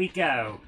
we go.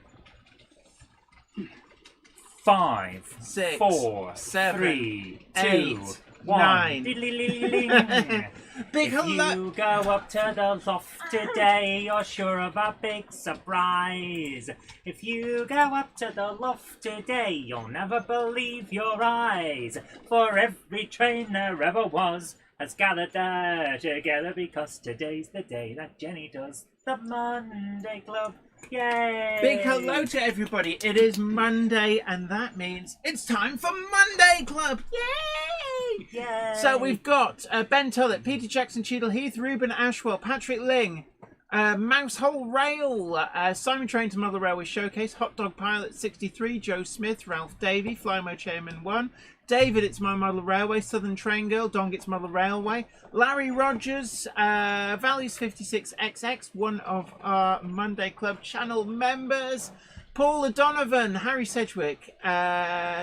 5, 6, 4, 7, 3, 8, 2, 1. 9. Diddly-ling-ling-ling. Big If you hello. go up to the loft today, you're sure of a big surprise. If you go up to the loft today, you'll never believe your eyes. For every train there ever was has gathered there together, because today's the day that Jenny does the Monday Club. Yay! Big hello to everybody. It is Monday, and that means it's time for Monday Club. Yay! Yay! So we've got Ben Tullett, Peter Jackson, Cheadle Heath, Ruben Ashwell, Patrick Ling, Mousehole Rail, Simon Train to Mother Railway Showcase, Hot Dog Pilot 63, Joe Smith, Ralph Davey, Flymo Chairman 1, David, It's My Model Railway, Southern Train Girl, Dong, It's Model Railway, Larry Rogers, Valleys 56XX, one of our Monday Club channel members, Paul O'Donovan, Harry Sedgwick,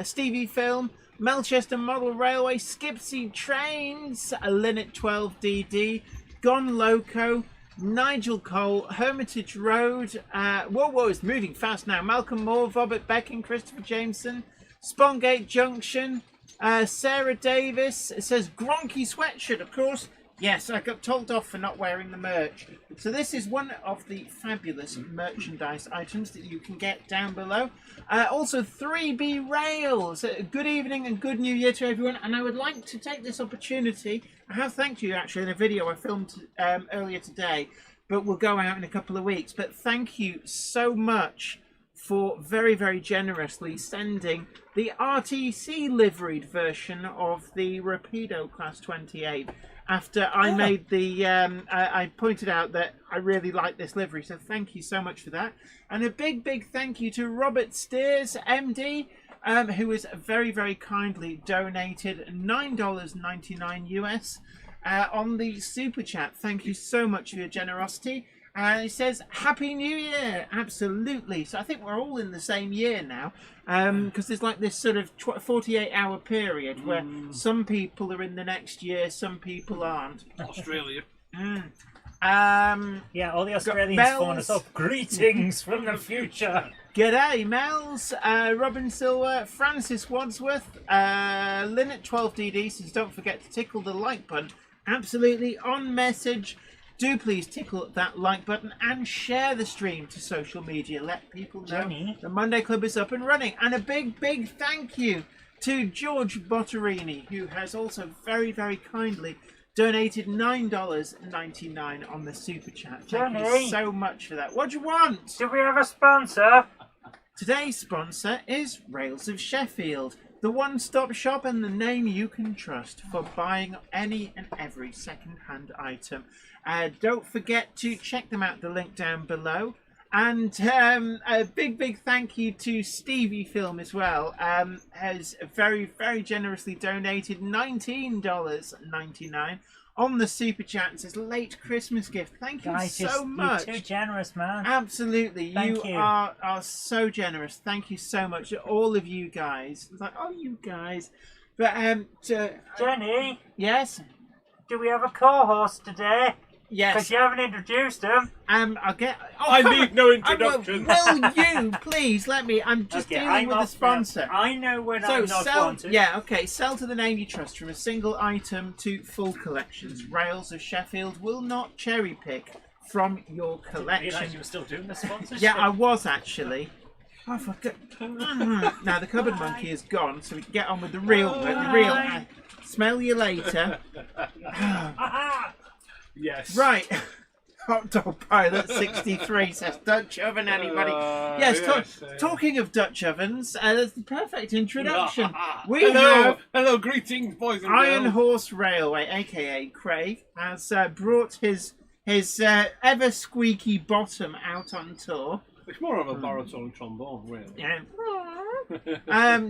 Stevie Film, Melchester Model Railway, Skipsy Trains, Linnet 12DD, Gone Loco, Nigel Cole, Hermitage Road, whoa, it's moving fast now, Malcolm Moore, Robert Becking, Christopher Jameson, Spongate Junction, Sarah Davis. It says Gronky sweatshirt, of course. Yes, I got told off for not wearing the merch. So this is one of the fabulous merchandise items that you can get down below. Also 3B Rails. Good evening and good new year to everyone. And I would like to take this opportunity. I have thanked you actually in a video I filmed earlier today, but will go out in a couple of weeks. But thank you so much for very, very generously sending the RTC liveried version of the Rapido Class 28. After I made the, I pointed out that I really like this livery, so thank you so much for that. And a big, big thank you to Robert Steers, MD, who has very, very kindly donated $9.99 US on the Super Chat. Thank you so much for your generosity. And it says, Happy New Year! Absolutely. So I think we're all in the same year now. Because there's like this sort of 48-hour period where some people are in the next year, some people aren't. Australia. Yeah, all the Australians phone us up. Greetings from the future. G'day, Mels, Robin Silver, Francis Wadsworth, Linnet 12DD says, don't forget to tickle the like button. Absolutely, on message. Do please tickle that like button and share the stream to social media. Let people know the Monday Club is up and running. And a big, big thank you to George Botterini, who has also very, very kindly donated $9.99 on the Super Chat. Thank you so much for that. What do you want? Do we have a sponsor? Today's sponsor is Rails of Sheffield, the one-stop shop and the name you can trust for buying any and every second-hand item. Don't forget to check them out, the link down below. And a big, big thank you to Stevie Film as well. Has very, very generously donated $19.99 on the Super Chat and says, late Christmas gift. Thank you so much. You're too generous, man. Absolutely. Thank you. Are so generous. Thank you so much. All of you guys. It's like, oh, you guys. But, Jenny? Yes? Do we have a co-host today? Yes. Because you haven't introduced him. I'll get... Oh, I need no introduction. Will you please let me... I'm just dealing with the sponsor. I know when I'm not wanted. Yeah, okay. Sell to the name you trust, from a single item to full collections. Rails of Sheffield will not cherry pick from your collection. You realize you were still doing the sponsorship? Yeah, I was actually. Oh, fuck. Now the cupboard monkey is gone, so we can get on with the real. Smell you later. Yes. Right. Hot Dog Pilot 63 says, Dutch oven, anybody? Yes, talking of Dutch ovens, that's the perfect introduction. Hello, greetings, boys and girls. Iron Horse Railway, aka Craig, has brought his ever squeaky bottom out on tour. It's more of a baritone trombone, really. Yeah.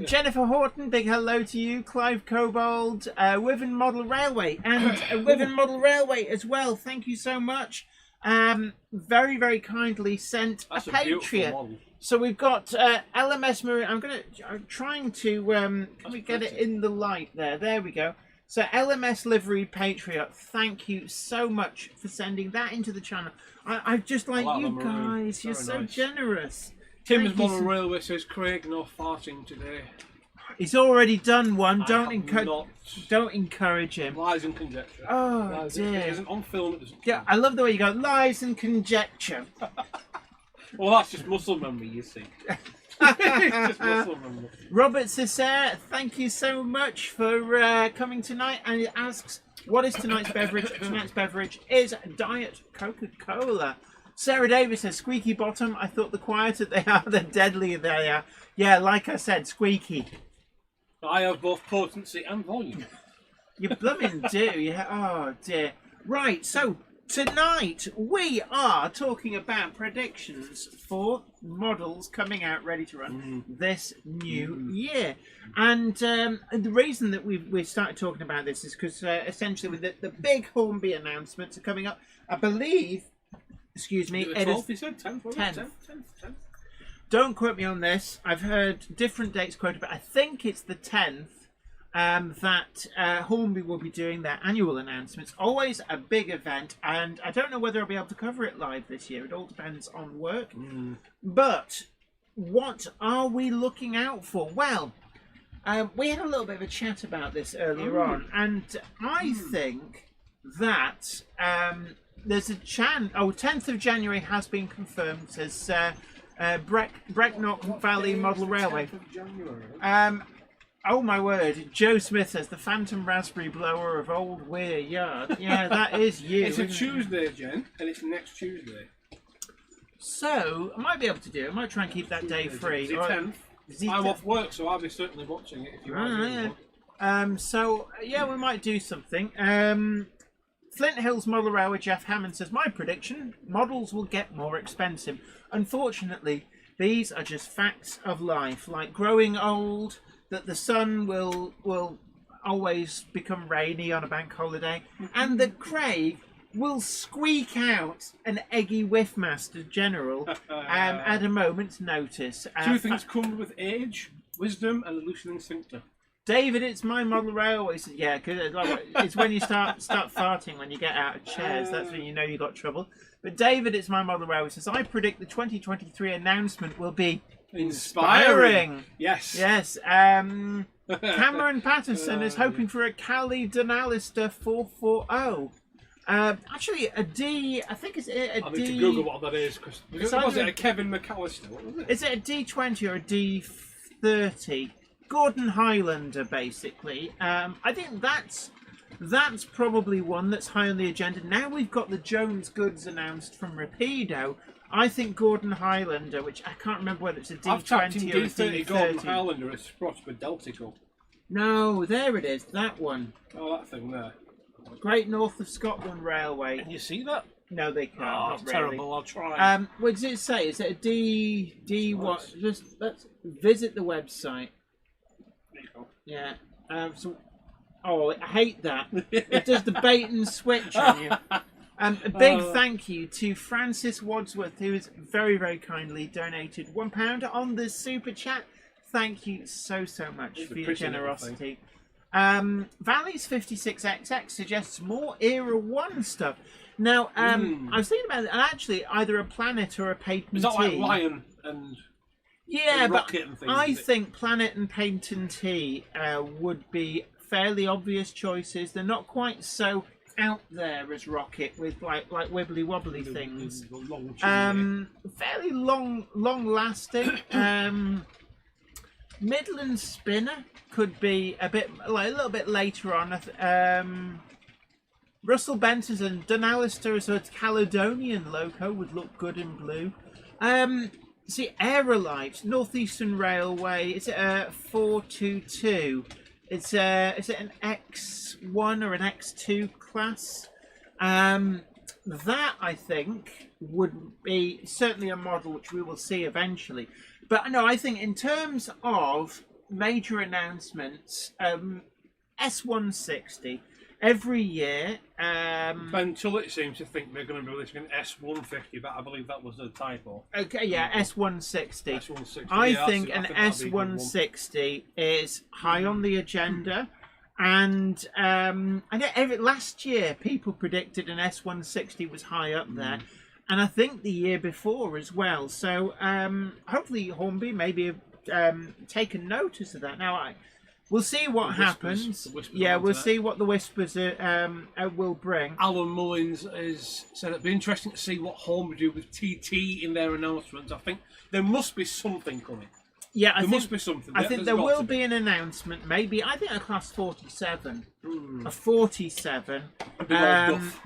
Jennifer Horton, big hello to you. Clive Cobold, Wiven Model Railway, and Wiven Model Railway as well. Thank you so much. Very, very kindly sent That's a a beautiful Patreon. model. So we've got LMS Marine. I'm trying to. Can we get it in the light there? There we go. So LMS Livery Patriot, thank you so much for sending that into the channel. I just like like you them, Maroon. guys. You're Very so nice. generous. Tim's Thank you Model so- Railway says, Craig, no farting today. He's already done one. I Don't have not. don't encourage him. Lies and conjecture. Oh Lies, dear. It isn't on film. It doesn't. Yeah, I love the way you go. Lies and conjecture. Well, that's just muscle memory, you see. It's just muscle memory. Robert Cesare, thank you so much for coming tonight. And he asks, what is tonight's beverage? Tonight's beverage is Diet Coca-Cola. Sarah Davis says, squeaky bottom. I thought the quieter they are, the deadlier they are. Yeah, like I said, squeaky. I have both potency and volume. You blooming do. Yeah. Oh dear. Right. So tonight we are talking about predictions for models coming out ready to run this new year, and the reason that we've started talking about this is because essentially with the big Hornby announcements are coming up. I believe. Excuse me. The It is 12th, he said? 10th, wasn't it? 10th. Don't quote me on this. I've heard different dates quoted, but I think it's the 10th that Hornby will be doing their annual announcements. Always a big event, and I don't know whether I'll be able to cover it live this year. It all depends on work. But what are we looking out for? Well, we had a little bit of a chat about this earlier on, and I think that there's a chance. Oh, 10th of January has been confirmed, says Brecknock Valley Model Railway. Oh my word, Joe Smith says the Phantom Raspberry Blower of Old Weir Yard. Yeah, that is you. It's a isn't it? Tuesday, Jen, and it's next Tuesday. So, I might be able to do it. I might try and keep that day free. Is it Or- 10th? is it I'm 10th? off work, so I'll be certainly watching it if you Ah, want. yeah. So, yeah, we might do something. Flint Hills Model Railway, Jeff Hammond says, my prediction, models will get more expensive. Unfortunately, these are just facts of life, like growing old, that the sun will always become rainy on a bank holiday, and that Craig will squeak out an eggy Whiffmaster General at a moment's notice. Two things come with age, wisdom, and a loosening sphincter. David, it's my model railway. So, yeah, cause it's when you start farting when you get out of chairs. That's when you know you got trouble. But David, it's my model railway. Says I predict the 2023 announcement will be inspiring. Yes. Yes. Cameron Patterson is hoping for a Cali Donalister 440. Actually, a D. I think it's a I D. need to Google what that is. Cause was either- it a Kevin McAllister? What was it? Is it a D20 or a D30? Gordon Highlander, basically. I think that's probably one that's high on the agenda. Now we've got the Jones goods announced from Rapido. I think Gordon Highlander, which I can't remember whether it's a I've typed in D20 or a D30 Gordon D30. Highlander. It's Prosper Deltical. No, there it is. That one. Oh, that thing there. Great North of Scotland Railway. Can you see that? No, they can't. Oh, not it's really. terrible. I'll try. What does it say? Is it a D what? Just let's visit the website. There you go. Yeah. I hate that. It does the bait and switch on you. A big thank you to Francis Wadsworth, who has very, very kindly donated £1 on the super chat. Thank you so much for your generosity. Valleys 56XX suggests more Era 1 stuff. Now, I was thinking about it, and actually either a Planet or a Patentee. Is that like Lion and Yeah, and but Rocket and things? I is it? think Planet and Patentee would be fairly obvious choices. They're not quite so out there as Rocket with like wibbly wobbly things. The long chimney. Fairly long lasting. Midland Spinner could be a little bit later on. Russell Benton's and Donalister as a Caledonian loco would look good in blue. See, Aerolite, Northeastern Railway. Is it a 422? Is it an X1 or an X2 class? That I think would be certainly a model which we will see eventually. But no, I think in terms of major announcements, S160 every year. Ben Tullett seems to think they're going to be releasing an S150, but I believe that was a typo. Okay, yeah, S160. S160. I yeah, think I an think that'd be a good one. S160 is high on the agenda. And I know last year people predicted an S160 was high up there, and I think the year before as well. So hopefully Hornby maybe taken notice of that. Now we'll see what happens. Yeah, we'll see what the whispers will bring. Alan Mullins has said it'd be interesting to see what Hornby do with TT in their announcements. I think there must be something coming. Yeah, there must be something. I think there will be an announcement. Maybe I think a class 47, a 47.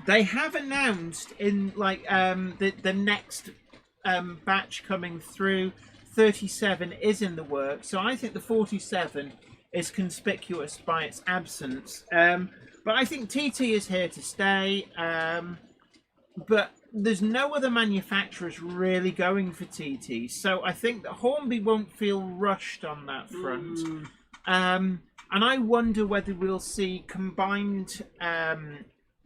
They have announced in like the next batch coming through. 37 is in the works, so I think the 47 is conspicuous by its absence. But I think TT is here to stay. But there's no other manufacturers really going for TT, so I think that Hornby won't feel rushed on that front. And I wonder whether we'll see combined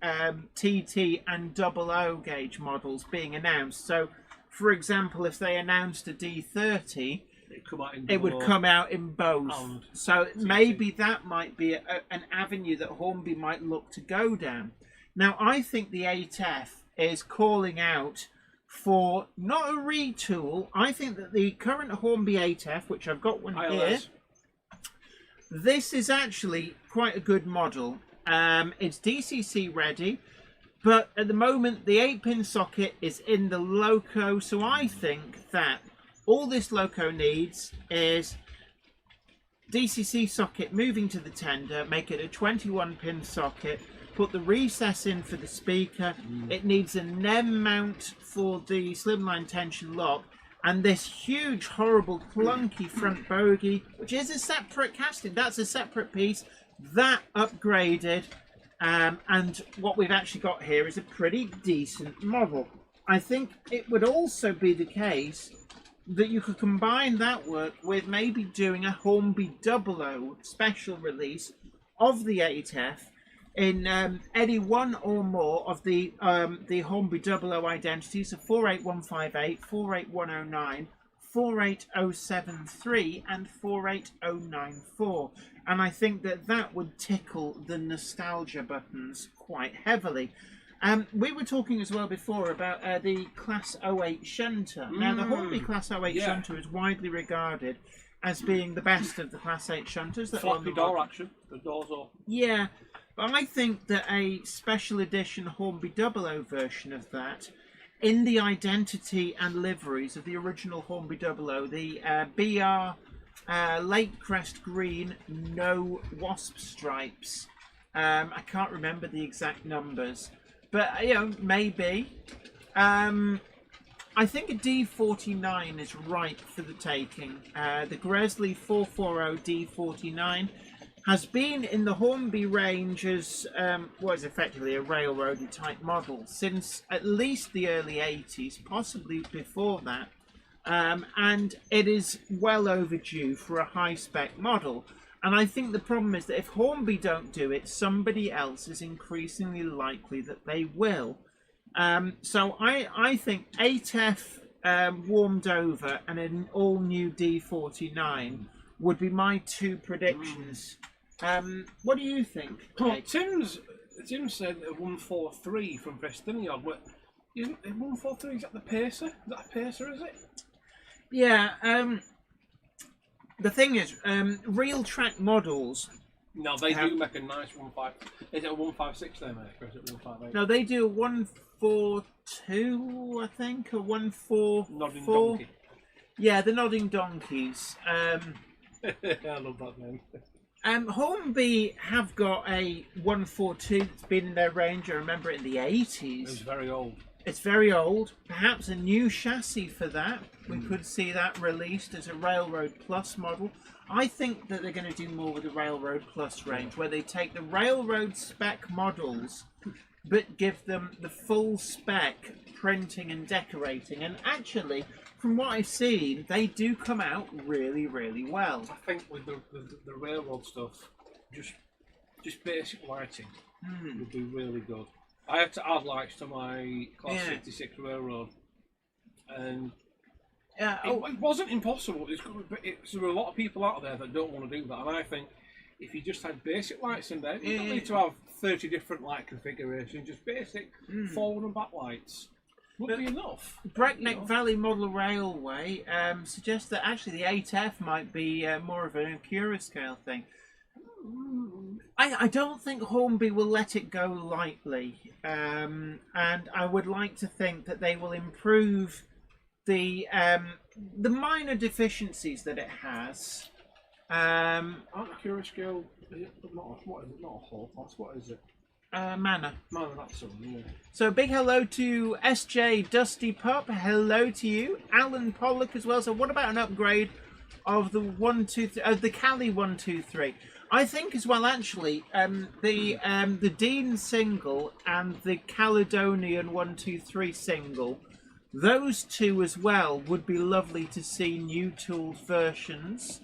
TT and 00 gauge models being announced. So, for example, if they announced a D30, it would come out in both. So maybe that might be an avenue that Hornby might look to go down. Now, I think the 8F is calling out for not a retool. I think that the current Hornby 8F, which I've got one here, this is actually quite a good model. It's DCC ready, but at the moment the 8-pin socket is in the loco, so I think that all this loco needs is DCC socket moving to the tender, make it a 21-pin socket, put the recess in for the speaker. It needs a NEM mount for the slimline tension lock, and this huge, horrible, clunky front bogey, which is a separate casting. That's a separate piece. That upgraded, and what we've actually got here is a pretty decent model. I think it would also be the case that you could combine that work with maybe doing a Hornby 00 special release of the 8F in any one or more of the Hornby 00 identities of 48158, 48109, 48073 and 48094, and I think that that would tickle the nostalgia buttons quite heavily. We were talking as well before about the Class 08 Shunter. Now, the Hornby Class 08 Shunter is widely regarded as being the best of the Class 8 Shunters. Floppy door action, the doors off. Yeah, but I think that a special edition Hornby 00 version of that, in the identity and liveries of the original Hornby 00, the BR Lake Crest Green, no wasp stripes. I can't remember the exact numbers. But, you know, maybe. I think a D49 is ripe for the taking. The Gresley 440 D49 has been in the Hornby range as what is effectively a railroady type model since at least the early 80s, possibly before that. And it is well overdue for a high-spec model. And I think the problem is that if Hornby don't do it, somebody else is increasingly likely that they will. So I think 8F warmed over and an all-new D49 would be my two predictions. What do you think? Tim said a 143 from Prestinion. Isn't 143, is that the Pacer? Is that a Pacer, is it? Yeah, the thing is, real track models... No, they do make a nice 1.5. Is it a 1.56 they make, or is it 1.58? No, they do a 1.42, I think, or 1.44. Nodding Donkey. Yeah, the Nodding Donkeys. I love that name. Hornby have got a 1.42 that's been in their range. I remember it in the 80s. It's very old. It's very old. Perhaps a new chassis for that. We could see that released as a Railroad Plus model. I think that they're going to do more with the Railroad Plus range, where they take the Railroad spec models, but give them the full spec printing and decorating. And actually, from what I've seen, they do come out really, really well. I think with the Railroad stuff, just basic lighting would be really good. I had to add lights to my Class 66 Railroad, and it wasn't impossible. There are a lot of people out there that don't want to do that, and I think if you just had basic lights in there, you don't need to have 30 different light configurations. Just basic forward and back lights would be enough. Breakneck Valley Model Railway suggests that actually the 8F might be more of an Acura scale thing. I don't think Hornby will let it go lightly, and I would like to think that they will improve the minor deficiencies that it has. Aren't Acura scale what is it? Not a whole class. What is it? Manor. Manor, that's something. Yeah. So big hello to SJ Dusty Pup. Hello to you, Alan Pollock as well. So what about an upgrade of the the Cali 123? I think as well, actually, the Dean single and the Caledonian 123 single, those two as well would be lovely to see new tools versions.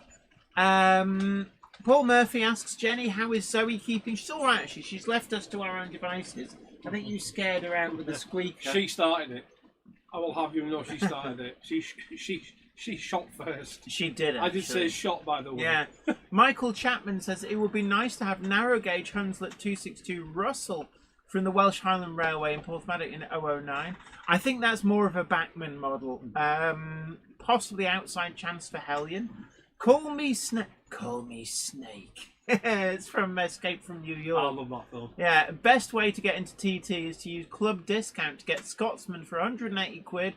Paul Murphy asks Jenny, how is Zoe keeping? She's all right, actually. She's left us to our own devices. I think you scared her out with a squeaker. She started it. I will have you know she started it. She shot first. She did. I did say shot, by the way. Yeah. Michael Chapman says it would be nice to have narrow gauge Hunslet 262 Russell from the Welsh Highland Railway in Porthmadog in 009. I think that's more of a Bachmann model. Possibly outside chance for Hellion. Call me Snake. It's from Escape from New York. I love that film. Yeah, best way to get into TT is to use club discount to get Scotsman for 180 quid,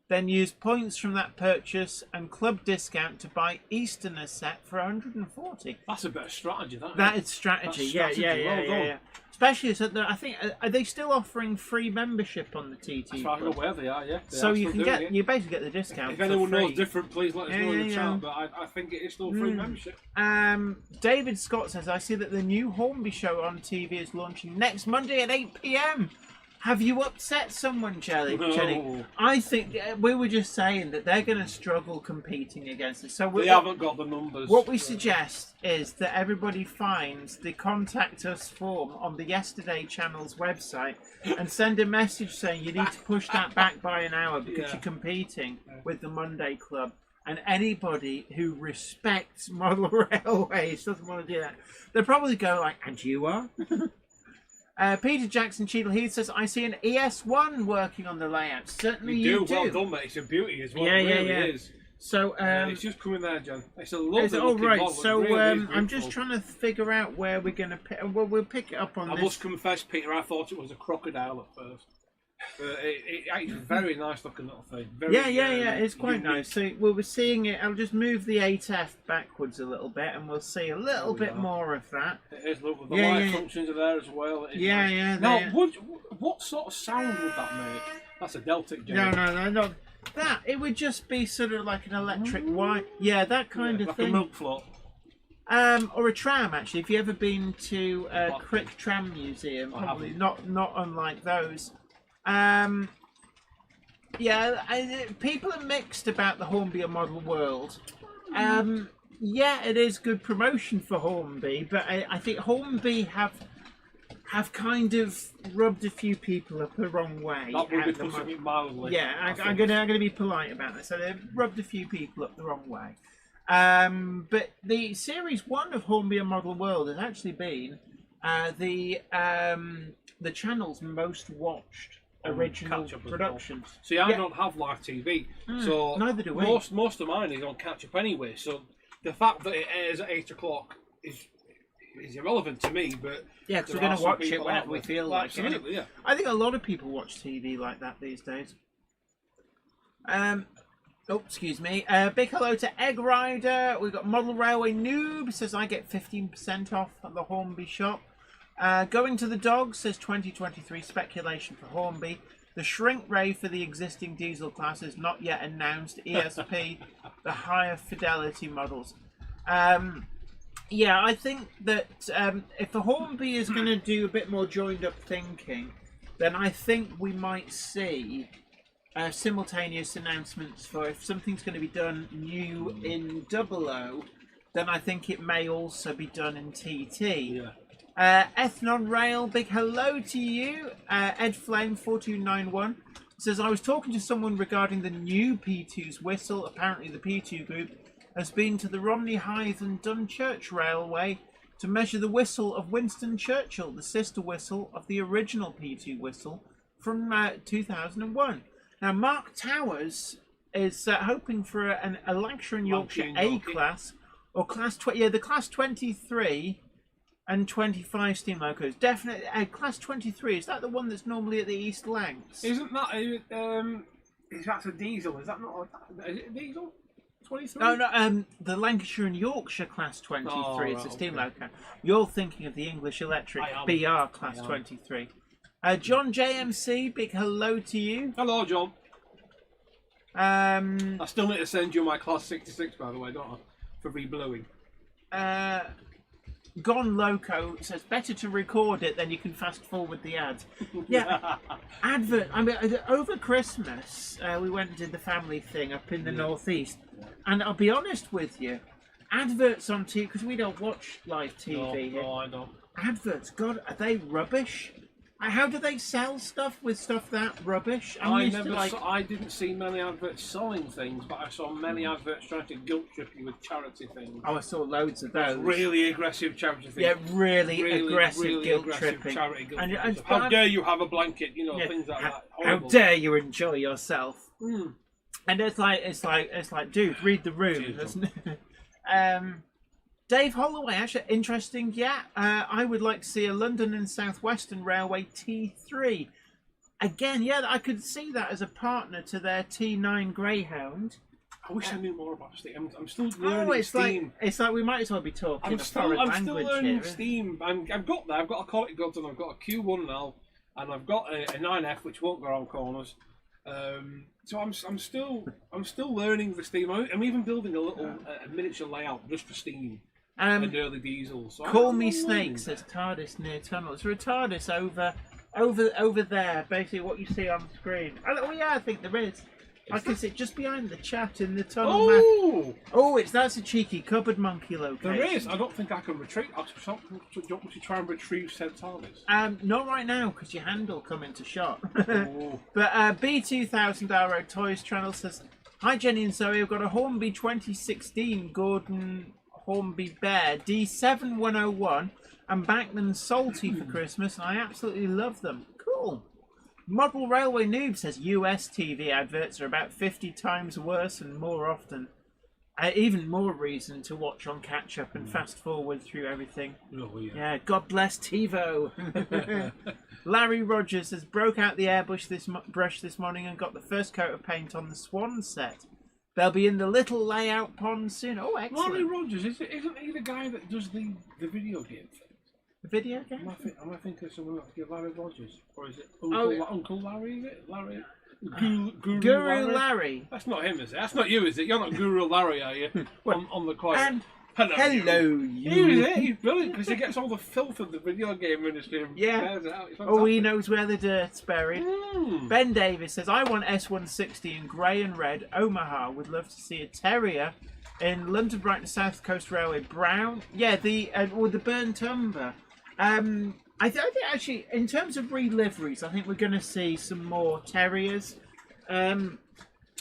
then use points from that purchase and club discount to buy Easterner set for 140. That's a better strategy, that is strategy. Yeah. Especially, so I think, are they still offering free membership on the TT? As far as I'm aware, they are, yeah. So you can get, you basically get the discount. If anyone knows different, please let us know in the chat. But I think it is still free membership. David Scott says, I see that the new Hornby show on TV is launching next Monday at 8 p.m. Have you upset someone, Jenny? No. I think we were just saying that they're going to struggle competing against us. So they haven't got the numbers. What we suggest is that everybody finds the contact us form on the Yesterday Channel's website and send a message saying you need to push that back by an hour because you're competing with the Monday Club. And anybody who respects model railways doesn't want to do that. They'll probably go like, and you are? Peter Jackson Cheadle Heath says, I see an ES1 working on the layout. Certainly you do. Well done, mate. It's a beauty as well. Yeah, it really is. So, it's just coming there, John. It's a lovely looking right. model. So, really I'm just trying to figure out where we're going to pick. Well, we'll pick it up on this. I must confess, Peter, I thought it was a crocodile at first. It's a very nice looking little thing. It's quite nice. So we were seeing it. I'll just move the 8F backwards a little bit, and we'll see a little bit more of that. It is lovely. The light functions are there as well. Nice. Now, what sort of sound would that make? That's a Deltic. No, not that. It would just be sort of like an electric wire. Yeah, that kind of like thing. Like a milk float. Or a tram, actually. If you ever been to Crick Tram Museum, probably not unlike those. People are mixed about the Hornby model world. It is good promotion for Hornby, but I think Hornby have kind of rubbed a few people up the wrong way. That would be pushing it mildly. Yeah, I'm gonna be polite about this. So they've rubbed a few people up the wrong way. But the Series 1 of Hornby Model World has actually been the channel's most watched original production. See, I don't have live TV, so neither do we. Most of mine is on catch up anyway. So the fact that it airs at 8 o'clock is irrelevant to me. But yeah, because we're going to watch it whenever we feel like it. Absolutely, yeah. I think a lot of people watch TV like that these days. Oh, excuse me. Big hello to Egg Rider. We've got Model Railway Noob says I get 15% off at the Hornby shop. Going to the Dog says 2023 speculation for Hornby. The shrink ray for the existing diesel class is not yet announced. ESP, the higher fidelity models. I think that if the Hornby is going to do a bit more joined up thinking, then I think we might see simultaneous announcements for if something's going to be done new in 00, then I think it may also be done in TT. Yeah. Ethnon Rail, big hello to you. Ed Flame 4291 says, I was talking to someone regarding the new P2's whistle. Apparently the P2 group has been to the Romney Hythe and Dunchurch Railway to measure the whistle of Winston Churchill, the sister whistle of the original P2 whistle from 2001. Now, Mark Towers is hoping for a Lancashire and Yorkshire A-class, or the Class 23 and 25 steam locos. Definitely, Class 23, is that the one that's normally at the East Lancs? Isn't that that's a diesel? Is that not? Is it a diesel? 23? No, the Lancashire and Yorkshire Class 23 is a steam loco. You're thinking of the English Electric BR Class 23. John JMC, big hello to you. Hello, John. I still need to send you my Class 66, by the way, don't I? For rebluing. Gone Loco says better to record it, then you can fast forward the ads. Yeah, advert. I mean, over Christmas we went and did the family thing up in the northeast, and I'll be honest with you, adverts on TV, because we don't watch live TV. No, I don't. Adverts, God, are they rubbish? How do they sell stuff with stuff that rubbish? I didn't see many adverts selling things, but I saw many adverts trying to guilt trip you with charity things. Oh, I saw loads of those. Really aggressive charity things. Yeah, really aggressive guilt tripping. Charity guilt how dare you have a blanket? You know, things like that. How dare you enjoy yourself? Mm. And it's like, dude, read the room. Dave Holloway, actually interesting. Yeah, I would like to see a London and South Western Railway T3. Again, yeah, I could see that as a partner to their T9 Greyhound. I wish I knew more about steam. I'm still learning steam. It's like we might as well be talking I'm still learning here. steam. I've got there. I've got a Cortic Gulton. I've got a Q1 now, and I've got a 9F which won't go around corners. So I'm still learning the steam. I'm even building a little miniature layout just for steam. And early diesels. So Call Me Snake says TARDIS near tunnel. Is there a TARDIS over there? Basically, what you see on the screen. Oh yeah, I think there is. I can see it just behind the chat in the tunnel. Oh, that's a cheeky cupboard monkey location. There is. I don't think I can retrieve. Do you want me to try and retrieve said TARDIS? Not right now because your hand will come into shot. But B2000 Arrow Toys channel says, "Hi Jenny and Zoe, I've got a Hornby 2016 Gordon Hornby Bear D7101 and backed them salty for Christmas, and I absolutely love them." Cool. Model Railway Noob says US TV adverts are about 50 times worse and more often. Even more reason to watch on catch up and fast forward through everything. Oh, yeah, God bless TiVo. Larry Rogers has broke out the airbrush this morning and got the first coat of paint on the Swan set. They'll be in the little layout pond soon. Oh, excellent. Larry Rogers, isn't he the guy that does the video game thing? The video game? Am I thinking of someone else? Larry Rogers? Or is it Uncle Larry? Is it Larry? Guru Larry. That's not him, is it? That's not you, is it? You're not Guru Larry, are you? on the quiet. And hello you. He's brilliant because he gets all the filth of the video game industry and bears it out. Oh, he knows where the dirt's buried. Ben Davis says, "I want S160 in grey and red. Omaha. Would love to see a Terrier in London Brighton South Coast Railway. Brown. Yeah, the burnt umber. I think actually, in terms of reliveries, I think we're going to see some more Terriers.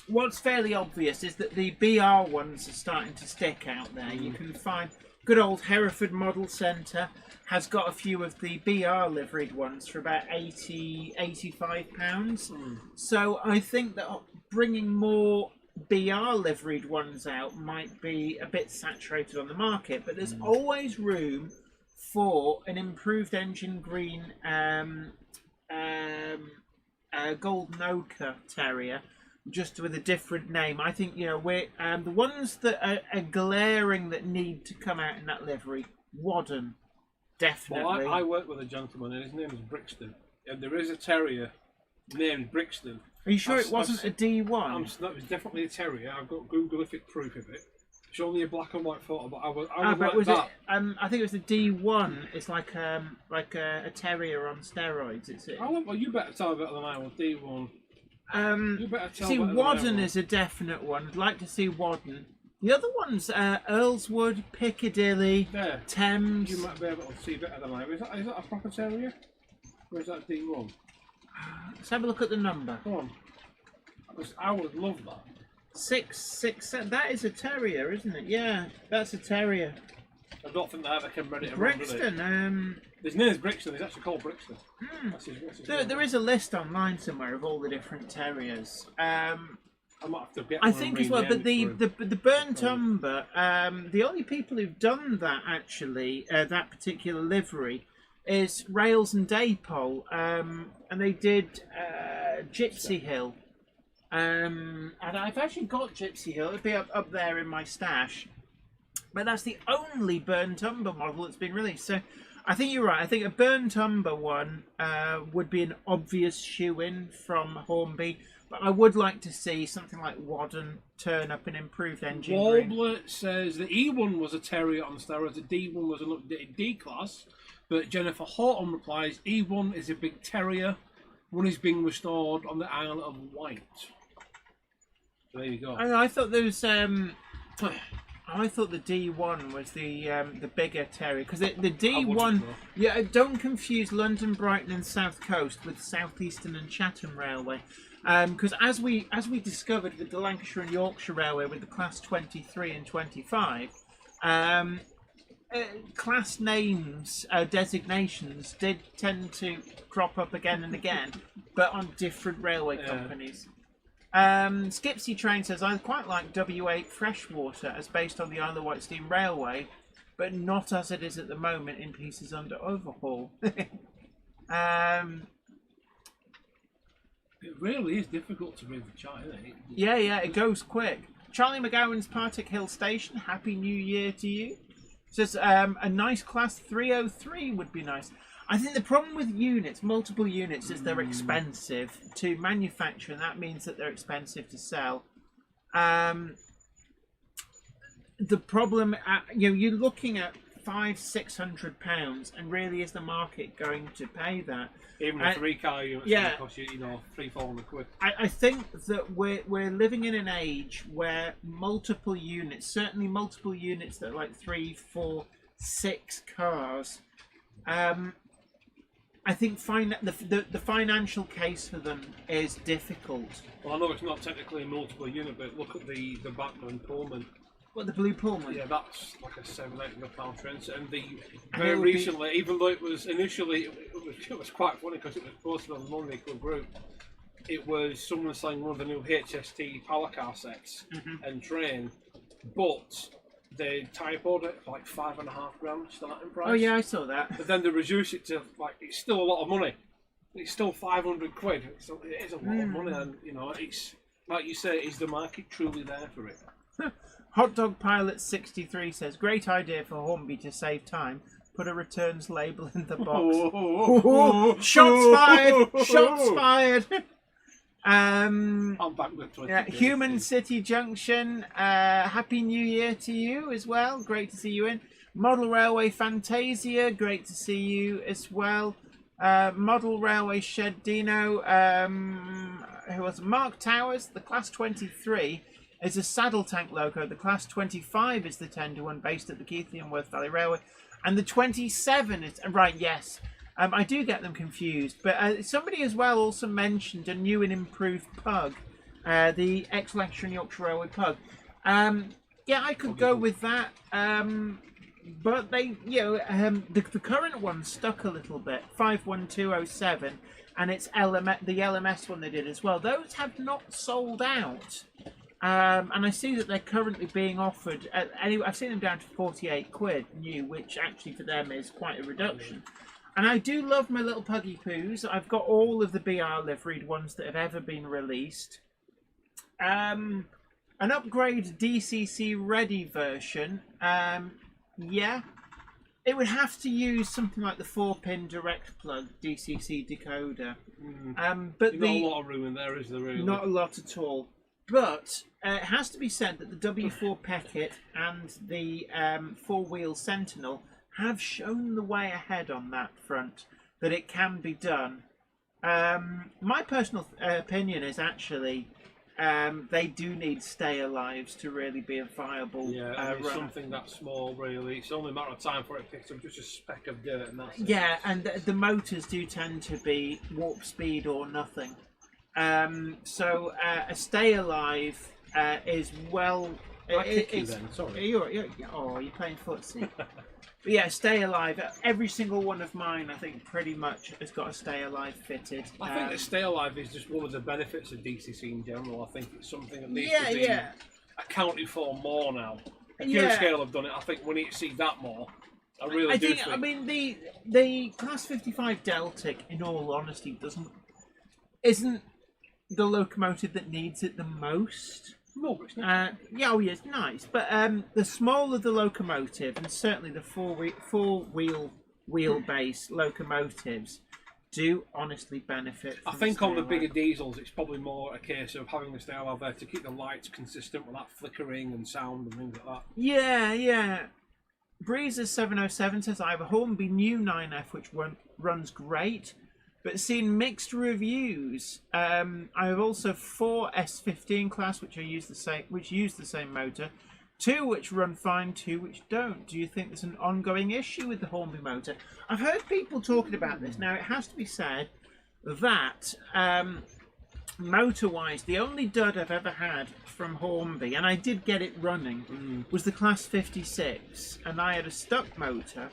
What's fairly obvious is that the BR ones are starting to stick out there. You can find good old Hereford Model Centre has got a few of the BR liveried ones for about £85. So I think that bringing more BR liveried ones out might be a bit saturated on the market, but there's always room for an improved engine green golden ochre Terrier, just with a different name. I think, we're the ones that are glaring that need to come out in that livery. Wadden, definitely. Well, I work with a gentleman and his name is Brixton, and there is a Terrier named Brixton. Are you sure it wasn't a D1? That was definitely a Terrier. I've got Googleific proof of it. It's only a black and white photo, but I think it was the D1. It's like a Terrier on steroids. Well, you better tell better than I will. D1. You better tell. See, Wadden is a definite one. I'd like to see Wadden. The other ones, Earlswood, Piccadilly, Thames. You might be able to see better than I. Is that a proper Terrier, or is that D1? Let's have a look at the number. Come on, because I would love that. 667. That is a Terrier, isn't it? Yeah, that's a Terrier. I don't think they ever can ready to Brixton. run, his name's Brixton. He's actually called Brixton. That's his There is a list online somewhere of all the different terriers. I might have to get. I think as well, but the burnt umber. The only people who've done that actually, that particular livery, is Rails and Daypole, and they did Gypsy Hill. And I've actually got Gypsy Hill. It'll be up there in my stash. But that's the only burnt umber model that's been released. So I think you're right. I think a burnt umber one would be an obvious shoe-in from Hornby. But I would like to see something like Wadden turn up an improved engine. Warbler says the E1 was a Terrier on steroids. The D1 was an updated D-class. But Jennifer Horton replies, E1 is a big Terrier. One is being restored on the Isle of Wight. So there you go. I thought there was... I thought the D1 was the bigger Terrier, because the D1, yeah, don't confuse London, Brighton and South Coast with South Eastern and Chatham Railway, because as we discovered with the Lancashire and Yorkshire Railway with the Class 23 and 25, class names, designations did tend to crop up again and again, but on different railway companies. Skipsy Train says, I quite like W8 Freshwater as based on the Isle of Wight Steam Railway, but not as it is at the moment in pieces under overhaul. It really is difficult to read the chart, isn't it? Yeah, it goes quick. Charlie McGowan's Partick Hill Station, Happy New Year to you. Says, a nice Class 303 would be nice. I think the problem with units, multiple units, is they're expensive to manufacture, and that means that they're expensive to sell. The problem, you're looking at £500-600, and really is the market going to pay that? Even a 3-car unit, yeah, cost you, £300-400. I think that we're living in an age where multiple units, certainly multiple units that are like 3, 4, 6 cars. I think the financial case for them is difficult. Well, I know it's not technically a multiple unit, but look at the Batman Pullman. What, the blue Pullman? Yeah, that's like a £700-800 train. And very recently, even though it was initially, it was quite funny because it was posted on the Monday Club group. It was someone selling one of the new HST power car sets and train, but they typoed it for like £5.5 starting price. Oh yeah, I saw that. But then they reduced it to it's still a lot of money. It's still £500. It is a lot of money, and it's like you say, is the market truly there for it? Hot Dog Pilot 63 says, great idea for Hornby to save time. Put a returns label in the box. Shots fired! Shots fired! I'm back with 20 Human City Junction, Happy New Year to you as well. Great to see you in. Model Railway Fantasia, great to see you as well. Model Railway Shed Dino, who was Mark Towers, the Class 23 is a saddle tank loco. The Class 25 is the tender one based at the Keighley and Worth Valley Railway. And the 27 is, right, yes. I do get them confused, but somebody as well also mentioned a new and improved Pug, the ex-Lancashire and Yorkshire Railway Pug. Yeah, I could go with that, but they, the current one stuck a little bit, 51207, and it's the LMS one they did as well. Those have not sold out, and I see that they're currently being offered. Anyway, I've seen them down to £48 new, which actually for them is quite a reduction. And I do love my little Puggy Poos. I've got all of the BR liveried ones that have ever been released. An upgrade DCC ready version. Yeah. It would have to use something like the 4-pin direct plug DCC decoder. But not a lot of room in there, is there really? Not a lot at all. But it has to be said that the W4 Peckett and the 4-wheel Sentinel have shown the way ahead on that front, that it can be done. My personal opinion is actually they do need stay-alives to really be a viable runner. Something that small, really. It's only a matter of time for it picks up just a speck of dirt, and that's it. Yeah, and the motors do tend to be warp speed or nothing. So a stay-alive is I kick you then, sorry. You're playing footsie. But yeah, Stay Alive. Every single one of mine, I think, pretty much has got a Stay Alive fitted. I think that Stay Alive is just one of the benefits of DCC in general. I think it's something that needs to be accounted for more now. Kirk Scale have done it. I think we need to see that more. I really do think. I mean, the Class 55 Deltic, in all honesty, isn't the locomotive that needs it the most. No, but it's not. It's nice, but the smaller the locomotive, and certainly the four-wheel wheelbase locomotives, do honestly benefit. I think on the bigger diesels, it's probably more a case of having the Stay Alive there to keep the lights consistent with that flickering and sound and things like that. Yeah. Breezer 707 says, I have a Hornby new 9F which runs great, but seen mixed reviews. I have also 4 S15 class which use the same motor, 2 which run fine, 2 which don't. Do you think there's an ongoing issue with the Hornby motor? I've heard people talking about this. Now, it has to be said that motor-wise, the only dud I've ever had from Hornby, and I did get it running, was the Class 56, and I had a stuck motor.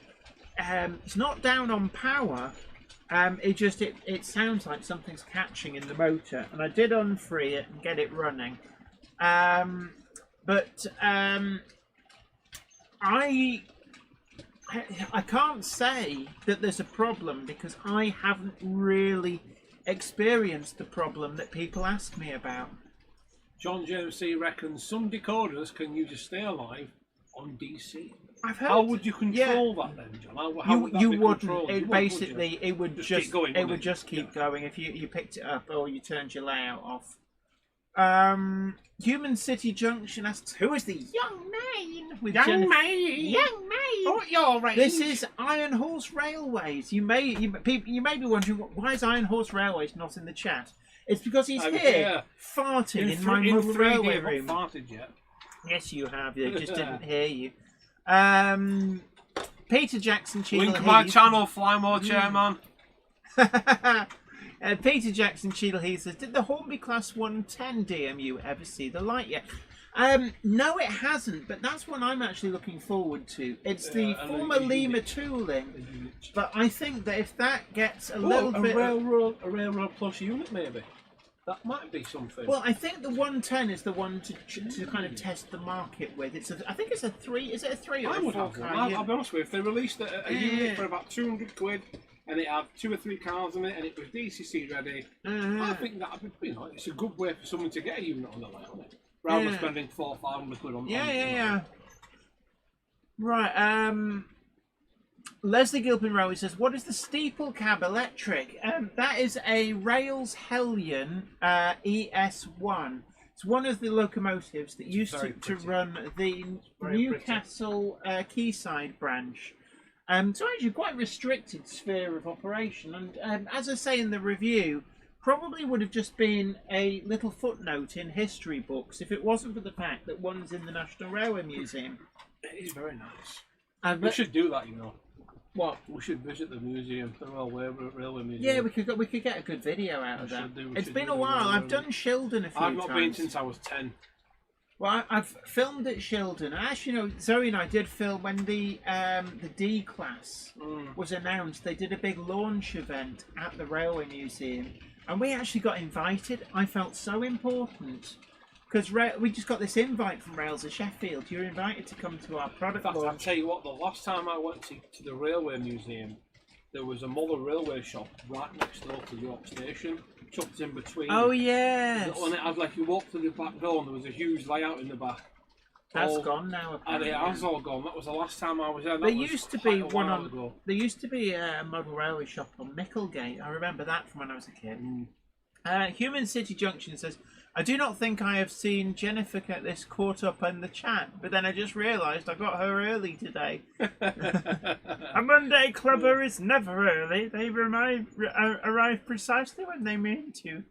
It's not down on power. It sounds like something's catching in the motor, and I did unfree it and get it running. I can't say that there's a problem because I haven't really experienced the problem that people ask me about. John JMC reckons some decoders can use a Stay Alive on DC. I've heard. How would you control that then, John? How would that be wouldn't. controlled? It would just keep going if you picked it up or you turned your layout off. Human City Junction asks, who is the young man? Young man. What your range? This is Iron Horse Railways. You may be wondering, why is Iron Horse Railways not in the chat? It's because he's here farting in my mother's railway room. Farted yet? Yes, you have. They just didn't hear you. Peter Jackson Cheadle Link my channel, Fly More Chairman. Peter Jackson Cheadle Heath says, did the Hornby Class 110 DMU ever see the light yet? No, it hasn't, but that's one I'm actually looking forward to. It's the former Lima tooling, but I think that if that gets a little bit... A Railroad Plus unit, maybe? That might be something. Well, I think the 110 is the one to kind of test the market with. I think it's a 3. Is it a 3 or a 4 car? I'll be honest with you. If they released a unit for about 200 quid and it had 2 or 3 cars in it and it was DCC ready, I think that would be, it's a good way for someone to get a unit on the line, isn't it? Rather than spending 400 or 500 quid on Yeah. Right. Leslie Gilpin Rowe says, what is the steeple cab electric? That is a Rails Hellion ES1. It's one of the locomotives that used to run the Newcastle Quayside branch. So actually quite restricted sphere of operation. And as I say in the review, probably would have just been a little footnote in history books if it wasn't for the fact that one's in the National Railway Museum. It is very nice. We should do that, you know. What? We should visit the museum, the Railway Museum. Yeah, we could get a good video out of that. It's been a while. I've done Shildon a few times. I've not been since I was 10. Well, I've filmed at Shildon. Actually, you know, Zoe and I did film when the D class was announced. They did a big launch event at the Railway Museum, and we actually got invited. I felt so important. Because we just got this invite from Rails of Sheffield. You're invited to come to our product launch. I'll tell you what, the last time I went to the Railway Museum, there was a Muller railway shop right next door to York Station, chucked in between. Oh, yeah. And it had, like, you walked through the back door and there was a huge layout in the back. That's gone now, apparently. And it has all gone. That was the last time I was there. There used to be a model railway shop on Micklegate. I remember that from when I was a kid. Human City Junction says, I do not think I have seen Jennifer get this caught up in the chat, but then I just realised I got her early today. A Monday clubber is never early. They arrive precisely when they mean to.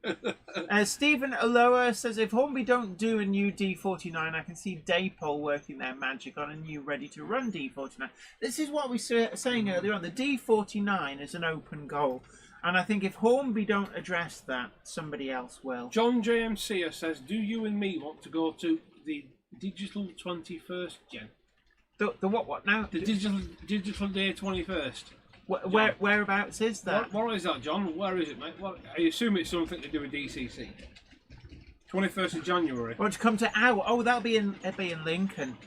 Stephen Aloha says, if Hornby don't do a new D49, I can see Daypol working their magic on a new ready-to-run D49. This is what we were saying earlier on. The D49 is an open goal. And I think if Hornby don't address that, somebody else will. John JMC says, do you and me want to go to the Digital 21st gen. The what now? The digital day 21st. Whereabouts is that? What is that, John? Where is it, mate? I assume it's something to do with DCC. 21st of January. Want to come to that'll be in Lincoln.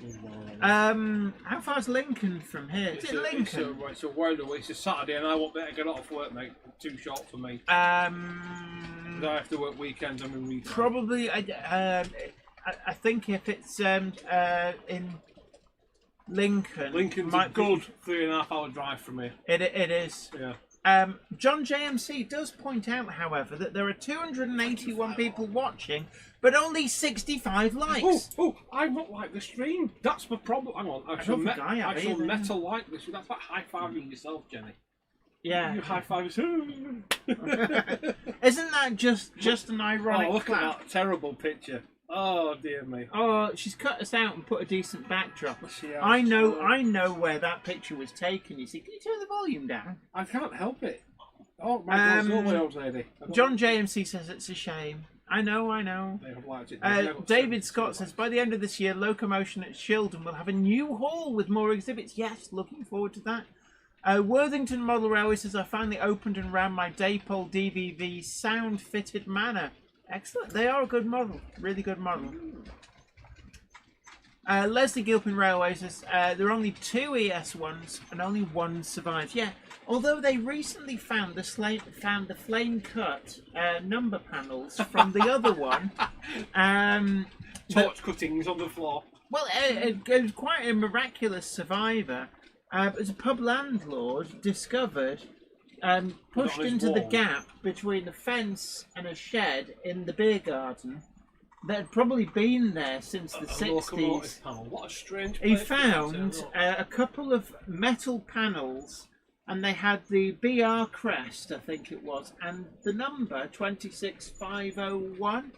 How far's Lincoln from here? Is it Lincoln? It's a while away. It's a Saturday, and I won't be able to get off work, mate. Too short for me. I have to work weekends. I'm in retail. Probably. I think if it's in Lincoln, Lincoln's a good 3.5 hour drive from here. It is. Yeah. John JMC does point out, however, that there are 281 people watching, but only 65 likes. Oh! I don't like the stream. That's my problem. Hang on. Actual metal like this. That's like high-fiving yourself, Jenny. Yeah. You high-five yourself. Isn't that just an ironic? Oh, look at that terrible picture. Oh dear me. Oh, she's cut us out and put a decent backdrop. I know where that picture was taken. You see, can you turn the volume down? I can't help it. Oh my God, go away, old lady. John JMC says it's a shame. I know. They have liked it. David Scott says, by the end of this year, Locomotion at Shildon will have a new hall with more exhibits. Yes, looking forward to that. Worthington Model Railway says, I finally opened and ran my Daypole DVV sound-fitted manner. Excellent. They are a good model. Really good model. Leslie Gilpin Railway says, there are only 2 ES1s and only 1 survives. Yeah, although they recently found the flame-cut number panels from the other one. Torch cuttings on the floor. Well, it was quite a miraculous survivor. As a pub landlord discovered... pushed into the gap between the fence and a shed in the beer garden that had probably been there since the 60s. What a strange He place found a couple of metal panels, and they had the BR crest, I think it was, and the number 26501,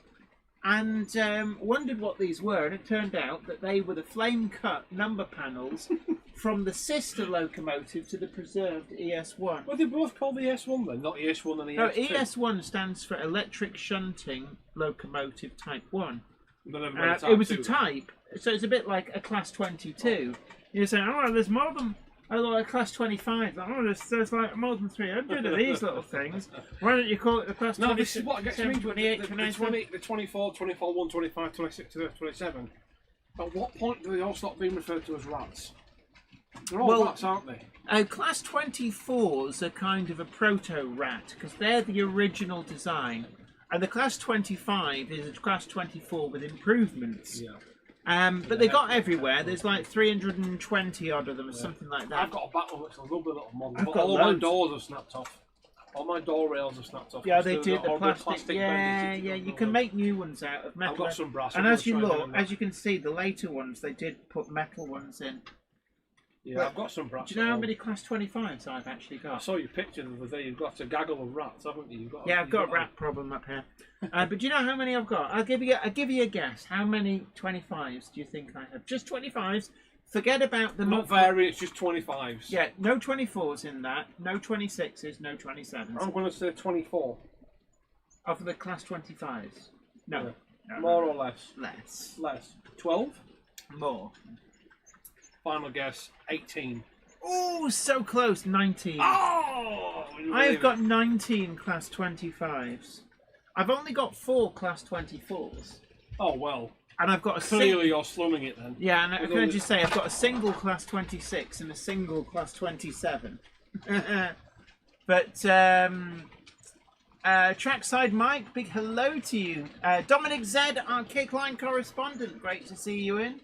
and wondered what these were, and it turned out that they were the flame-cut number panels from the sister locomotive to the preserved ES1. Well, they both called the ES1 then, not ES1 and ES2. No, ES1 stands for Electric Shunting Locomotive Type 1. It was a type, so it's a bit like a Class 22. You say, oh, there's more than a Class 25. Oh, there's like more than 300 of these little things. Why don't you call it the Class 26? No, this is what gets me. 28, the 24, 24, 1, 25, 26 to 27. At what point do they all stop being referred to as rats? They're all rats, aren't they? Class 24s are kind of a proto-rat, because they're the original design. And the Class 25 is a Class 24 with improvements. Yeah. But they got everywhere. There's like 320 odd of them, or something like that. I've got a battle which is a lovely little model. All my doors are snapped off. All my door rails are snapped off. Yeah, they do the plastic. Yeah. You can make new ones out of metal. I've got some brass. And as you look, as you can see, the later ones they did put metal ones in. Yeah, I've got some brass. Do you know how many Class 25s I've actually got? I saw your picture the other day. You've got a gaggle of rats, haven't you? I've got a rat problem up here. But do you know how many I've got? I'll give you a guess. How many 25s do you think I have? Just 25s. Forget about the... Not variants, just 25s. Yeah, no 24s in that. No 26s, no 27s. I'm going to say 24. Of the Class 25s? No. Yeah. No. More or less? Less. 12? More. Final guess, 18. Oh, so close, 19. Oh! I've got 19 Class 25s. I've only got 4 Class 24s. Oh, well. And I've got a clearly you're slumming it then. Yeah, and can I just say, I've got a single Class 26 and a single Class 27. But, Trackside Mike, big hello to you. Dominic Z, our Kickline correspondent, great to see you in.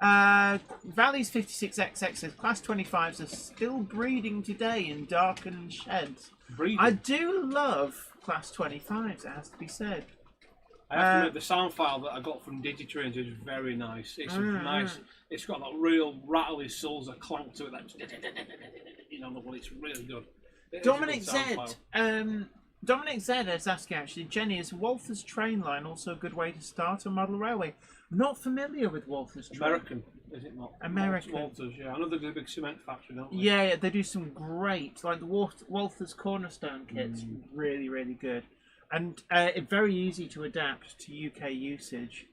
Valley's 56XX says Class 25s are still breeding today in darkened sheds. Breeding? I do love Class 25s, it has to be said. I have to admit, the sound file that I got from Digitrains is very nice. It's nice. It's got that real rattly Sulzer clank to it. It's really good. Dominic Z is asking actually, Jenny, is Walther's train line also a good way to start a model railway? I'm not familiar with Walther's train. American, is it not? American. Walther's, yeah. I know they do a big cement factory, don't they? Yeah, they do some great, like the Walther's Cornerstone kits, really, really good. And it's very easy to adapt to UK usage.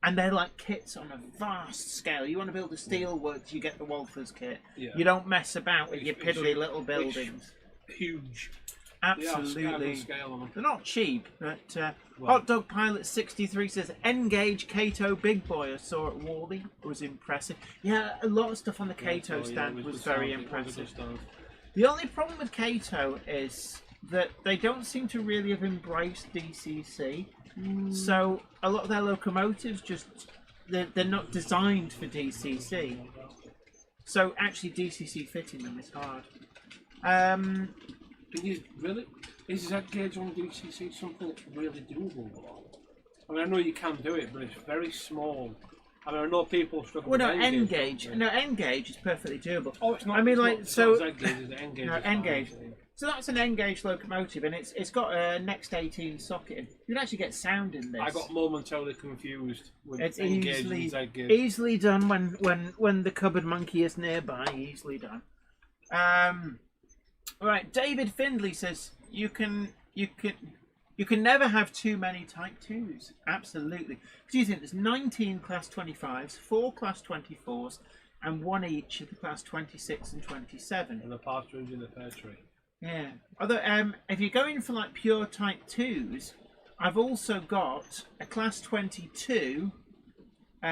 And they're like kits on a vast scale. You want to build a steelworks, you get the Walther's kit. Yeah. You don't mess about with your It's piddly little buildings. Huge. Absolutely. Scale on them. They're not cheap, but Hot Dog Pilot 63 says Engage Kato Big Boy I saw at Wally was impressive. Yeah, a lot of stuff on the Kato stand was very impressive. The only problem with Kato is that they don't seem to really have embraced DCC. So a lot of their locomotives they're not designed for DCC. So actually DCC fitting them is hard. Is Z gauge on DCC something that's really doable? I mean, I know you can do it, but it's very small. I mean, I know people struggle with N-gauge. No, N-gauge is perfectly doable. Oh, it's not. I mean, so Z-gauge, is it? N-gauge. No, N-gauge. So that's an N-gauge locomotive, and it's got a next 18 socket. You can actually get sound in this. I got momentarily confused with it's N-gauge and Z-gauge. Easily done when the cupboard monkey is nearby. Easily done. Right, David Findley says you can never have too many Type 2s. Absolutely. Do you think there's 19 Class 25s, 4 Class 24s, and 1 each of the Class 26 and 27? And the partridge in the pear tree. Yeah. Although, if you're going for like pure Type 2s, I've also got a Class 22, 2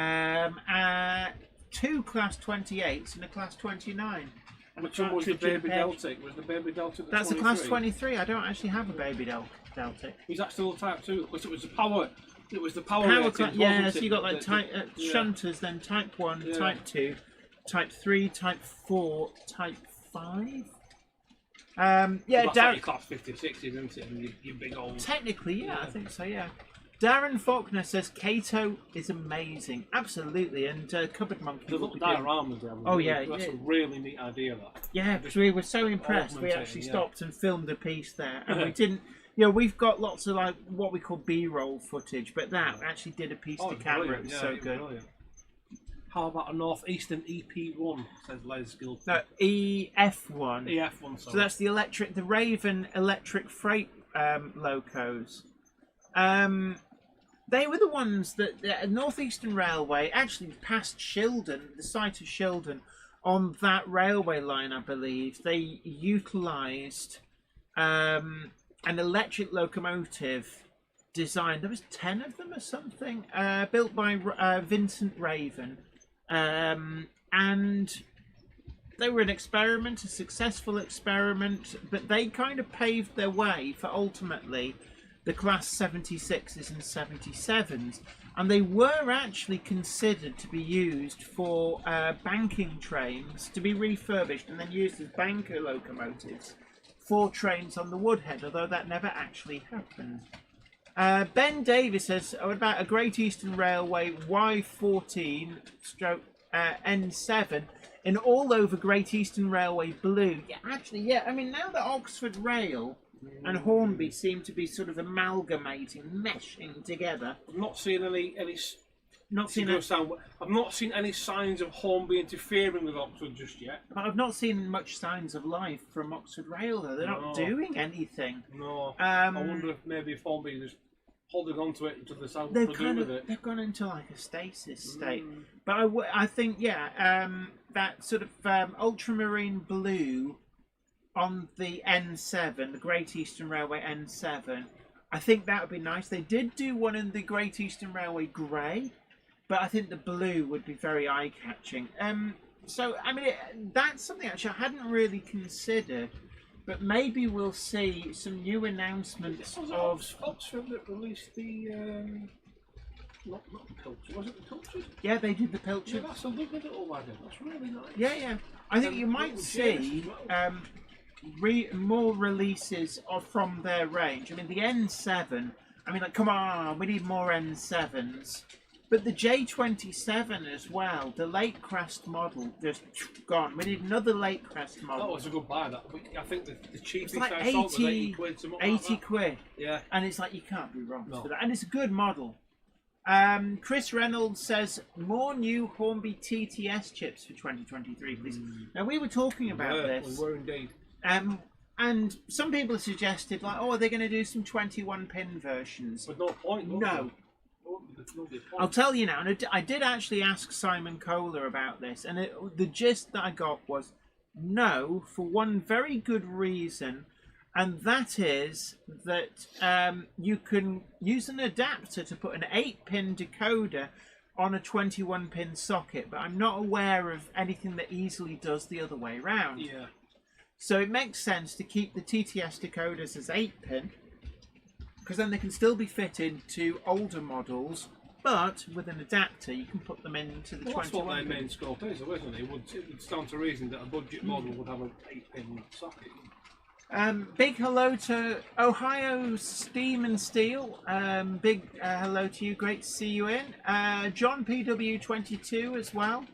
Class 28s, and a Class 29. Which one was the Baby Deltic? Was the Baby Deltic the That's 23? a Class 23. I don't actually have a Baby Deltic. Was that still Type 2? Because it was the power. It was the power. Yeah, so you got like shunters, then Type 1, Yeah. Type 2, Type 3, Type 4, Type 5. Yeah, that's like your Class 56, isn't it? And your big old. Technically, yeah, I think so. Yeah. Darren Faulkner says Kato is amazing. Absolutely, and Cupboard Monkey. The little dioramas there. Oh yeah, that's a really neat idea. That. Yeah, because we were so impressed. We actually stopped and filmed a piece there, and we didn't. You know, we've got lots of like what we call B-roll footage, but that actually did a piece to camera. It was so good. Brilliant. How about a Northeastern EP1? Says Les Gill. No, EF1. EF1. Sorry. So that's the Raven electric freight locos. They were the ones that the Northeastern Railway, actually past Shildon, the site of Shildon, on that railway line, I believe, they utilised an electric locomotive designed. There was 10 of them or something, built by Vincent Raven, and they were an experiment, a successful experiment, but they kind of paved their way for ultimately the Class 76s and 77s, and they were actually considered to be used for banking trains, to be refurbished and then used as banker locomotives for trains on the Woodhead, although that never actually happened. Ben Davis says, what about a Great Eastern Railway Y14 stroke N7 in all over Great Eastern Railway blue? Yeah, actually, yeah. I mean, now that Oxford Rail and Hornby seem to be sort of amalgamating, meshing together. I've not seen any. I've not seen any signs of Hornby interfering with Oxford just yet. But I've not seen much signs of life from Oxford Rail though. They're not doing anything. No. I wonder if maybe if Hornby is holding on to it until the south they've gone into like a stasis state. But I think that sort of ultramarine blue on the N7, the Great Eastern Railway N7, I think that would be nice. They did do one in the Great Eastern Railway grey, but I think the blue would be very eye-catching. So, I mean, that's something actually I hadn't really considered, but maybe we'll see some new announcements of... Oxford that released the... Not the Pilchard, was it the Pilchard? Yeah, they did the Pilchard. Yeah, that's a lovely little wagon. That's really nice. Yeah. I think you might see... more releases from their range. I mean, the N7, I mean, like, come on, we need more N7s. But the J27 as well, the late crest model, just gone. We need another late crest model. That was a good buy, that. I think the cheapest like I saw was 80 quid. 80 quid. Yeah. And it's like, you can't be wrong for that. And it's a good model. Chris Reynolds says, more new Hornby TTS chips for 2023, please. Now, we were talking about this. We were indeed. And some people have suggested, like, oh, are they going to do some 21-pin versions? With no point. No. there'll be a point. I'll tell you now, and I did actually ask Simon Kohler about this, and the gist that I got was no, for one very good reason, and that is that you can use an adapter to put an 8-pin decoder on a 21-pin socket, but I'm not aware of anything that easily does the other way around. Yeah. So it makes sense to keep the TTS decoders as 8-pin, because then they can still be fitted to older models, but with an adapter you can put them into the 21 That's what their pin. main scope is, though, isn't it? It would stand to reason that a budget model would have an 8-pin socket. Big hello to Ohio Steam and Steel. Big hello to you. Great to see you in. John PW22 as well.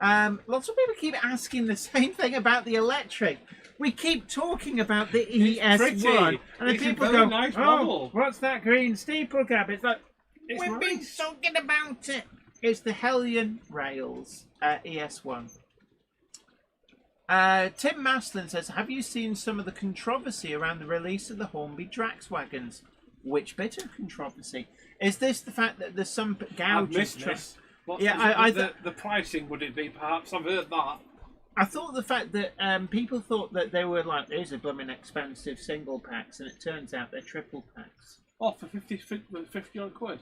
Lots of people keep asking the same thing about the electric. We keep talking about the ES1, and then It's people a go, very nice "Oh, model." what's that green steeple gap?" It's like It's we've been nice. talking about it. It's the Hellion Rails ES1. Tim Maslin says, have you seen some of the controversy around the release of the Hornby Drax wagons? Which bit of controversy? Is this the fact that there's some I've gouges? missed this. What's Yeah, the pricing, would it be, perhaps? I've heard that. I thought the fact that people thought that they were like, these are blooming expensive single packs, and it turns out they're triple packs. Oh, for 50 odd quid?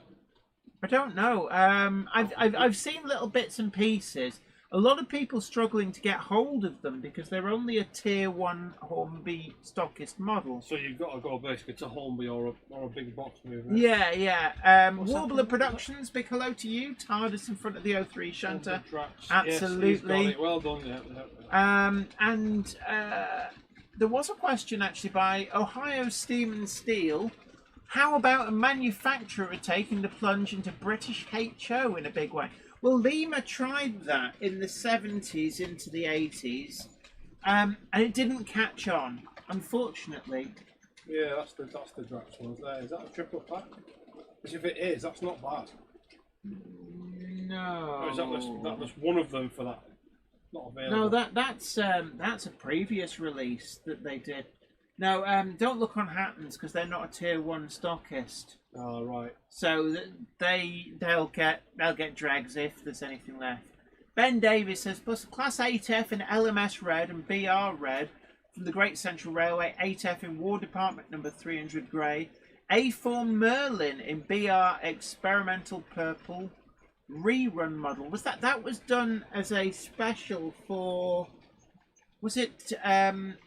I don't know. I've seen little bits and pieces. A lot of people struggling to get hold of them because they're only a tier 1 Hornby stockist model. So you've got to go basically to Hornby or a big box mover. Yeah, yeah. What's Warbler that? Productions, big hello to you. TARDIS in front of the O3 Shunter. Drax. Absolutely. Yes, he's got it. Well done, yeah. And there was a question actually by Ohio Steam and Steel. How about a manufacturer taking the plunge into British HO in a big way? Well, Lima tried that in the 70s into the 80s, and it didn't catch on, unfortunately. Yeah, that's the Drax ones there. Is that a triple pack? Because if it is, that's not bad. No. Or is that just one of them for that? Not available. No, that's a previous release that they did. No, don't look on Hattons because they're not a tier 1 stockist. Oh, right. So they'll get drags if there's anything left. Ben Davis says, plus Class 8F in LMS Red and BR Red from the Great Central Railway, 8F in War Department number 300 Grey, A4 Merlin in BR Experimental Purple, rerun model. That was done as a special for, was it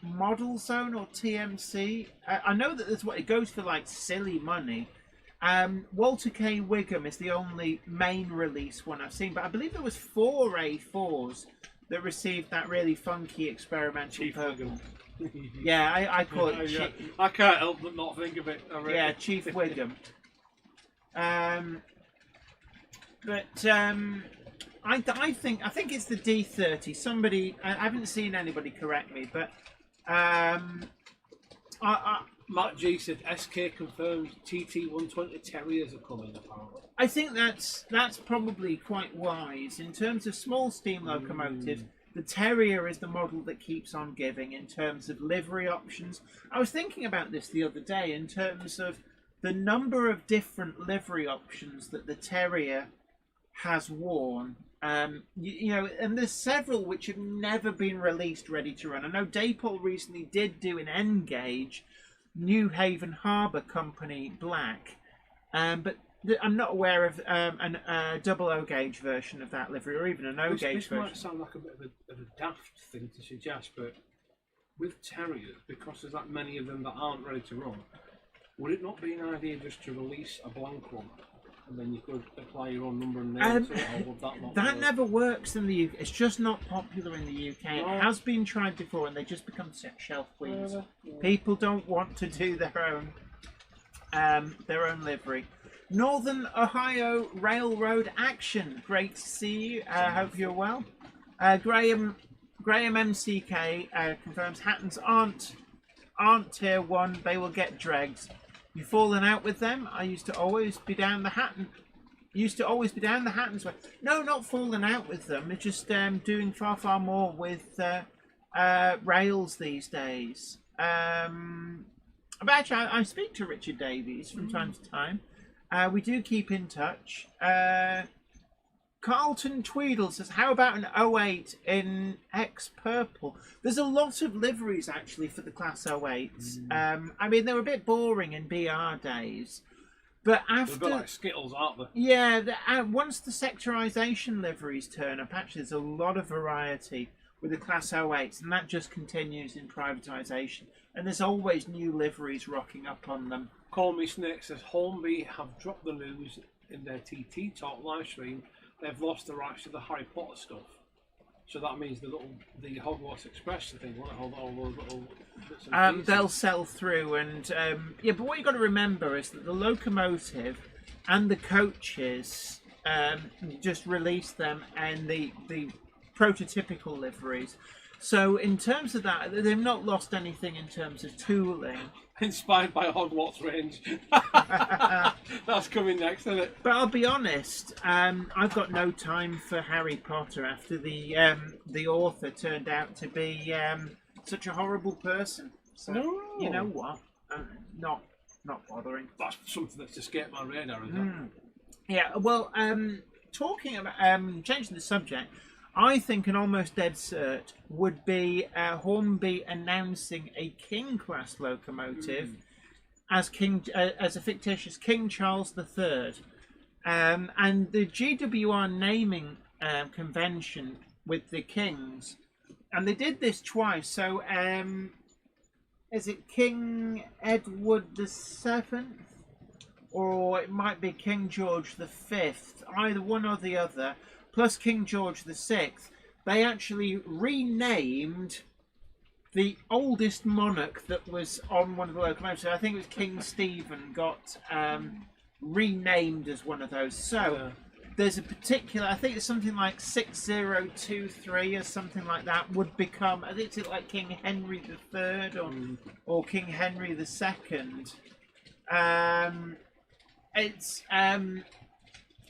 Model Zone or TMC? I know that that's what it goes for, like silly money. Walter K. Wiggum is the only main release one I've seen, but I believe there was 4 A4s that received that really funky experimental Chief purple. Wiggum. Yeah, I call it. Yeah. I can't help but not think of it. Yeah, Chief Wiggum. I think it's the D30. Somebody, I haven't seen anybody correct me, but Matt G said SK confirms TT120 Terriers are coming, apparently. I think that's probably quite wise. In terms of small steam locomotives, the Terrier is the model that keeps on giving in terms of livery options. I was thinking about this the other day in terms of the number of different livery options that the Terrier has worn. You know, and there's several which have never been released ready to run. I know Daypol recently did do an N-gauge New Haven Harbour Company black, but I'm not aware of a double O gauge version of that livery, or even an O gauge This version. might sound like a bit of a daft thing to suggest, but with Terriers, because there's that many of them that aren't ready to run, would it not be an idea just to release a blank one? And then you could apply your own number and name to it, or would that not That work? never works in the UK. It's just not popular in the UK. No. It has been tried before, and they just become shelf queens. Yeah. People don't want to do their own livery. Northern Ohio Railroad Action. Great to see you. Hope you're well. Graham MCK confirms Hattons aren't tier 1. They will get dregs. You fallen out with them? I used to always be down the Hatton. Way. No, not falling out with them. It's just doing far more with rails these days. But actually, I speak to Richard Davies from time to time. We do keep in touch. Carlton Tweedle says, how about an 08 in X Purple? There's a lot of liveries, actually, for the Class 08s. I mean, they were a bit boring in BR days. But after... They're a bit like Skittles, aren't they? Yeah, once the sectorisation liveries turn up, actually, there's a lot of variety with the Class 08s, and that just continues in privatisation. And there's always new liveries rocking up on them. Call Me Snake says, Hornby have dropped the news in their TT Talk live stream. They've lost the rights to the Harry Potter stuff. So that means the Hogwarts Express thing, won't it? All those little bits and pieces. They'll sell through, and yeah. But what you've got to remember is that the locomotive and the coaches just released them and the prototypical liveries. So in terms of that, they've not lost anything in terms of tooling. Inspired by Hogwarts range. That's coming next, isn't it? But I'll be honest, I've got no time for Harry Potter after the author turned out to be such a horrible person. So you know what? Not bothering. That's something that's escaped my radar, isn't it? Yeah. Well, talking about changing the subject. I think an almost dead cert would be Hornby announcing a King class locomotive as a fictitious King Charles III, and the GWR naming convention with the kings, and they did this twice. So, is it King Edward VII, or it might be King George V? Either one or the other. Plus King George VI, they actually renamed the oldest monarch that was on one of the locomotives. I think it was King Stephen got renamed as one of those. So there's a particular, I think it's something like 6023 or something like that would become, I think it's like King Henry III or King Henry II.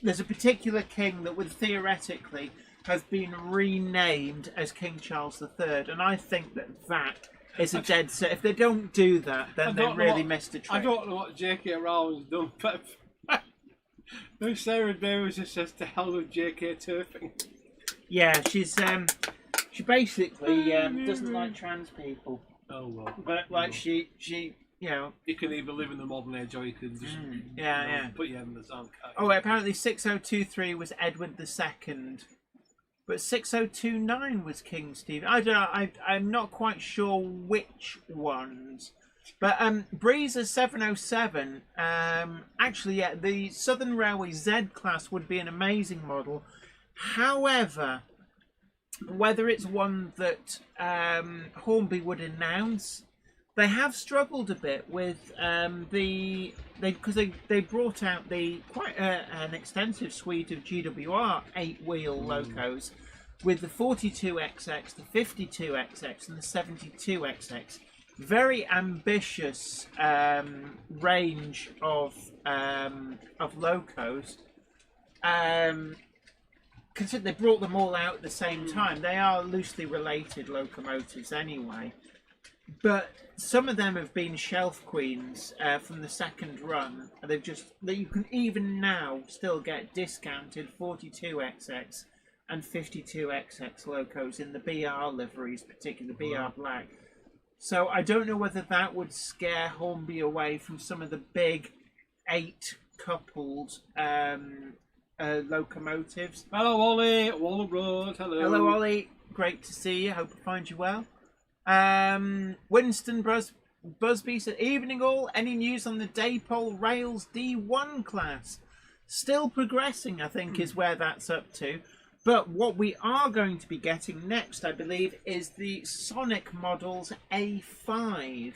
There's a particular king that would theoretically have been renamed as King Charles III, and I think that is a dead set. If they don't do that, then they really missed a trick. I don't know what J.K. Rowling's done, but Sarah Davies just says to hell with J.K. turfing. Yeah, she basically doesn't like trans people. Oh well. But like she you know, you can either live in the modern age or you can just put your head in the sand. Oh, apparently 6023 was Edward II, but 6029 was King Stephen. I don't know. I'm not quite sure which ones. But Breezer 707, actually, yeah, the Southern Railway Z class would be an amazing model. However, whether it's one that Hornby would announce. They have struggled a bit with because they brought out quite an extensive suite of GWR 8-wheel locos with the 42XX, the 52XX, and the 72XX. Very ambitious range of locos. Consider they brought them all out at the same time. They are loosely related locomotives anyway. But some of them have been shelf queens from the second run. You can even now still get discounted 42XX and 52XX locos in the BR liveries, particularly the BR Black. So I don't know whether that would scare Hornby away from some of the big 8-coupled locomotives. Hello, Ollie. Waller Road. Hello. Hello, Ollie. Great to see you. Hope I find you well. Winston Busby said, evening all, any news on the Daypole Rails D1 class? Still progressing, I think, is where that's up to. But what we are going to be getting next, I believe, is the Sonic Models A5,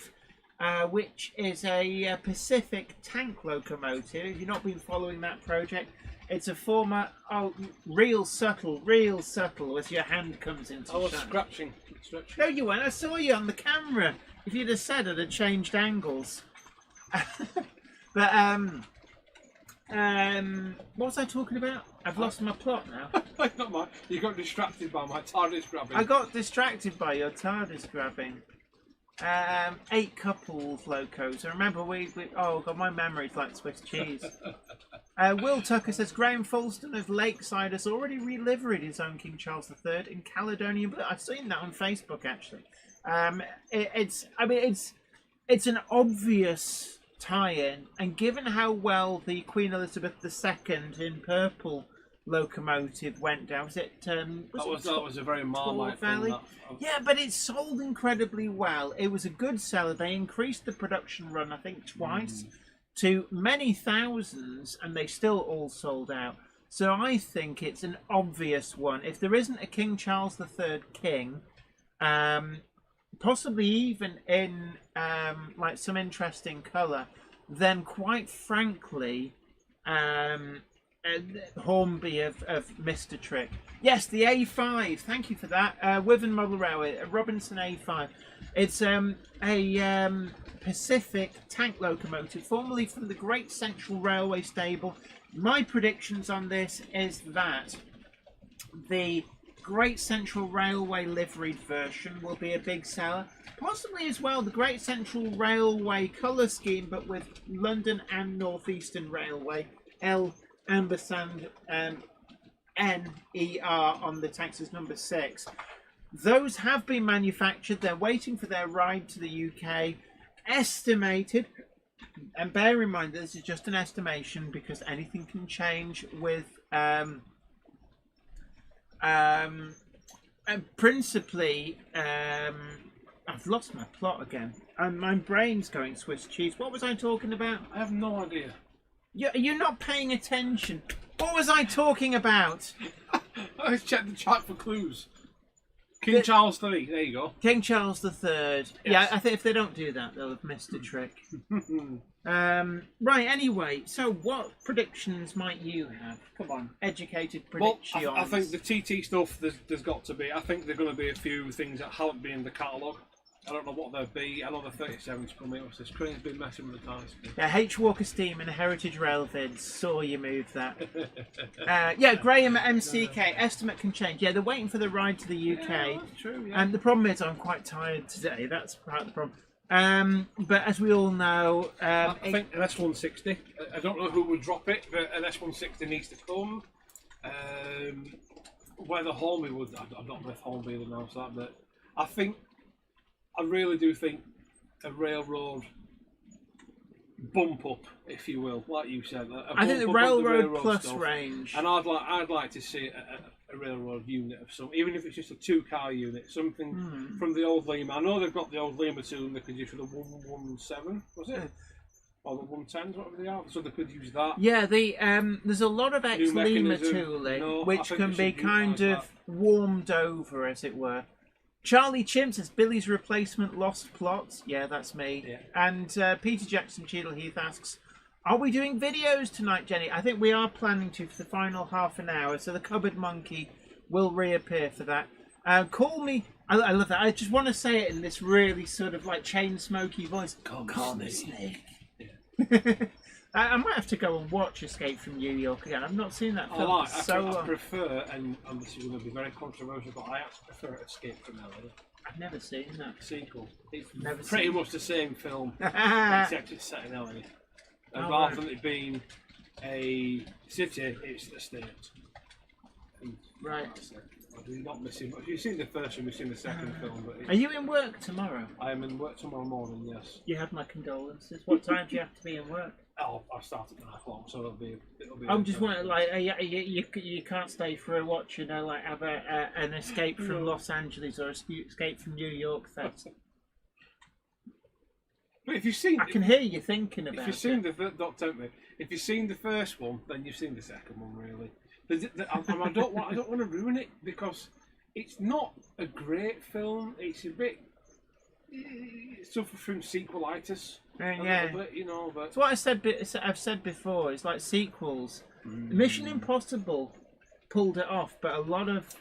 which is a Pacific tank locomotive. If you've not been following that project, it's a former, real subtle as your hand comes into I was shot. scratching. No, you weren't. I saw you on the camera. If you'd have said, I'd have changed angles. But what was I talking about? I've lost my plot now. Not mine. You got distracted by my TARDIS grabbing. I got distracted by your TARDIS grabbing. 8 couples locos. I remember we oh god, my memory's like Swiss cheese. Will Tucker says Graham Fulston of Lakeside has already reliveried his own King Charles III in Caledonian blue. I've seen that on Facebook actually. It's an obvious tie-in, and given how well the Queen Elizabeth II in purple locomotive went down, that was a very Marmite Valley. film. Yeah, but it sold incredibly well. It was a good seller. They increased the production run, I think, twice to many thousands, and they still all sold out. So I think it's an obvious one. If there isn't a King Charles III king, possibly even in like some interesting colour, then quite frankly, Hornby of Mr. Trick. Yes, the A5. Thank you for that. Withen Model Railway, Robinson A5. It's a Pacific tank locomotive, formerly from the Great Central Railway stable. My predictions on this is that the Great Central Railway liveried version will be a big seller. Possibly as well the Great Central Railway colour scheme, but with London and Northeastern Railway, L Ampersand NER on the taxes number 6. Those have been manufactured. They're waiting for their ride to the UK. Estimated, and bear in mind that this is just an estimation because anything can change with and principally I've lost my plot again and my brain's going Swiss cheese. What was I talking about? I have no idea. You're not paying attention. What was I talking about? Let's check the chat for clues. King Charles III, there you go. King Charles III. Yes. Yeah, I think if they don't do that, they'll have missed a trick. Right, anyway, so what predictions might you have? Come on, educated predictions. Well, I think the TT stuff, there's got to be. I think there are going to be a few things that haven't been in the catalogue. I don't know what they'll be. I know the 37's coming. What's this? Crane's been messing with the dice. Yeah, H. Walker Steam and Heritage Rail Vids. Saw you move that. Yeah, Graham at MCK. Estimate can change. Yeah, they're waiting for the ride to the UK. Yeah, that's true, yeah. And the problem is I'm quite tired today. That's part of the problem. But as we all know... I think an S160. I don't know who would drop it, but an S160 needs to come. Whether Hornby would... I don't know if Hornby would announce that, but I really do think a railroad bump up, if you will, like you said. I think the railroad plus stuff. Range. And I'd like to see a railroad unit of some, even if it's just a 2-car unit, something from the old Lima. I know they've got the old Lima tooling they could use for the 117, was it? Or the 110s, whatever they are. So they could use that. Yeah, there's a lot of ex-Lima tooling, which can be kind of warmed over, as it were. Charlie Chim says Billy's replacement lost plots. Yeah, that's me. Yeah. And Peter Jackson Cheadle Heath asks, are we doing videos tonight, Jenny? I think we are planning to for the final half an hour, so the cupboard monkey will reappear for that. Call me... I love that. I just want to say it in this really sort of like chain smoky voice. Call me Snake. Yeah. I might have to go and watch Escape from New York again. I've not seen that film I prefer, and this is going to be very controversial, but I actually prefer Escape from LA. I've never seen that. Sequel. It's pretty much the same film, except it's set in LA. And rather than it being a city, it's the state. And right. You're not missing much. You've seen the first one, you've seen the second film. But are you in work tomorrow? I am in work tomorrow morning, yes. You have my condolences. What time do you have to be in work? Oh, I start at 9 o'clock, so it'll be. I'm just wondering, like, you can't stay for a watch, you know, like have an Escape from Los Angeles or Escape from New York fest. But if you've seen, I can hear you thinking about it. If you've seen don't tempt me. If you've seen the first one, then you've seen the second one, really. I don't want to ruin it because it's not a great film. It's a bit. It suffers from sequelitis. Yeah, bit, you know. But it's what I've said before. It's like sequels. Mission Impossible pulled it off, but a lot of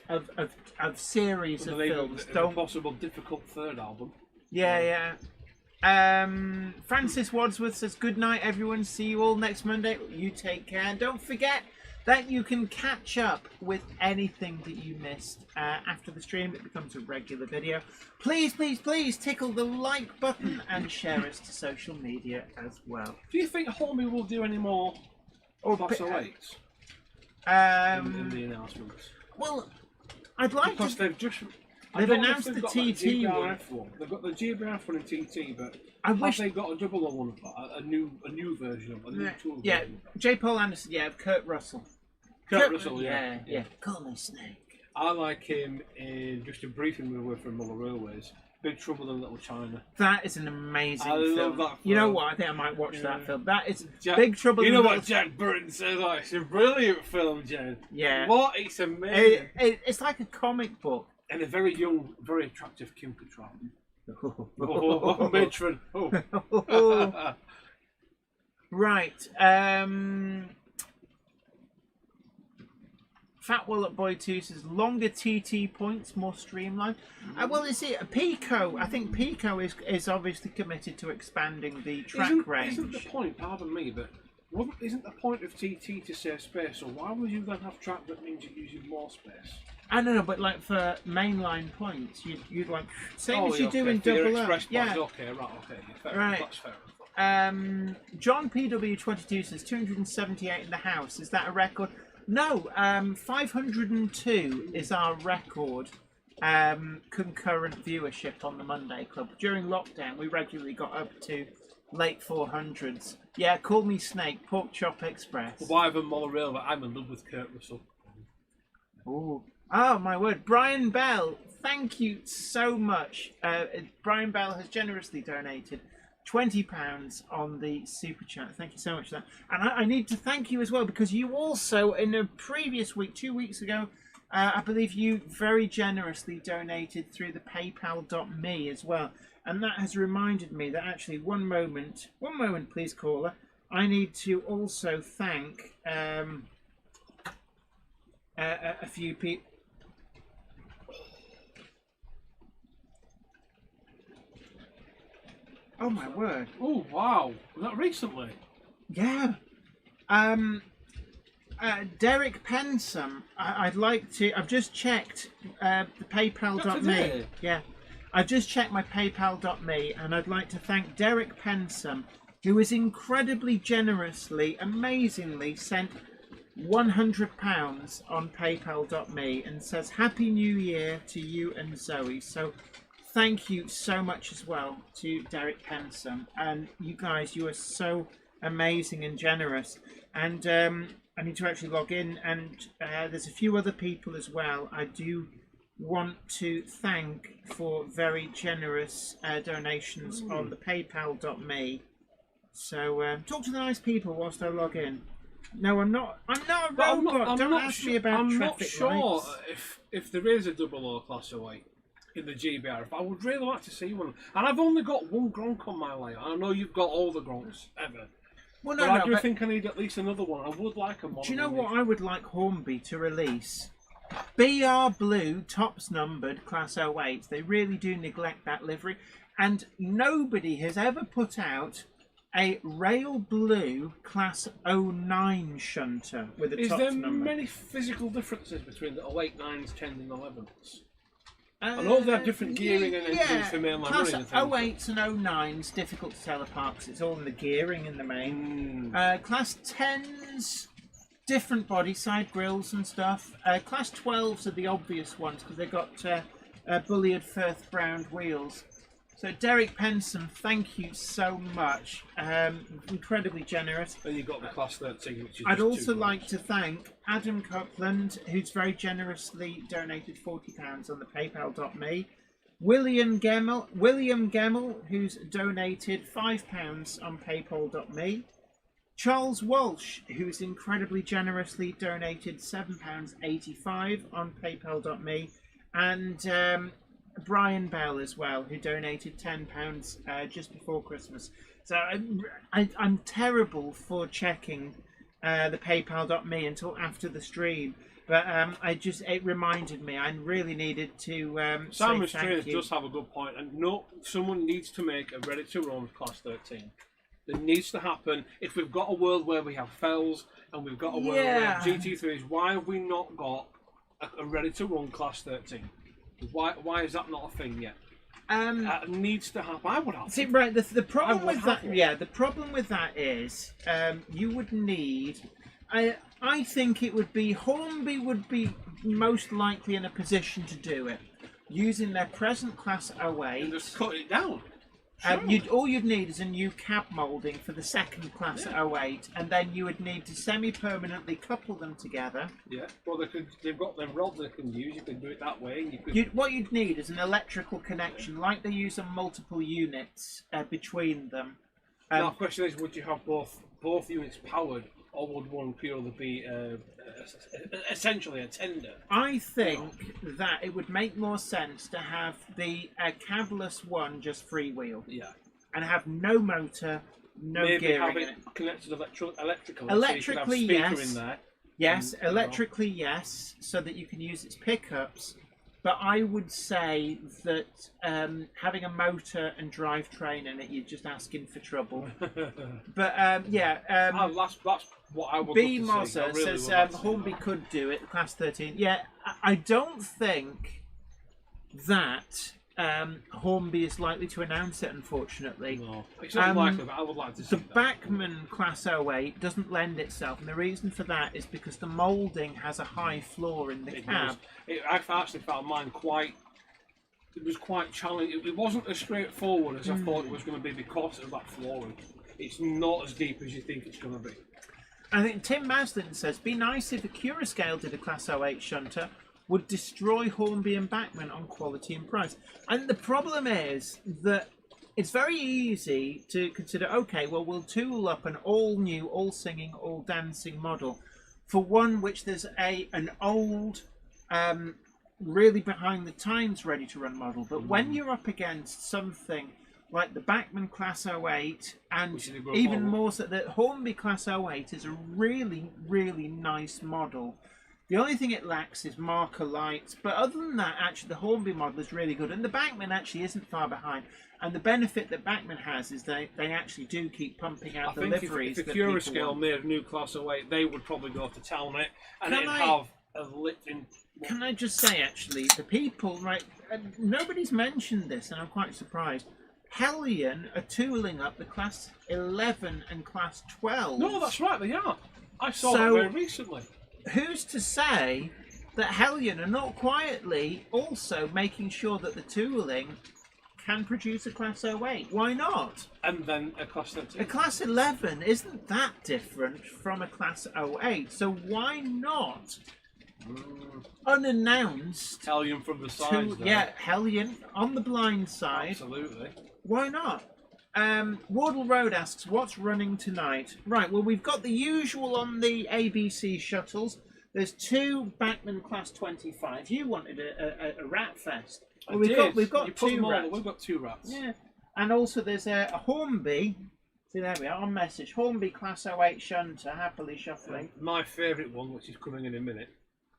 series of films don't. Possible difficult third album. Yeah. Francis Wadsworth says, good night, everyone. See you all next Monday. You take care. And don't forget, that you can catch up with anything that you missed after the stream. It becomes a regular video. Please, please, please tickle the like button and share us to social media as well. Do you think Homie will do any more Class 08s in the announcements? Well, I'd like because to... they've just... They've announced the got TT one. They've got the GBRF one and TT, but wish they got a double one of that, a new version of it, a new tool yeah, version of it? J. Paul Anderson, yeah, Kurt Russell. Kurt Russell, yeah. Call me Snake. I like him in just a briefing we were from Muller Railways. Big Trouble in Little China. That is an amazing film. Love that film. You know what? I think I might watch that film. That is Jack, Big Trouble in You know Little what Jack Burton says? Oh, it's a brilliant film, Jen. Yeah. What? It's amazing. It's like a comic book. And a very young, very attractive Kim Cattrall. Oh, matron. Oh. Right. Fat Wallet Boy 2 says longer TT points, more streamlined. Well, is it Pico? I think Pico is obviously committed to expanding the track range. Isn't the point? Pardon me, but isn't the point of TT to save space? So why would you then have track that means you're using more space? I don't know, but like for mainline points, you'd like same as you do in for your Double O. express Yeah. points, okay, fair Right. enough, that's fair. John PW22 says 278 in the house. Is that a record? No, 502 is our record concurrent viewership on the Monday Club. During lockdown, we regularly got up to late 400s. Yeah, call me Snake, Pork Chop Express. Why have a Muller Railway? I'm in love with Kurt Russell. Ooh. Oh, my word. Brian Bell, thank you so much. Brian Bell has generously donated £20 on the Super Chat. Thank you so much for that. And I need to thank you as well, because you also, in a previous week, 2 weeks ago, I believe you very generously donated through the paypal.me as well. And that has reminded me that actually, one moment, please, caller. I need to also thank a few people. Oh my word! Oh wow! Was that recently? Yeah. Derek Pensome. I'd like to. I've just checked the PayPal.me. Yeah. I've just checked my PayPal.me, and I'd like to thank Derek Pensome, who has incredibly generously, amazingly sent £100 on PayPal.me and says Happy New Year to you and Zoe. So thank you so much as well to Derek Pensome. And you guys, you are so amazing and generous. And I need to actually log in, and there's a few other people as well I do want to thank for very generous donations on the PayPal.me. So talk to the nice people whilst I log in. No, I'm not a robot. Don't ask me about traffic lights. I'm not sure if there is a 00 Class 08 in the GBR. I would really like to see one. And I've only got one Gronk on my way. I know you've got all the Gronks ever. Well, but I do think I need at least another one. I would like a model. Do you know what I would like Hornby to release? BR Blue, tops numbered, Class 08. They really do neglect that livery. And nobody has ever put out a Rail Blue Class 09 shunter with a tops number. Is there many physical differences between the 08, 9s, 10s and 11s? I know they have different gearing and engines for mainline Class running. 08s and 09s, difficult to tell apart because it's all in the gearing in the main. Class 10s, different body side grills and stuff. Class 12s are the obvious ones because they've got bullioned Firth Brown wheels. So Derek Pensome, thank you so much. Incredibly generous. And you've got the Class 13, which is I'd also like to thank Adam Copeland, who's very generously donated £40 on the PayPal.me. William Gemmell, who's donated £5 on PayPal.me. Charles Walsh, who's incredibly generously donated £7.85 on PayPal.me. And Brian Bell as well, who donated £10 just before Christmas. So I'm terrible for checking the PayPal.me until after the stream, but it reminded me. I really needed to Simon's say Trainer thank you. does have a good point, and no, someone needs to make a ready-to-run Class 13. that needs to happen. If we've got a world where we have fells and we've got a world where we have GT3s, why have we not got a ready-to-run Class 13? Why is that not a thing yet? That needs to happen. I would have. See, right. The problem with that, the problem with that is you would need. I think it would be Hornby would be most likely in a position to do it using their present Class 08. And just cut it down. All you'd need is a new cab moulding for the second Class 08, and then you would need to semi-permanently couple them together. Yeah, well, they've got them rods they can use. You can do it that way. And you could... What you'd need is an electrical connection, like they use on multiple units between them. Now, the question is, would you have both units powered, or would one purely be essentially a tender? I think that it would make more sense to have the cabless one just freewheel. Yeah. And have no motor, no Maybe gearing have in it it. connected electrically. Electrically, so you could have a speaker yes. in there. Yes, electrically, yes, so that you can use its pickups. But I would say that having a motor and drivetrain in it, you're just asking for trouble. But that's what I would B. love to see. I Mozza really says would love to see Hornby that. could do it, Class 13. Yeah, I don't think that Hornby is likely to announce it, unfortunately. No, it's unlikely, but I would like to see The that. Bachmann Class 08 doesn't lend itself, and the reason for that is because the moulding has a high floor in the cab. I actually found mine quite. It was quite challenging. It wasn't as straightforward as I thought it was going to be because of that flooring. It's not as deep as you think it's going to be. I think Tim Maslin says, be nice if a Curascale did a Class 08 shunter, would destroy Hornby and Bachmann on quality and price. And the problem is that it's very easy to consider, okay, well, we'll tool up an all-new, all-singing, all-dancing model for one which there's an old, really behind-the-times ready-to-run model. But when you're up against something like the Bachmann Class 08, and even more so, the Hornby Class 08 is a really, really nice model. The only thing it lacks is marker lights, but other than that, actually, the Hornby model is really good, and the Bachmann actually isn't far behind. And the benefit that Bachmann has is they actually do keep pumping out the liveries. If the Curascale made a new Class 08, they would probably go to town on it, and it'd have a lit in. Can I just say, actually, the people, right? Nobody's mentioned this, and I'm quite surprised. Hellion are tooling up the Class 11 and Class 12. No, that's right, they are. I saw that very recently. Who's to say that Hellion are not quietly also making sure that the tooling can produce a Class 08? Why not? And then a Class 13. A Class 11 isn't that different from a Class 08, so why not unannounced? Hellion from the side. Yeah, Hellion on the blind side. Absolutely. Why not? Wardle Road asks, what's running tonight? Right, well, we've got the usual on the ABC shuttles. There's 2 Bachmann Class 25. You wanted a rat fest. Well, we've got 2 rats. We've got 2 rats. Yeah. And also there's a Hornby. See, there we are, on message. Hornby Class 08 shunter, happily shuffling. My favourite one, which is coming in a minute.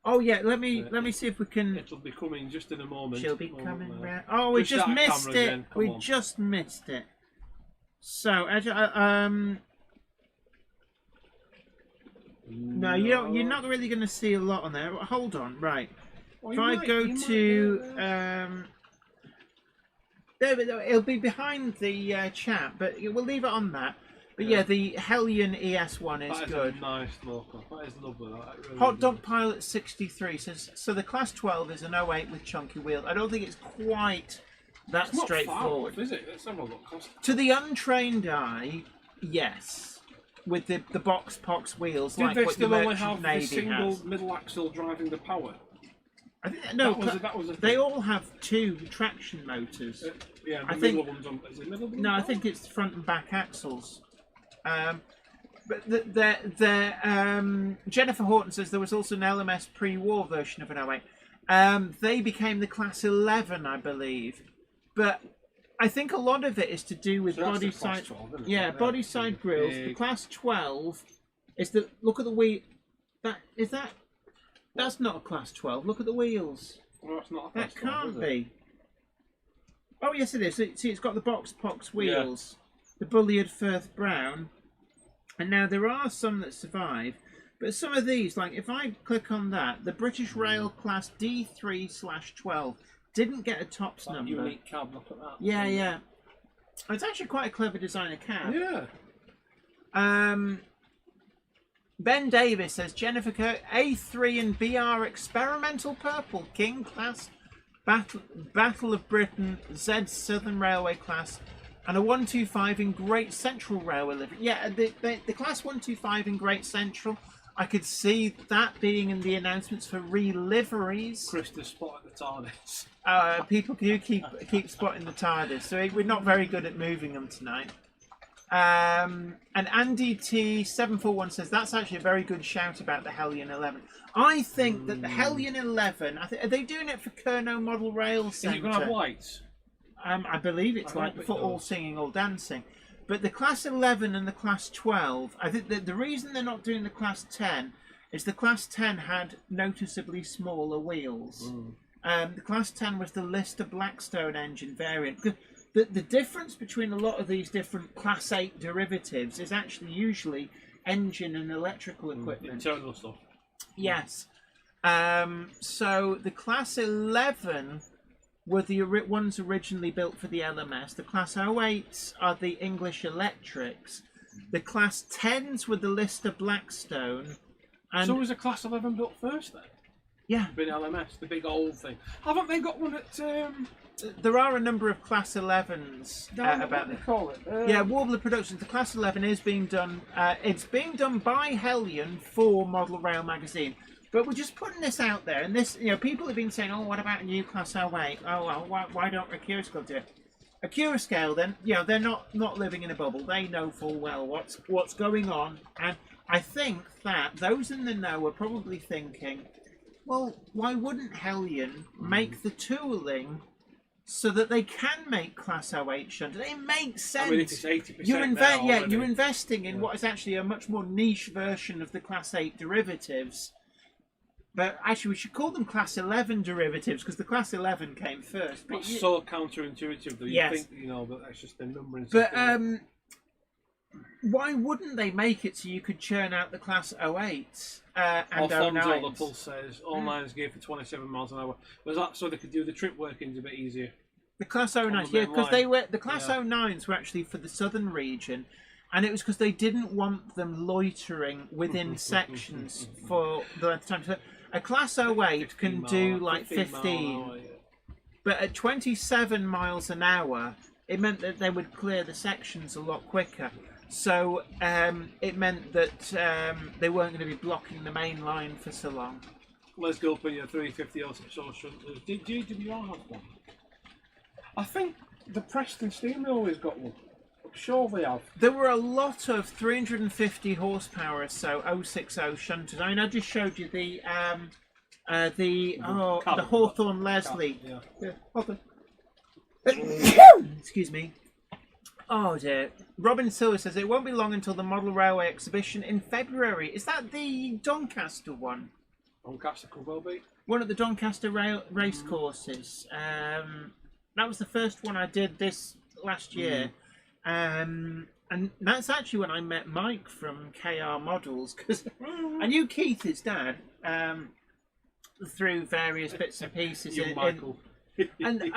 Oh, yeah, let me see if we can... It'll be coming just in a moment. She'll be coming round. Oh, we just missed it. We just missed it. So, no, you're not really going to see a lot on there. Hold on, right. Well, if I go to, there, it'll be behind the chat, but we'll leave it on that. But yeah, the Hellion ES1 is good. That is a nice local. That is lovely. That really Hot Dog Pilot 63 says, so the Class 12 is an 08 with chunky wheels. I don't think it's quite that straightforward. Off, is it? Let's have a look. To the untrained eye, yes. With the box pox wheels, Did like they what still the only Merchant have the Navy single has. middle axle driving the power? I think, no, that was a they thing. all have 2 traction motors. Yeah, the I middle think, one's on. Is it middle one? No, I think it's the front and back axles. But Jennifer Horton says there was also an LMS pre-war version of an 08. They became the Class 11, I believe. But I think a lot of it is to do with body side. 12, yeah, body side grills. The Class 12 is the look at the wheel. That's not a Class 12. Look at the wheels. No, it's not a Class That 12, can't is it? be. Oh yes, it is. See, it's got the box pox wheels. the Bulliard Firth Brown. And now there are some that survive, but some of these, like if I click on that, the British Rail Class D3/12 didn't get a tops number. Unique cab, look at that. Yeah, yeah. It's actually quite a clever design of cab. Yeah. Ben Davis says Jennifer Kirk A3 and BR Experimental Purple King Class Battle of Britain Z Southern Railway Class and a 125 in Great Central Railway livery. Yeah, the Class 125 in Great Central, I could see that being in the announcements for re-liveries. Krista's spotted the TARDIS. People do keep spotting the TARDIS, so we're not very good at moving them tonight. And Andy T741 says that's actually a very good shout about the Hellion 11. I think that the Hellion 11, are they doing it for Kernow Model Rail Centre? Is it going to have lights? I believe it's like for all singing, all dancing. But the Class 11 and the Class 12, I think that the reason they're not doing the Class 10 is the Class 10 had noticeably smaller wheels. The Class 10 was the Lister Blackstone engine variant. The difference between a lot of these different Class 8 derivatives is actually usually engine and electrical equipment. Internal stuff. Yes. So the Class 11 were the ones originally built for the LMS. The Class 08s are the English Electrics. The Class 10s were the Lister Blackstone. And so was the Class 11 built first then? Yeah. Been LMS, the big old thing. Haven't they got one at... There are a number of Class 11s about what they call it. Yeah, Warbler Productions. The Class 11 is being done. It's being done by Hellion for Model Rail magazine. But we're just putting this out there, and this, people have been saying, "Oh, what about a new Class 08? Oh, well, why don't Accurascale do it?" Accurascale, then, they're not living in a bubble. They know full well what's going on, and I think that those in the know are probably thinking, well, why wouldn't Hellion make the tooling so that they can make Class 08 shunters? It makes sense. I mean, if it's 80% you're investing in what is actually a much more niche version of the Class 8 derivatives. But actually, we should call them Class 11 derivatives because the Class 11 came first. But so counterintuitive that you think, that that's just the numbering But system. why wouldn't they make it so you could churn out the Class 08s and Alfonso 09s? the Pulse says all lines geared for 27 miles an hour. Was that so they could do the trip workings a bit easier? The Class 09s, yeah, because the Class 09s were actually for the southern region, and it was because they didn't want them loitering within sections for the length of time. So a Class 08 can do like 15, but at 27 miles an hour, it meant that they would clear the sections a lot quicker. So it meant that they weren't going to be blocking the main line for so long. Let's go for your 350 or so shunters. Did GWR have one? I think the Preston Steam Railway's got one. I'm sure they have. There were a lot of 350 horsepower or so 060 shunters. I mean, I just showed you the Hawthorne Leslie. Hawthorne. Excuse me. Oh dear. Robin Silver says it won't be long until the Model Railway exhibition in February. Is that the Doncaster one? Doncaster could well be. One of the Doncaster race courses. That was the first one I did this last year. And that's actually when I met Mike from KR Models, because I knew Keith, his dad, through various bits and pieces. Michael. And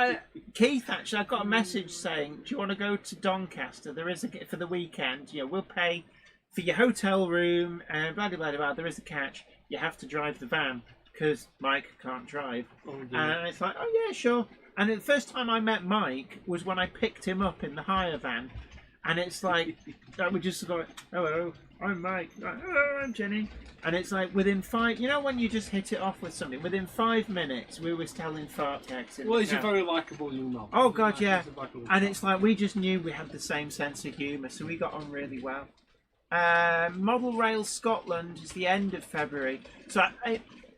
Keith, actually, I got a message saying, "Do you want to go to Doncaster? There is for the weekend. We'll pay for your hotel room and blah blah blah. There is a catch. You have to drive the van because Mike can't drive." And it's like, "Oh yeah, sure." And the first time I met Mike was when I picked him up in the hire van, and it's like we just go, "Hello, I'm Mike." Like, "Hello, I'm Jenny." And it's like within 5, when you just hit it off with something, within 5 minutes we were telling fart gags. Well, he's a very likeable young man. Oh God, yeah. And it's like we just knew we had the same sense of humour, so we got on really well. Model Rail Scotland is the end of February, so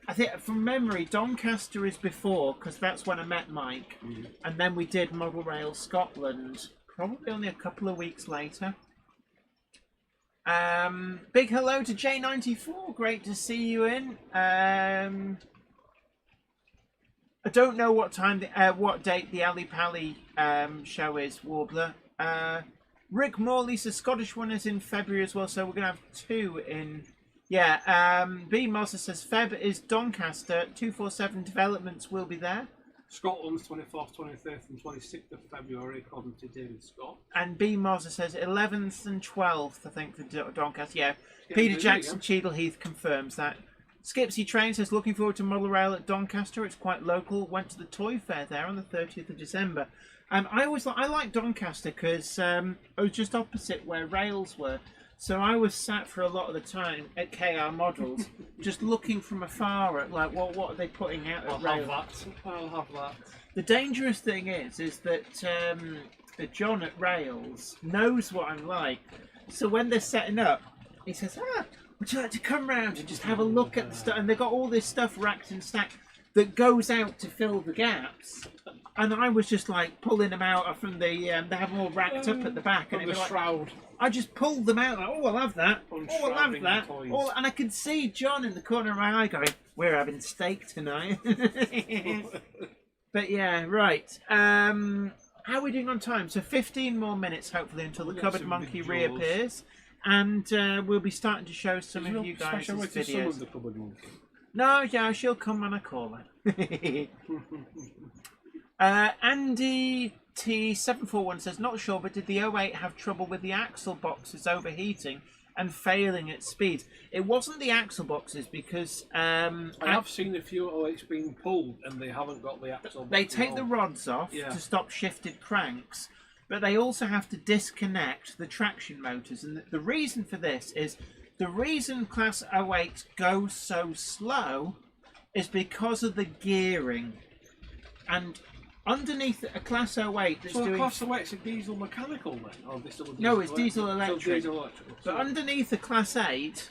I think from memory Doncaster is before, because that's when I met Mike, and then we did Model Rail Scotland probably only a couple of weeks later. Big hello to J94, great to see you in. I don't know what time, what date the Ali Pali show is, Warbler. Rick Morley says Scottish one is in February as well, so we're going to have 2 in... Yeah, B. Mossa says Feb is Doncaster, 247 developments will be there. Scotland's 24th, 25th and 26th of February, according to David Scott. And B. Mossa says 11th and 12th, I think, for Doncaster. Yeah, Peter Jackson, Cheadle Heath confirms that. Skipsy Train says, looking forward to Model Rail at Doncaster. It's quite local. Went to the toy fair there on the 30th of December. I like Doncaster because I was just opposite where rails were. So I was sat for a lot of the time at KR Models, just looking from afar at like, what are they putting out at rail? I'll have that. The dangerous thing is that John at Rails knows what I'm like. So when they're setting up, he says, would you like to come round and just have a look at the stuff? And they've got all this stuff racked and stacked that goes out to fill the gaps. And I was just like pulling them out from the, they have them all racked up at the back. And the shroud. I just pulled them out, like, I'll have that. I'll have that. And I could see John in the corner of my eye going, we're having steak tonight. But yeah, right. How are we doing on time? So 15 more minutes, hopefully, until the Cupboard Monkey reappears. And we'll be starting to show some of you guys' videos. The Cupboard Monkey? No, yeah, she'll come when I call her. Andy T741 says, not sure, but did the 08 have trouble with the axle boxes overheating and failing at speed? It wasn't the axle boxes because... I have seen a few 08s being pulled and they haven't got the axle boxes. They take the rods off to stop shifted cranks, but they also have to disconnect the traction motors. And the reason for this is, the reason Class 08 goes so slow is because of the gearing. And underneath a Class 08 that's doing... Class 08's a diesel mechanical then? Or no, it's diesel electric. So diesel electrical. But underneath a Class 8,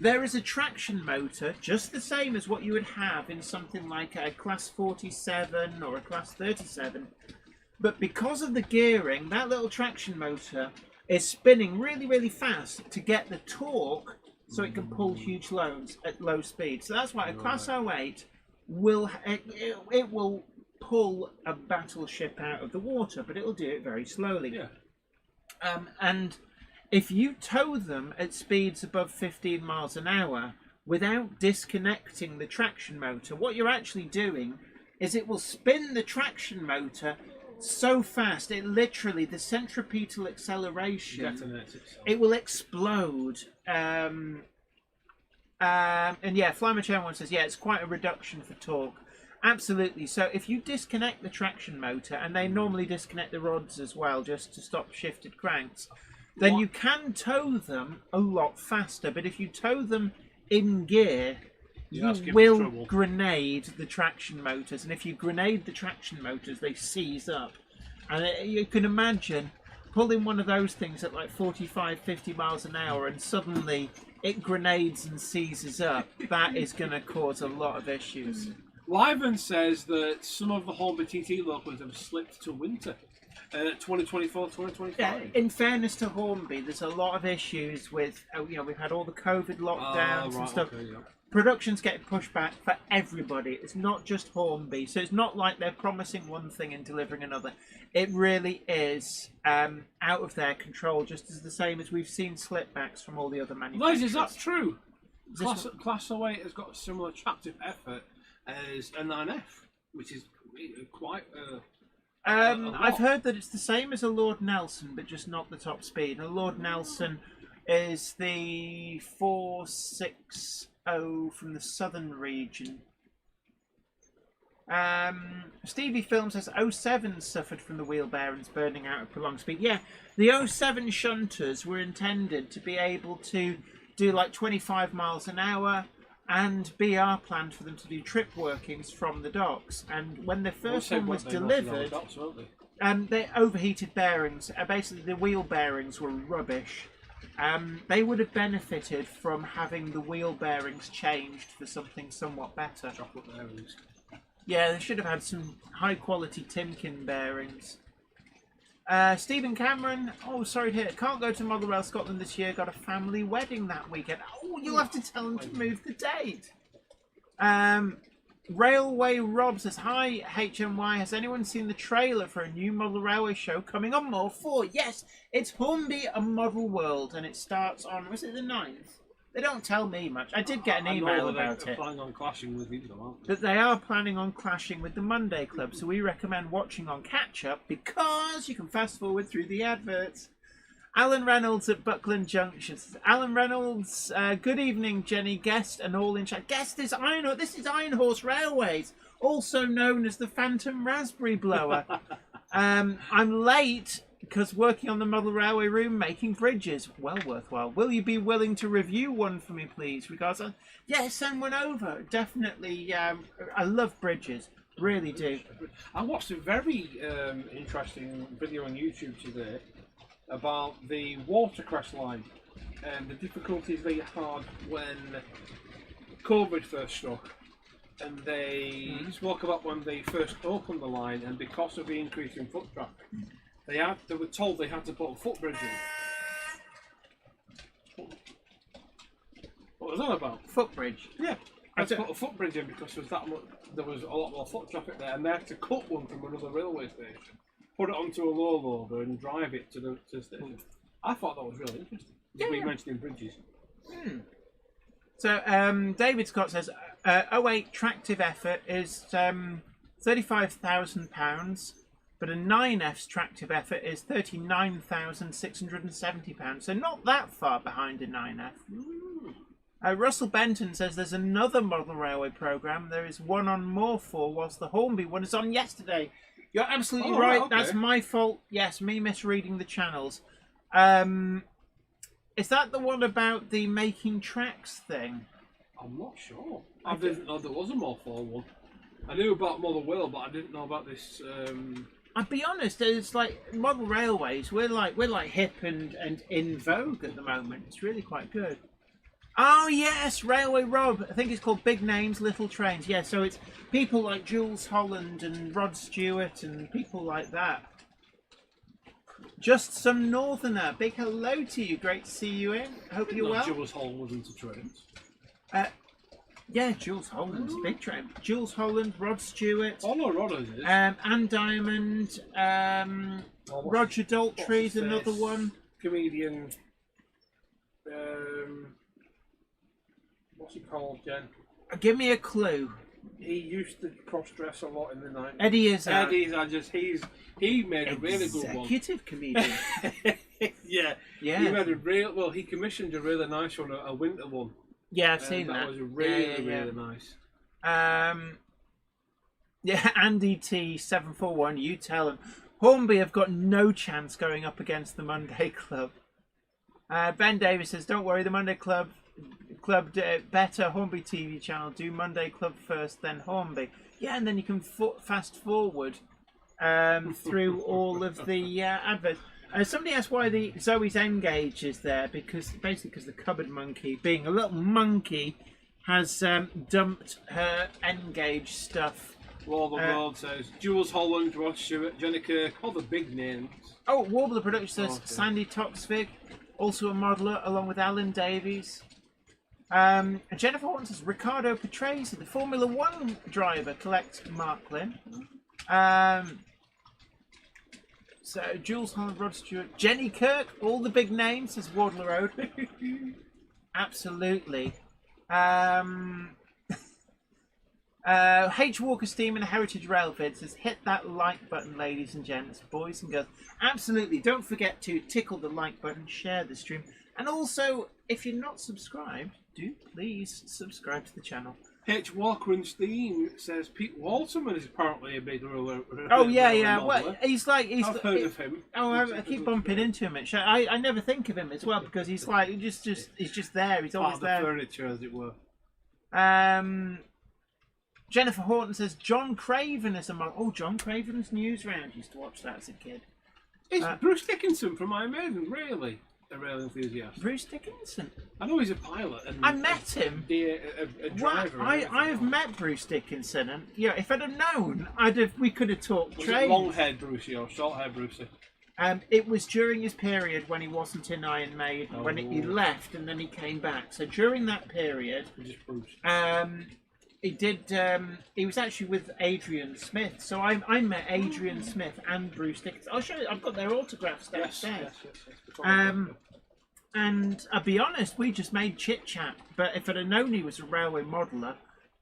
there is a traction motor, just the same as what you would have in something like a Class 47 or a Class 37. But because of the gearing, that little traction motor is spinning really, really fast to get the torque so it can pull huge loads at low speed. So that's why a Class 08 will pull a battleship out of the water, but it'll do it very slowly. Yeah. And if you tow them at speeds above 15 miles an hour without disconnecting the traction motor, what you're actually doing is it will spin the traction motor so fast, it literally, the centripetal acceleration, it will explode. And yeah, Flymacher1 says, yeah, it's quite a reduction for torque. Absolutely. So if you disconnect the traction motor, and they normally disconnect the rods as well, just to stop shifted cranks, then you can tow them a lot faster. But if you tow them in gear, you will grenade the traction motors. And if you grenade the traction motors, they seize up. And you can imagine pulling one of those things at like 45, 50 miles an hour, and suddenly it grenades and seizes up. That is going to cause a lot of issues. Lyven says that some of the Hornby TT locals have slipped to winter. 2024, 2025. Yeah, in fairness to Hornby, there's a lot of issues with, we've had all the COVID lockdowns and stuff. Okay, yeah. Production's getting pushed back for everybody. It's not just Hornby. So it's not like they're promising one thing and delivering another. It really is out of their control, just as the same as we've seen slipbacks from all the other manufacturers. Is that true? Class 08 has got a similar attractive effort as a 9F, which is quite... I've heard that it's the same as a Lord Nelson, but just not the top speed. And a Lord Nelson is the 460 from the southern region. Stevie Film says 07 suffered from the wheel bearings burning out at prolonged speed. Yeah, the 07 shunters were intended to be able to do like 25 miles an hour, and BR planned for them to do trip workings from the docks. And when the first one was delivered, they overheated bearings. Basically, the wheel bearings were rubbish. They would have benefited from having the wheel bearings changed for something somewhat better. Chocolate bearings. Yeah, they should have had some high-quality Timken bearings. Stephen Cameron, sorry to hear it. Can't go to Model Rail Scotland this year. Got a family wedding that weekend. Oh, you'll have to tell them to move the date. Railway Rob says, hi, HMY. Has anyone seen the trailer for a new model railway show coming on More 4? Yes, it's Hornby, A Model World, and it starts on, was it the 9th? They don't tell me much. I did get an email about they're it. planning on clashing with these, aren't they? That they are planning on clashing with the Monday Club, so we recommend watching on catch-up because you can fast-forward through the adverts. Alan Reynolds at Buckland Junction says, Alan Reynolds, good evening, Jenny, guest and all in chat. Guest is this is Iron Horse Railways, also known as the Phantom Raspberry Blower. I'm late because working on the model railway room making bridges. Well worthwhile. Will you be willing to review one for me, please? Regards. Yeah, send one over. Definitely. I love bridges. Really do. I watched a very interesting video on YouTube today about the watercress line and the difficulties they had when COVID first struck. And they spoke about when they first opened the line, and because of the increase in foot traffic, they were told they had to put a footbridge in. What was that about? Footbridge. Yeah, I had to put a footbridge in because there was a lot more foot traffic there, and they had to cut one from another railway station, put it onto a low loader, and drive it to the station. I thought that was really interesting. Yeah. We mentioned bridges. So David Scott says 08 tractive effort is £35,000, but a 9F's tractive effort is £39,670. So not that far behind a 9F. Russell Benton says there's another model railway programme. There is one on More 4 whilst the Hornby one is on yesterday. You're absolutely right. Okay. That's my fault. Yes, me misreading the channels. Is that the one about the making tracks thing? I'm not sure. I didn't know there was a More 4 one. I knew about Model Rail, but I didn't know about this. I'll be honest, it's like model railways. We're like hip and in vogue at the moment. It's really quite good. Oh yes, Railway Rob. I think it's called Big Names, Little Trains. Yeah, so it's people like Jules Holland and Rod Stewart and people like that. Just some Northerner. Big hello to you. Great to see you in. Hope you're well. Jules Holland was into trains. Yeah, Jules Holland's a big train. Jules Holland, Rod Stewart. Oh no, Rod is. Anne Diamond. Roger Daltrey's another one. Comedian. What's he called, Jen? Give me a clue. He used to cross-dress a lot in the 90s. Eddie Izzard. He made a really good one. Executive comedian. Yeah. He made he commissioned a really nice one, a winter one. Yeah, I've seen that. That was really nice. Yeah, Andy T741, you tell him. Hornby have got no chance going up against the Monday Club. Ben Davis says, don't worry, the Monday Club do it better. Hornby TV channel, do Monday Club first, then Hornby. Yeah, and then you can fast forward through all of the adverts. Somebody asked why the Zoe's Engage is there, because the cupboard monkey, being a little monkey, has dumped her Engage stuff. Well, the world says Jules Holland, Rod Stewart, Jenny Kirk, all the big names. Oh, Warbler Production says Sandy Toxvig, also a modeller, along with Alan Davies. Jennifer Horton says Ricardo Patrese, the Formula One driver, collects Marklin. So Jules Holland, Rod Stewart, Jenny Kirk, all the big names, says Wardler Road. Absolutely. H. Walker Steam and Heritage Railfed says, hit that like button, ladies and gents, boys and girls. Absolutely. Don't forget to tickle the like button, share the stream. And also, if you're not subscribed, do please subscribe to the channel. H. Walker and Steam says Pete Walterman is apparently a big ruler. Oh yeah. Well, I've heard of him. Oh, I keep bumping into him. I never think of him as well because he's like he's just there. He's always there. Furniture, as it were. Jennifer Horton says John Craven is a model. Oh, John Craven's News Round. Used to watch that as a kid. Is Bruce Dickinson from I Maiden really a rail enthusiast? Bruce Dickinson. I know he's a pilot. And I met him. A driver. I've met Bruce Dickinson, and if I'd have known, we could have talked was trains. It long-haired Brucey or short-haired Brucey? It was during his period when he wasn't in Iron Maiden, when he left and then he came back. So during that period, He did. He was actually with Adrian Smith. So I met Adrian Smith and Bruce Dickinson. I'll show you. I've got their autographs downstairs. Yes. And I'll be honest, we just made chit chat. But if I'd have known he was a railway modeller,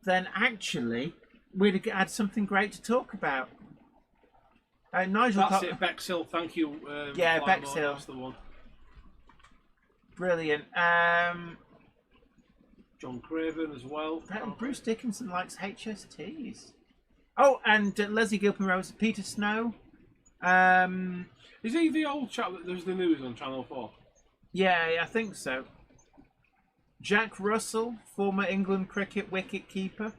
then actually we'd have had something great to talk about. Nigel. That's it, Bexhill. Thank you. Yeah, Flymo, Bexhill. That's the one. Brilliant. John Craven as well. Bruce Dickinson likes HSTs. Oh, and Leslie Gilpin Rose, Peter Snow. Is he the old chap that does the news on Channel 4? Yeah, I think so. Jack Russell, former England cricket wicket keeper.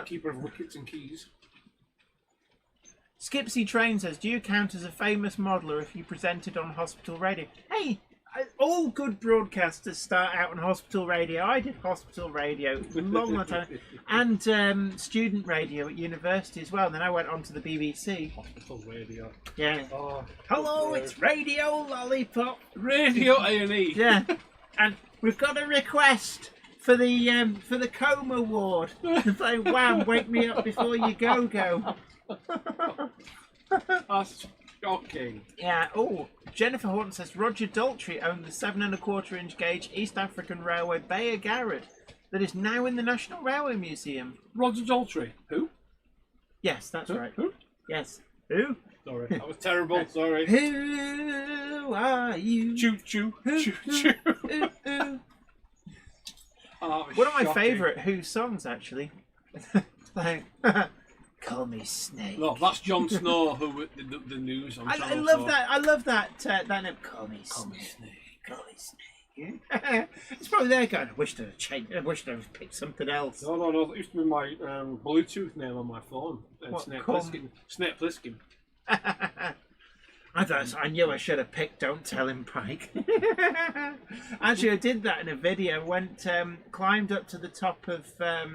Keeper of wickets and keys. Skipsy Train says, do you count as a famous modeller if you presented on hospital radio? Hey, all good broadcasters start out on hospital radio. I did hospital radio a long time. And student radio at university as well. Then I went on to the BBC. Hospital radio. Yeah. Oh, hello, it's Radio Lollipop. Radio A&E. Yeah. And we've got a request for the coma ward. Play Wham! Wake me up before you go. That's shocking. Yeah. Oh, Jennifer Horton says Roger Daltrey owned the 7.25-inch gauge East African Railway Bayer Garrett that is now in the National Railway Museum. Roger Daltrey. Who? Yes, that's right. Who? Yes. Who? Sorry, that was terrible. Sorry. Who are you? Choo choo. Choo choo. Oh, one of my shocking. favourite Who songs, actually. Like, call me Snake. No, that's Jon Snow who the news on I Channel love 4. that. I love that. That name. Call me Snake. Call me Snake. It's probably there going. I wish I'd changed. I wish I'd picked something else. No. That used to be my Bluetooth name on my phone. What, Snake call- Plissken. Snake Plissken. I knew I should have picked Don't Tell Him Pike. Actually, I did that in a video. Went climbed up to the top of.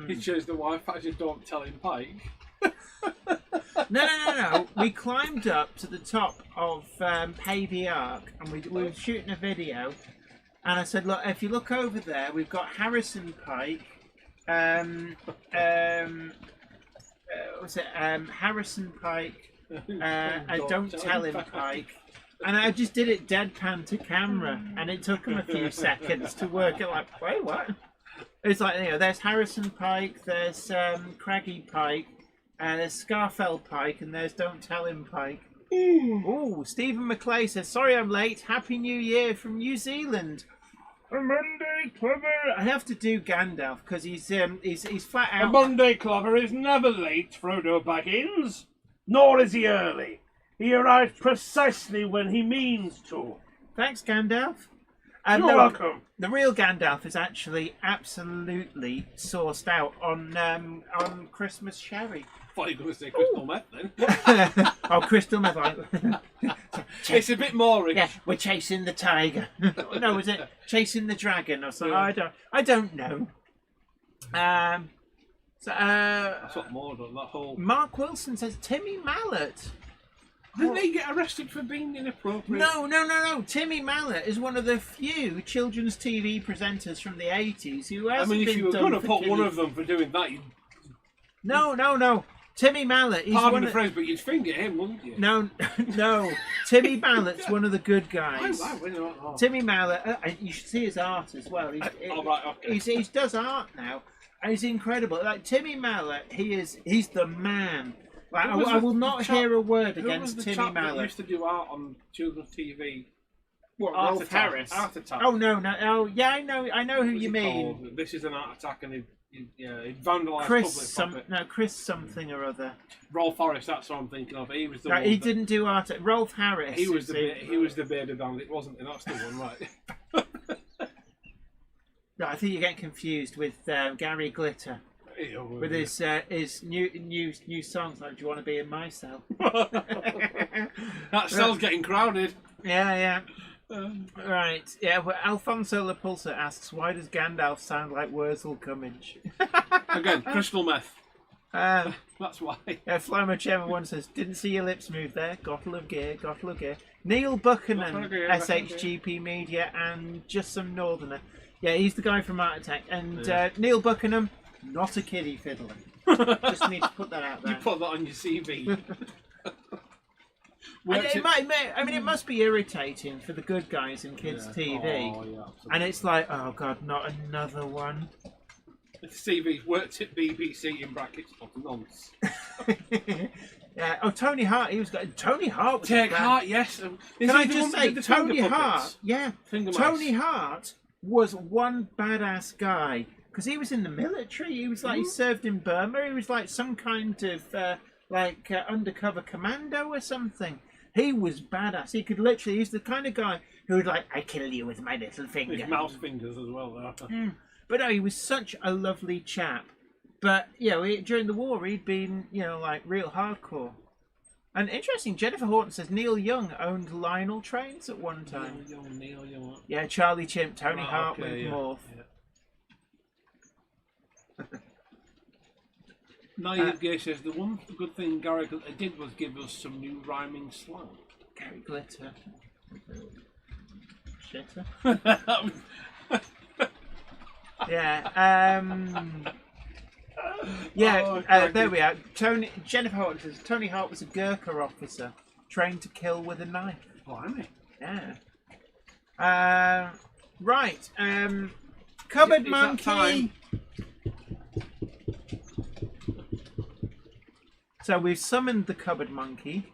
He chose the Wi-Fi to Don't Tell Him Pike. No. We climbed up to the top of Pavey Ark, and we were shooting a video. And I said, look, if you look over there, we've got Harrison Pike. Harrison Pike. Don't tell him Pike. And I just did it deadpan to camera, and it took him a few seconds to work it. Like, wait, what? It's like, there's Harrison Pike, there's Craggy Pike, there's Scarfell Pike, and there's Don't Tell Him Pike. Ooh, Stephen McClay says, sorry I'm late. Happy New Year from New Zealand. A Monday Clover. I have to do Gandalf because he's flat out. A Monday Clover is never late, Frodo Baggins. Nor is he early. He arrives precisely when he means to. Thanks, Gandalf. You're welcome. The real Gandalf is actually absolutely sourced out on Christmas sherry. I thought you were going to say crystal meth then. Oh, crystal meth. It's a bit more rich. Yeah, we're chasing the tiger. No, is it chasing the dragon or something? I don't know. That's what more done. That whole. Mark Wilson says Timmy Mallet. Didn't he get arrested for being inappropriate? No. Timmy Mallet is one of the few children's TV presenters from the 80s who hasn't been if you were done going to for put killing- one of them for doing that, you'd No. Timmy Mallet. He's pardon one the of... phrase, but you'd finger him, wouldn't you? No. Timmy Mallet's one of the good guys. Oh. Timmy Mallet. You should see his art as well. Okay. He does art now, and he's incredible. Like Timmy Mallet, he's the man. Like, I will not hear a word against Timmy Mallet. Mallet. Used to do art on children's TV. What, Art Rolf Attack. Harris? Art Attack. Oh no. Oh yeah, I know who What's you it mean. called? This is an art attack, and he vandalised Chris public property. Chris something or other. Rolf Forrest, that's what I'm thinking of. He was the Right, one he that- didn't do art. Rolf Harris. He was the bearded bandit, wasn't he? That's the one, right? No, I think you're getting confused with Gary Glitter with his new songs like "Do You Want to Be in My Cell?" That cell's getting crowded. Yeah. Right. Yeah. Well, Alfonso Lapulsa asks, "Why does Gandalf sound like Wurzel Cummings?" Again, crystal meth. That's why. Yeah, Flymo Chairman 1 says, didn't see your lips move there. Gottle of gear. Neil Buchanan, SHGP Media, and just some Northerner. Yeah, he's the guy from Art Attack. And Neil Buchanan, not a kiddie fiddler. Just need to put that out there. You put that on your CV. And it must be irritating for the good guys in kids' TV. Oh, yeah, and it's like, oh god, not another one. CV's worked at BBC in brackets for nonce. Yeah. Oh, Tony Hart. Tony Hart was Take Heart, yes. Can I just say, Tony Hart? Yeah, Tony Hart was one badass guy because he was in the military. He was like he served in Burma. He was like some kind of undercover commando or something. He was badass. He could literally. He's the kind of guy who would like, I kill you with my little finger. His mouse fingers as well. But no, he was such a lovely chap. But, you know, during the war, he'd been, you know, like, real hardcore. And interesting, Jennifer Horton says Neil Young owned Lionel trains at one time. Neil Young. Yeah, Charlie Chimp, Tony Hart with Morph. Yeah. Naive Gay says the one good thing Gary did was give us some new rhyming slang. Gary Glitter. Shitter. Yeah, there we are. Jennifer Horton says Tony Hart was a Gurkha officer trained to kill with a knife. Blimey. Yeah. Right. Cupboard Is Monkey. So we've summoned the Cupboard Monkey.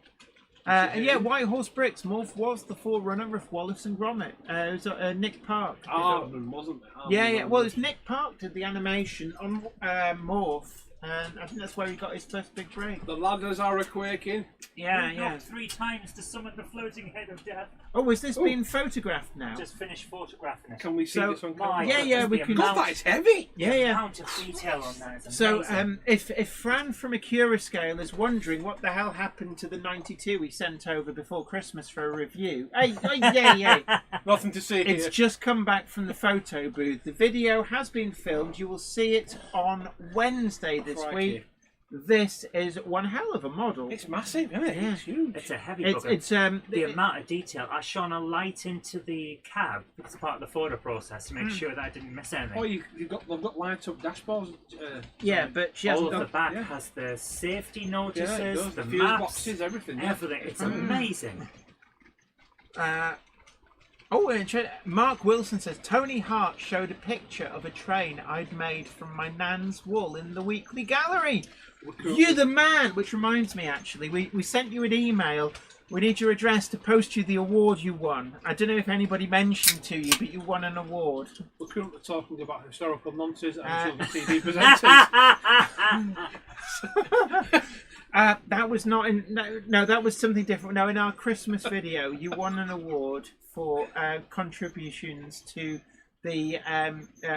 And yeah, White Horse Bricks. Morph was the forerunner of Wallace and Gromit. It was Nick Park. Wasn't it? Yeah. Well, it's Nick Park did the animation on Morph, and I think that's where he got his first big break. The ladders are a quaking. Yeah. 3 times to summon the floating head of death. Oh, is this being photographed now? Just finished photographing it. Can we see this on camera? Yeah, we can. God, that is heavy. Yeah. The amount of detail on that is So, amazing. if Fran from Acura Scale is wondering what the hell happened to the 92 we sent over before Christmas for a review, yeah. Nothing to see It's here. just come back from the photo booth. The video has been filmed. You will see it on Wednesday this week. This is one hell of a model. It's massive, isn't it? Yeah. It's huge. It's a heavy It's bugger. The amount of detail. I shone a light into the cab as part of the photo process to make sure that I didn't miss anything. Oh, they've got light up dashboards. yeah, but she all hasn't of got... the back has the safety notices, Yeah, it does. the fuse maps, boxes, everything. Yeah. everything. It's amazing. Mark Wilson says Tony Hart showed a picture of a train I'd made from my nan's wall in the weekly gallery. You're the man. Which reminds me, actually, we sent you an email. We need your address to post you the award you won. I don't know if anybody mentioned to you, but you won an award. We're currently talking about historical nonsense and some TV presenters. That was not in. No, that was something different. No, in our Christmas video, you won an award for contributions to the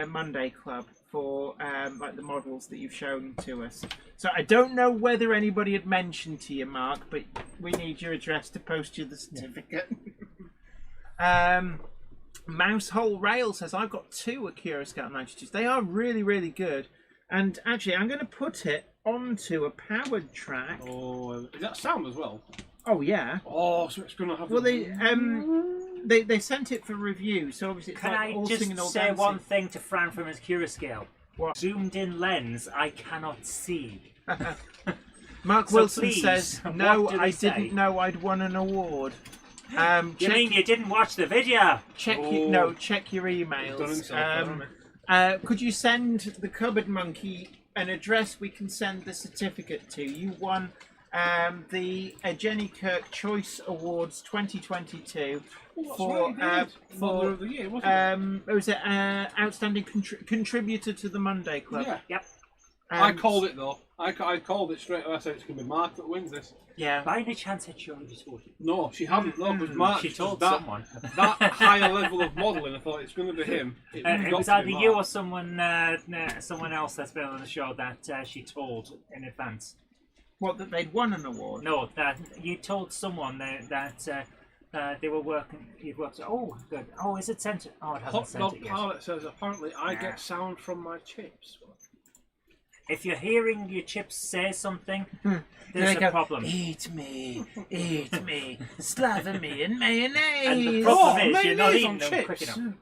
Monday Club for like the models that you've shown to us. So I don't know whether anybody had mentioned to you, Mark, but we need your address to post you the certificate. Mousehole Rail says I've got 2 Acura Scout 92s. They are really, really good. And actually, I'm going to put it onto a powered track. Oh, is that sound as well? Oh yeah. Oh, so it's going to have. Well, they sent it for review, so obviously it's Can like I all singing, all just say dancing. one thing to Fran from his Cura Scale? What? Zoomed in lens, I cannot see. Mark So Wilson please, says, what "No, do they I say? didn't know I'd won an award." You mean you didn't watch the video? Check your He's done emails. himself, hasn't he? Could you send the Cupboard Monkey an address we can send the certificate to? You won the Jenny Kirk Choice Awards 2022 for Mother of the Year, wasn't it was an outstanding contributor to the Monday Club. Yeah. Yep. I called it though. I called it straight away. I said it's going to be Mark that wins this. Yeah. By any chance had she already told you? No, she hadn't. No, because Mark. She told that, someone. That higher level of modelling, I thought it's going to be him. It got was to either be you Mark. or someone else that's been on the show that she told in advance. What, that they'd won an award? No, that you told someone that they were working. You'd worked. Oh, good. Oh, is it sent? Oh, it hasn't Hot sent Dog it yet. Pilot says apparently I get sound from my chips. If you're hearing your chips say something, They there's go, a problem. Eat me, slather me in mayonnaise. And the problem is you're not mayonnaise eating on them chips. quick enough.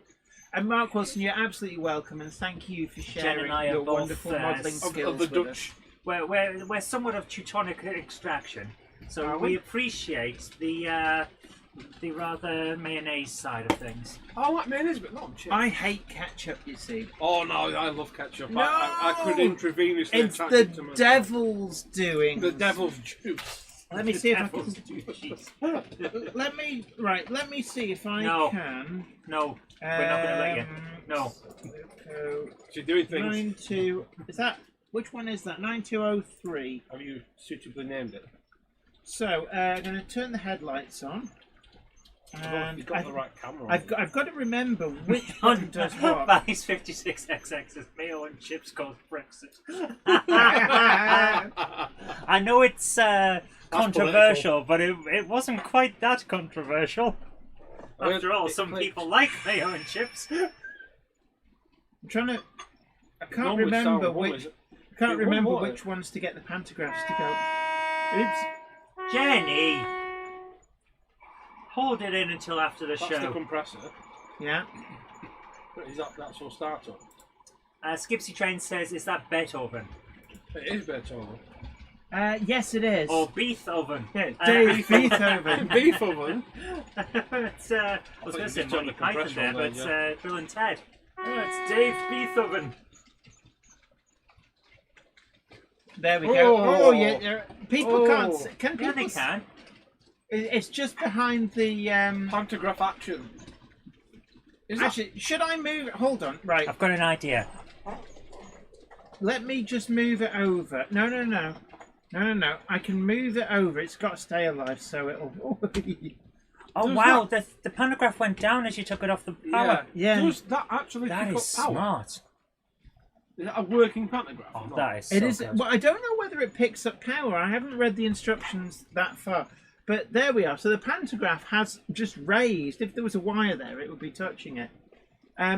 And Mark Wilson, you're absolutely welcome, and thank you for sharing and I are your both, wonderful modelling skills of the with Dutch. We're somewhat of Teutonic extraction, so we appreciate the rather mayonnaise side of things. I like mayonnaise, but not on chips. I hate ketchup, you see. Oh no, I love ketchup. No! I could intravenously It's attach the it to my devil's doing. The devil's juice. Let me see if I Devil's can. juice. Let me see if I No. can. No, we're not going to let you. No. So, She's doing things. 92. Is that which one is that? 9203. Have you suitably named it? So I'm going to turn the headlights on. And You've got the right camera. I've got to remember which button does what. Vice 56XX is mayo and chips called Brexit. I know it's controversial, but it wasn't quite that controversial. After all, some people like mayo and chips. I'm trying to. I can't Normally remember sour one, which. is it? I can't One remember more. which ones to get the pantographs to go. Oops. Jenny, hold it in until after the That's show. the compressor. Yeah. Is that's all startup? Skipsy Train says, "Is that Beethoven It is Beethoven. Yes, it is. or Beef Oven?" Yeah, Dave Beethoven. Beef oven. It's I was going to say you just turned Monty the Python compressor there, on but there, it's Bill and Ted. Oh, it's Dave Beethoven. There we go. Oh. Oh, yeah. People Oh. can't. Can Yeah, people? they can. It's just behind the. Pantograph action. Is that- Actually, should I move? Hold on. Right. I've got an idea. Let me just move it over. No. I can move it over. It's got to stay alive, so it'll. Oh Does wow, the pantograph went down as you took it off the power. Yeah. Does that actually That pick is up power? smart. Is that a working pantograph? Oh, or not? that is so It is. good. Well, I don't know whether it picks up power. I haven't read the instructions that far. But there we are. So the pantograph has just raised. If there was a wire there, it would be touching it.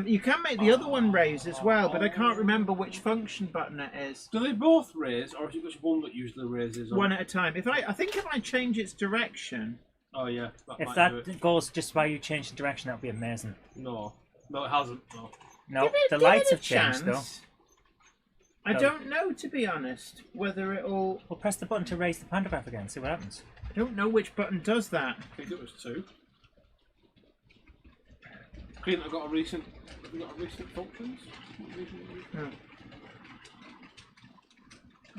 You can make the other one raise as well, but I can't remember which function button it is. Do they both raise, or is it just one that usually raises? One at a time. I think if I change its direction. Oh yeah. If might do it. that goes just by you change the direction, that would be amazing. No, it hasn't. No. No, Give it- the give lights it a have changed though. chance. I No. don't know, to be honest, whether it'll. We'll press the button to raise the pantograph again, see what happens. I don't know which button does that. I think it was 2. Clean, I've got a recent. Have you got a recent functions? No.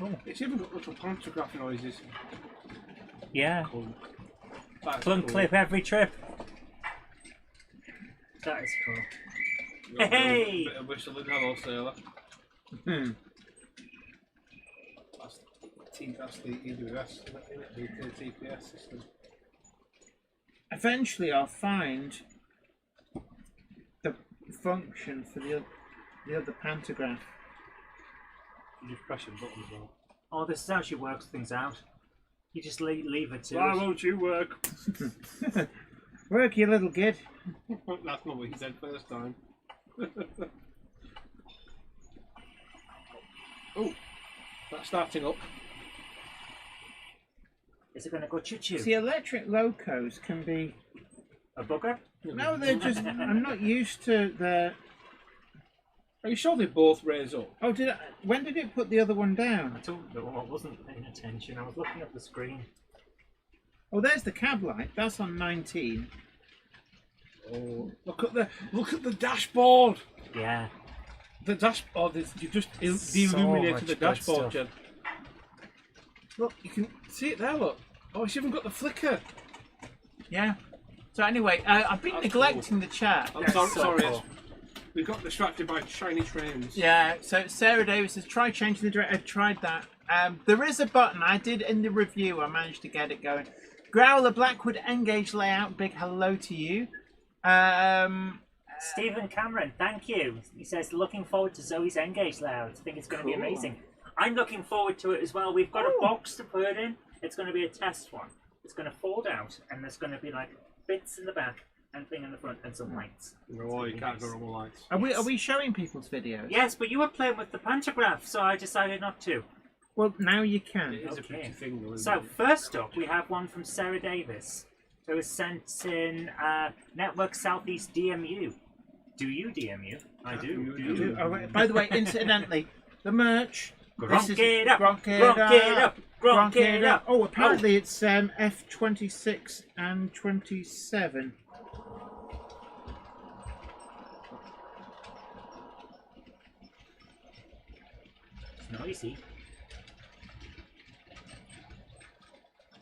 Oh. It's even got little pantograph noises. Yeah. Cool. That's Clunk cool. clip every trip. That is cool. Got a Hey! bit of whistling, hello sailor. Hmm. That's the EWS, the TPS system. Eventually, I'll find the function for the other pantograph. You just press your buttons on. Oh, this actually works things out. You just leave it to Why it. won't you work? Work, you little git. That's not what he said first time. Oh, that's starting up. Is it going to go choo-choo? See, electric locos can be. A bugger? No, they're just. I'm not used to the. Are you sure they both raise up? Oh, when did it put the other one I down? don't know. I wasn't paying attention. I was looking at the screen. Oh, there's the cab light. That's on 19. Oh, look at the dashboard. Yeah. The dashboard is you just So illuminated much the good dashboard, stuff. Jen. Look, you can see it there. Look. Oh, it's even got the flicker. Yeah. So anyway, I've been That's neglecting the chat. I'm sorry. so sorry. cool. We got distracted by shiny trains. Yeah, so Sarah Davis says, try changing the direction. I've tried that. There is a button. I did in the review. I managed to get it going. Growler Blackwood Engage Layout. Big hello to you. Stephen Cameron, thank you. He says, looking forward to Zoe's Engage layout. I think it's going to be Cool. amazing. I'm looking forward to it as well. We've got a box to put it in. It's going to be a test one. It's going to fold out, and there's going to be like bits in the back and thing in the front and some lights. No, you can't go wrong with lights. Are we showing people's videos? Yes, but you were playing with the pantograph, so I decided not to. Well, now you can. It is a Okay. pretty thing, though, isn't So it? first up, we have one from Sarah Davis, who was sent in Network Southeast DMU. Do you DM you? I do. Oh, wait, by the way, incidentally, the merch. Gronk this is it up. Gronk it Gronk it up. up. Gronk it up. Oh, apparently it's F26 and 27. It's noisy.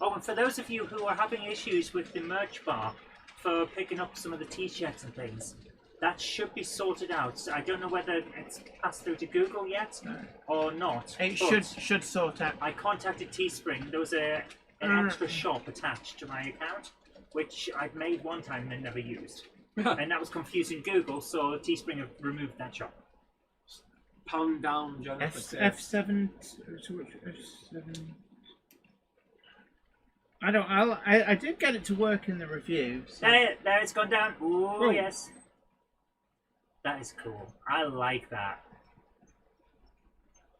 Oh, and for those of you who are having issues with the merch bar for picking up some of the t-shirts and things, that should be sorted out. I don't know whether it's passed through to Google yet or not. It but should sort out. I contacted Teespring. There was an extra shop attached to my account, which I'd made one time and never used. And that was confusing Google, so Teespring have removed that shop. Pound down, Jennifer. F7. F7. I did get it to work in the review. So. There, it's gone down. Ooh, Oh. yes. That is cool. I like that.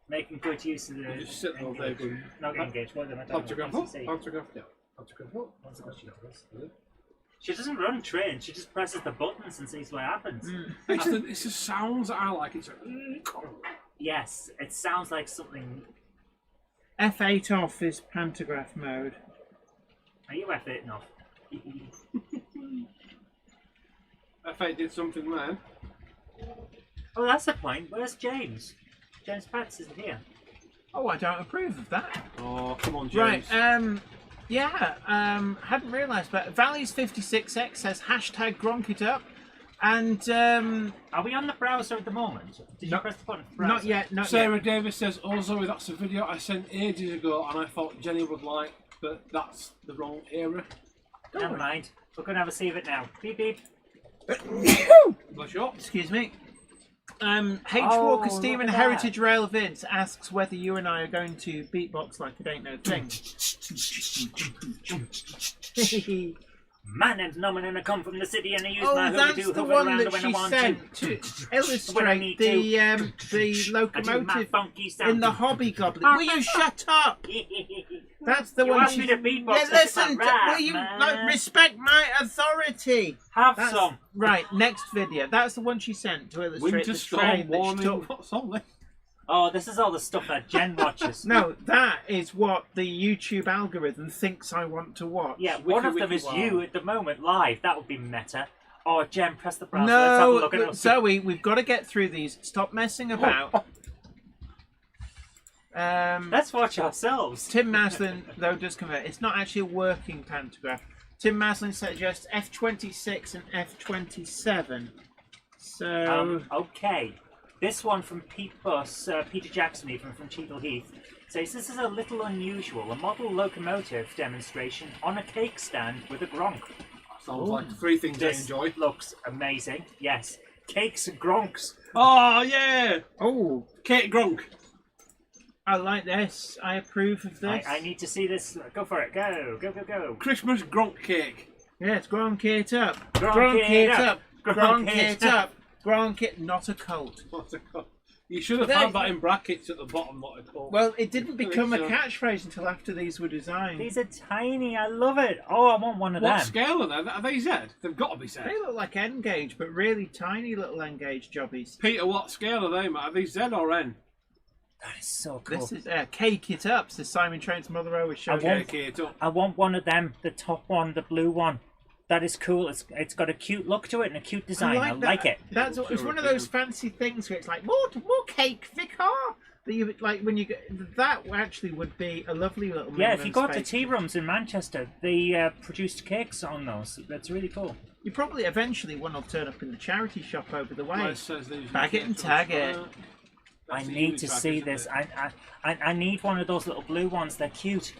Making good use of the. You just sit all day going. Not engaged. What am I Photograph talking up, about? photograph down, photograph up. What's the question? She doesn't run train. She just presses the buttons and sees what happens. It's the sounds that I like. It's like. Yes, it sounds like something. F8 off is pantograph mode. Are you F8 off? F8 did something there. Oh, that's the point. Where's James? James Patts isn't here. Oh, I don't approve of that. Oh, come on, Right, James. hadn't realised, but Valleys56X says hashtag Gronk it up. And, Are we on the browser at the moment? Did you press the button? For not browser? yet, not Sarah yet. Davis says, "Oh, Zoe, that's a video I sent ages ago, and I thought Jenny would like, but that's the wrong era." Never mind. We're going to have a see of it now. Beep beep. Bless you. Excuse me. H. Oh, Walker look Stephen at that. Heritage Rail Vids asks whether you and I are going to beatbox like it ain't no thing. My name's Norman and I come from the city and I use Oh, my that's hoodoo the hover one around that when I she want sent to. to When I illustrate need the to. the I do my locomotive funky sound. in the Hobby Goblin. Will you shut up? That's the You one. asked me to beatbox, Yeah, that's listen. my rap, Will you man. respect my authority? Have That's, some. Right, next video. That's the one she sent to illustrate Winter the storm train that she warning. took. What's on there? Oh, this is all the stuff that Jen watches. No, that is what the YouTube algorithm thinks I want to watch. Yeah, one of them wiki, is wow. you at the moment live. That would be meta. Oh, Jen, press the browser. Let's have a No, look at it. Zoe, we've got to get through these. Stop messing about. Let's watch ourselves. Tim Maslin, though, does convert. It's not actually a working pantograph. Tim Maslin suggests F26 and F27. So, Okay. This one from Pete Buss, Peter Jackson even from Cheadle Heath, says this is a little unusual. A model locomotive demonstration on a cake stand with a Gronk. Sounds like the three things I This enjoy. looks amazing. Yes. Cakes and Gronks. Oh, yeah! oh, Kate Gronk. I like this. I approve of this. I need to see this. Go for it. Go. Go, go, go. Christmas Gronk cake. Yeah, it's Gronk it up. Gronk it up. Gronk it up. Gronk it, not a cult. What's it called? You should have There- had that in brackets at the bottom. What it's called. Well, it didn't become a so. catchphrase until after these were designed. These are tiny. I love it. Oh, I want one of What them. scale are they? Are they Z? They've got to be Z. They look like N-gauge, but really tiny little N-gauge jobbies. Peter, what scale are they, Matt? Are they Z or N? That is so cool. This is Cake It Up, says Simon Train's Mother always shows. I want- Okay, Kate up. I want one of them. The top one, the blue one. That is cool. It's got a cute look to it and a cute design. I like that. it. That's it's one of those fancy things where it's like more cake, vicar. That you like when you get that actually would be a lovely little. Yeah, if you go to space. tea rooms in Manchester, they produced cakes on those. That's really cool. You probably eventually one will turn up in the charity shop over the way. Well, it says these Bag it and tag it. I That's the need to Unitrack, see isn't this. it? I need one of those little blue ones. They're cute.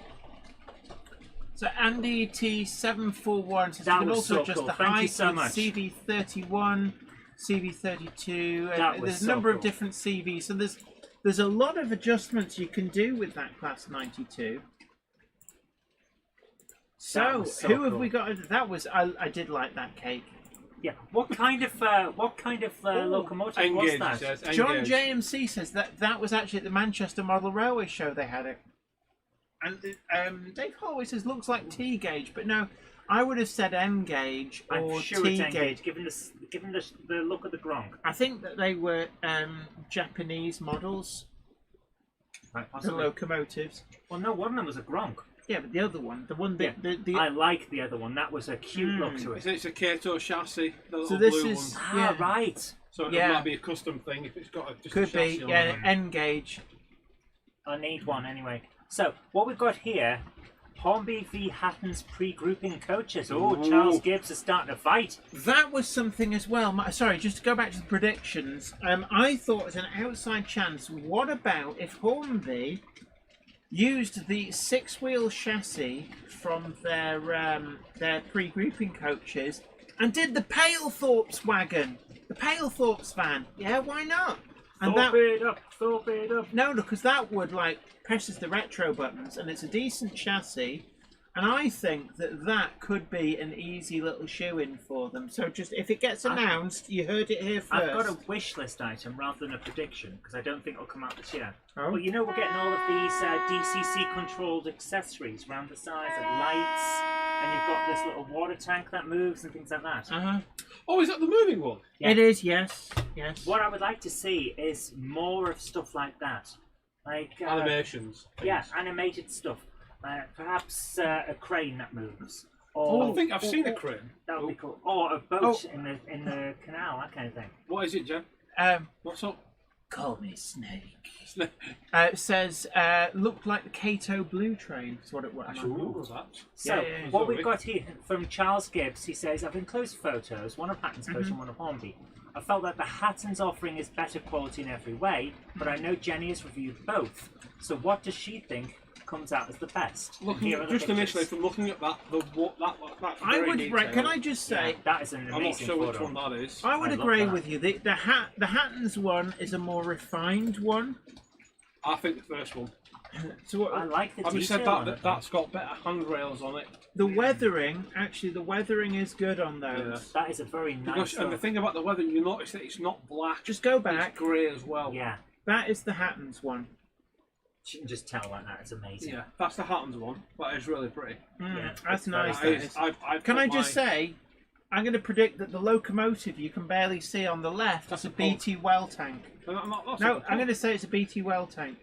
So Andy T741 says That you can was also so adjust cool. the Thank you height so with much. CV31, CV32. That was There's a so number cool. of different CVs. So there's a lot of adjustments you can do with that class 92. So, was so who have cool. we got? That was I did like that cake. Yeah. What kind of locomotive was Engage, that? it says. John Engage. JMC says that was actually at the Manchester Model Railway Show they had it. And Dave Holloway says looks like T gauge, but no, I would have said N gauge or I'm sure T it's N gauge. gauge, given the look of the gronk. I think that they were Japanese models, Right, the possibly. locomotives. Well, no, one of them was a gronk. Yeah, but the other one, I like the other one. That was a cute look to it. It's a Kato chassis, the little So this blue is- one. Ah, yeah. right. So it Yeah. might be a custom thing if it's got just could a chassis be, on yeah, it. N gauge. I need one anyway. So, what we've got here, Hornby v Hatton's pre-grouping coaches. Oh, Ooh. Charles Gibbs is starting to fight. That was something as well. Sorry, just to go back to the predictions. I thought as an outside chance, what about if Hornby used the six-wheel chassis from their pre-grouping coaches and did the Palethorpe's wagon, the Palethorpe's van? Yeah, why not? And Thorpe it up, thorpe it up. no, because that would presses the retro buttons, and it's a decent chassis. And I think that could be an easy little shoe-in for them. So just if it gets announced, you heard it here first. I've got a wish list item rather than a prediction because I don't think it'll come out this year. Oh. Well, you know we're getting all of these DCC-controlled accessories around the size of lights, and you've got this little water tank that moves and things like that. Uh-huh. Oh, is that the moving one? Yeah. It is, yes. What I would like to see is more of stuff like that. Like Animations. yeah, animated stuff. Perhaps a crane that moves. Or I think I've seen a crane. that would be cool. Or a boat in the canal, that kind of thing. What is it, Jen? Um, What's up? call me Snake. It says, looked like the Cato Blue Train. That's what it was. Ooh, that. So, yeah, what sorry. we've got here from Charles Gibbs, he says, I've enclosed photos, one of Hatton's coach and one of Hornby. I felt that the Hatton's offering is better quality in every way, but I know Jenny has reviewed both. So what does she think comes out as the best? Looking Here are the just pictures. initially from looking at that, that's I very would, detailed. can I just say, Yeah, that is an I'm not amazing sure photo. which one that is. I would I love agree that. with you. The Hatton's one is a more refined one. I think the first one. So what, I like the Having detail said on that, it. that's got better handrails on it. the weathering, actually, the weathering is good on those. That is a very nice Because, and the look. thing about the weather, you notice that it's not black. Just go back. It's grey as well. Yeah, That is the Hatton's one. you can just tell like that. It's amazing. Yeah, that's the Hatton's one. That is really pretty. Yeah, That's it's very nice. That that is- is. I've Can put I just my- say, I'm going to predict that the locomotive you can barely see on the left That's is a a pump. BT well tank. That's No, a- I'm going to say it's a BT well tank.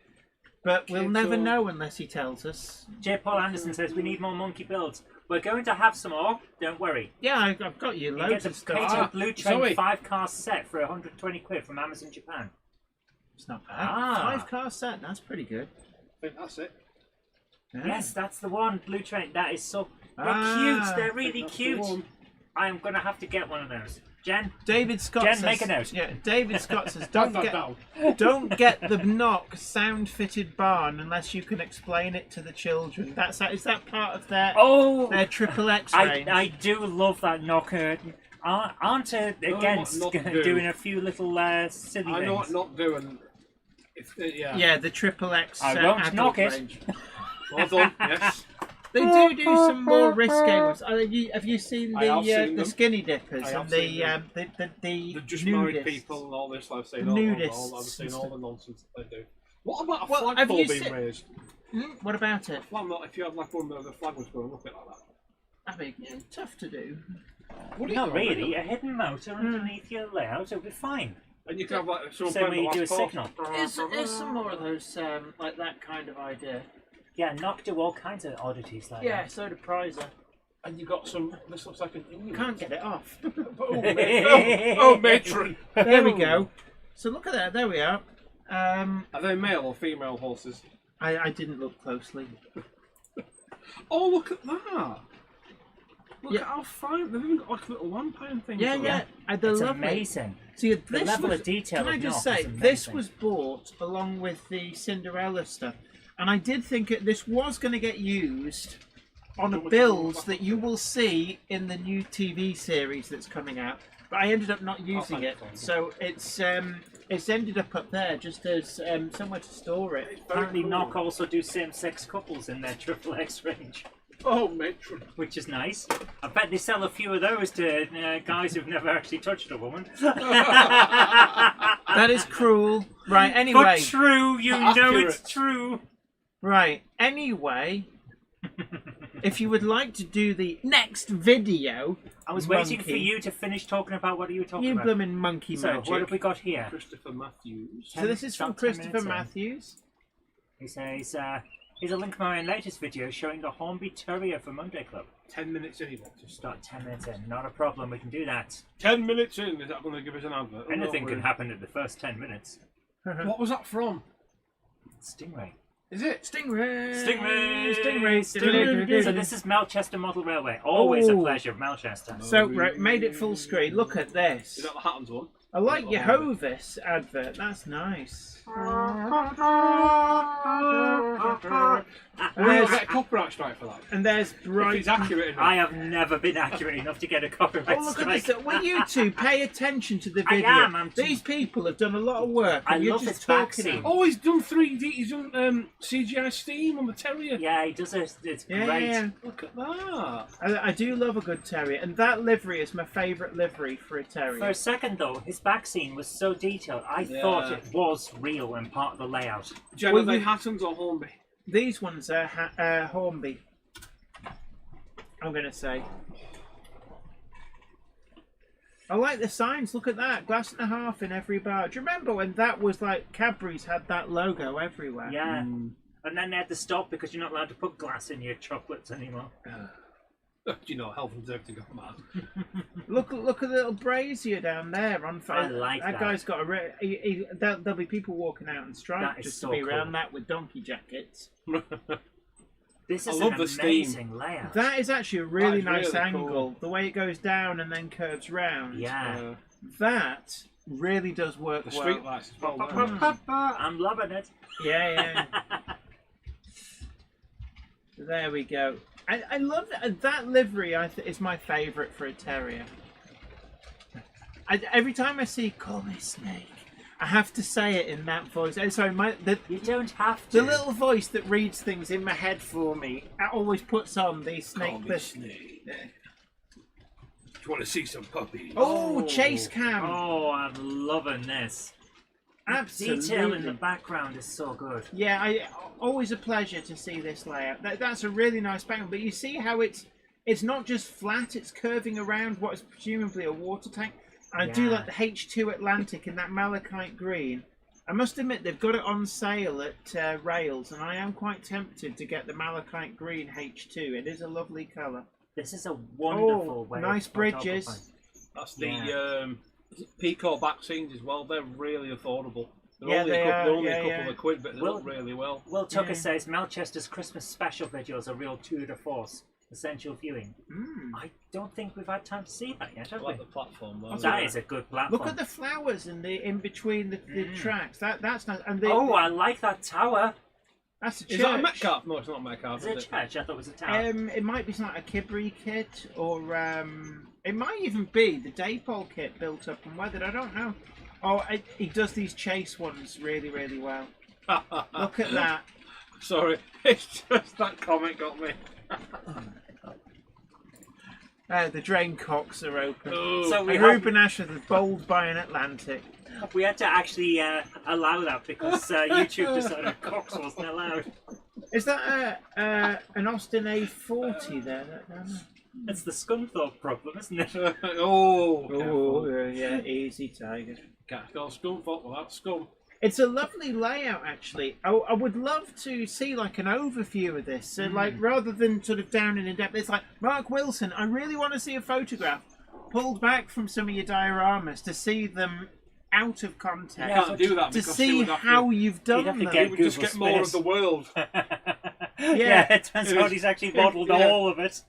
But we'll never know unless he tells us. J. Paul Anderson says we need more monkey builds. We're going to have some more. Don't worry. Yeah, I've got you You get loads the of stuff. Kato Blue Train Zoe. 5-car set for 120 quid from Amazon Japan. It's not bad. Ah. 5-car set, that's pretty good. I think that's it. Yeah. Yes, that's the one. Blue Train. That is so. They're Ah, cute. They're I really think that's the cute. one. I am going to have to get one of those. Jen? David Scott Jen, says, make a note. Yeah, David Scott says, Write don't that get, down. don't get the knock sound-fitted barn unless you can explain it to the children. Is that part of their Oh! their triple X I, range? I do love that knocker. Aren't against what not do. doing a few little silly I know what things. not doing. If yeah. Yeah, the triple X I won't adult knock it. range. Well done. Yes. They do some more risque ones. Have you seen I have seen the them. skinny dippers I and have the seen them. the The just married nudists? people and all this. I've seen Nudists I've seen and all stuff. the nonsense that they do. What about a Well, have flagpole you being seen- raised? What about it? Well, not if you had like one where the flag was going up it like that. I mean, yeah, tough to do. Would it Not though, really. A hidden motor underneath your layout, it'll be fine. And you can have like someone Same playing way the you do a last chord. signal. There's some more of those like that kind of idea. Yeah, Knock do all kinds of oddities like Yeah, that. so do Prizer. And you got some. This looks like an. You can't get it off. Oh, matron. There we go. So look at that. There we are. Are they male or female horses? I didn't look closely. Oh, look at that! Look Yeah. at how fine they've even got like little £1 things. Yeah, on yeah. it. They're It's lovely. amazing. See, The this level was, of detail Can I of just Knock say, is this amazing. was bought along with the Cinderella stuff, and I did think this was going to get used on a build that you will see in the new TV series that's coming out. But I ended up not using it, so it's ended up there just as somewhere to store it. Apparently, Knock also do same-sex couples in their triple X range, Oh, matron. which is nice. I bet they sell a few of those to guys who've never actually touched a woman. That is cruel. Right, anyway. But true, you know Accurate. it's true. Right. Anyway, if you would like to do the next video, I was waiting monkey, for you to finish talking about what you were talking you about. bloomin' monkey So, magic. what have we got here? Christopher Matthews. So this is from About 10 Christopher minutes in. Matthews. He says, here's a link to my latest video showing the Hornby Terrier for Monday Club. 10 minutes in, he wants to Start 10 minutes in. Not a problem, we can do that. 10 minutes in, is that going to give us an advert? Anything can happen in the first 10 minutes. What was that from? Stingray. Is it? Stingray! Stingray! So this is Melchester Model Railway. Always a Oh. pleasure, Melchester. So, right, made it full screen. Look at this. Is that the Hattons one? I like your Hovis advert. That's nice. Will you get a copyright strike for that? And there's If bright. it's accurate enough. I have never been accurate enough to get a copyright Oh, look at strike. this. Will you two pay attention to the I video? am, I'm too- These people have done a lot of work. I And you're love just this talking. vaccine. Oh, he's done 3D. He's done CGI Steam on the Terrier. Yeah, he does it. It's Yeah, great. yeah. Look at that. I do love a good terrier, and that livery is my favourite livery for a terrier. For a second, though, his back scene was so detailed. I thought it was real and part of the layout. Jen, Well, are they you- Hattons or Hornby? These ones are Hornby. I'm going to say. I like the signs. Look at that. Glass and a half in every bar. Do you remember when that was like Cadbury's had that logo everywhere? Yeah. And then they had to stop because you're not allowed to put glass in your chocolates anymore. Do you know, Health and Safety got mad. Look at the little brazier down there on fire. I like that. Guy's got a. There'll be people walking out in stripes That is just so to be cool. around that with donkey jackets. This I is love an the steam. amazing layout. That is actually a really is nice really angle. cool. The way it goes down and then curves round. Yeah. That really does work The well. street lights as well. Pa, don't pa, they? pa, pa. I'm loving it. Yeah. There we go. I love that livery. Is my favourite for a terrier. Every time I see "Call me Snake," I have to say it in that voice. Oh, sorry, You don't have to. the little voice that reads things in my head for me. Always puts on the snake. Call me Snake. Do you want to see some puppies? Oh, chase cam. Oh, I'm loving this. The Absolutely. detail in the background is so good. Yeah, always a pleasure to see this layout. That's a really nice background, but you see how it's not just flat; it's curving around what is presumably a water tank. I do Yeah. like the H2 Atlantic in that malachite green. I must admit they've got it on sale at Rails, and I am quite tempted to get the malachite green H2. It is a lovely colour. This is a wonderful way. nice of bridges. photographing. That's the Pico vaccines as well. They're really affordable. They're Yeah, only they a are, couple, yeah, a couple yeah. of quid, but they Well- look really well. Will Tucker Yeah. says Melchester's Christmas special video is a real tour de force. Essential viewing. I don't think we've had time to see that yet, I have like we? the platform though. That is a good platform. Look at the flowers in between the tracks. That's nice. And Oh, I like that tower. that's a church. Is that a Metcalf? No, it's not a Metcalf. Is it a Is it? church? I thought it was a tower. It might be something like a Kibri kit, or it might even be the Daypole kit built up and weathered. I don't know. Oh, he does these chase ones really, really well. Look at that. Sorry, it's just that comment got me. The drain cocks are open. Oh. So we And have, Ruben Asher, the bold by an Atlantic. we had to actually allow that because YouTube decided Cox wasn't allowed. Is that an Austin A40 there? It's the Scunthorpe problem, isn't it? Oh, Oh, careful. yeah, easy, Tiger. Can't go scum fuck with that scum. It's a lovely layout, actually. I would love to see like an overview of this. So, like, rather than sort of down and in depth, it's like, Mark Wilson, I really want to see a photograph pulled back from some of your dioramas to see them out of context. You can't do that To because see you would have how to, you've done You'd have to them. get you would just Google get more of space. the world. Yeah, it turns out he's actually modelled Yeah. all of it.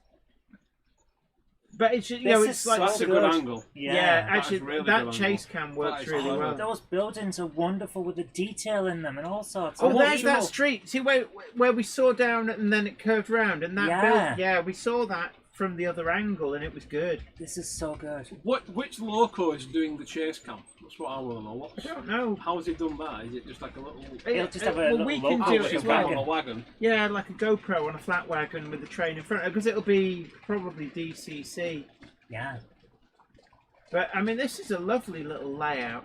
But it's, you This know, is it's like so That's a good. good angle. yeah, that's actually, really that good chase angle. cam works That is really clever. well. Those buildings are wonderful with the detail in them and all sorts. Oh, I there's want that more. street. See where we saw down and then it curved round, and that Yeah. yeah, we saw that from the other angle, and it was good. This is so good. Which loco is doing the chase cam? That's what I want to know. I don't know. How has he done that? Is it just like a little? He'll just have a well, little we can logo do with it a as well. wagon. On a wagon. Yeah, like a GoPro on a flat wagon with the train in front, because it'll be probably DCC. Yeah. But I mean, this is a lovely little layout.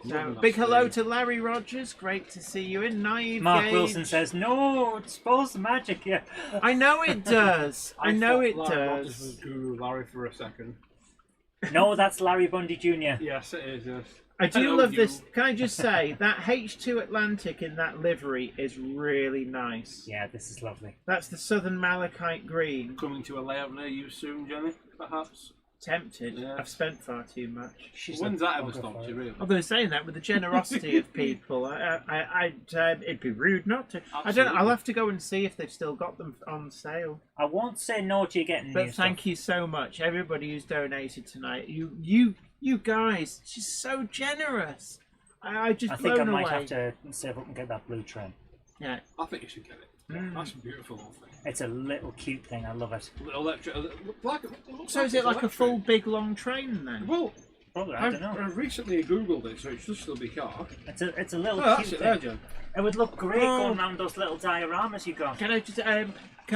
So, big hello to Larry Rogers. Great to see you in. Naive Mark Gage. Wilson says, no, it spoils the magic here. I know it does. I know it Larry Rogers does. was Guru Larry for a second. No, that's Larry Bundy Jr. Yes, it is. Yes. I do Hello, love you. this. Can I just say that H2 Atlantic in that livery is really nice. Yeah, this is lovely. That's the Southern Malachite Green. Coming to a layout near you soon, Jenny, perhaps? Tempted. Yeah. I've spent far too much. When's that ever stopped you, really? Although saying that with the generosity of people, it'd be rude not to. I don't know. I'll have to go and see if they've still got them on sale. I won't say no to you getting But new thank stuff. you so much, everybody who's donated tonight. You guys, just so generous. I just I think I blown might away. have to see if I can get that blue trim. Yeah. I think you should get it. That's a beautiful little thing. It's a little cute thing. I love it. Little electric. So is it like a full big long train then? Well, Probably, I don't know. I recently googled it, so it should still be car. It's a little Oh, that's cute it there, thing. Jen. It would look great Oh. going around those little dioramas you got. Can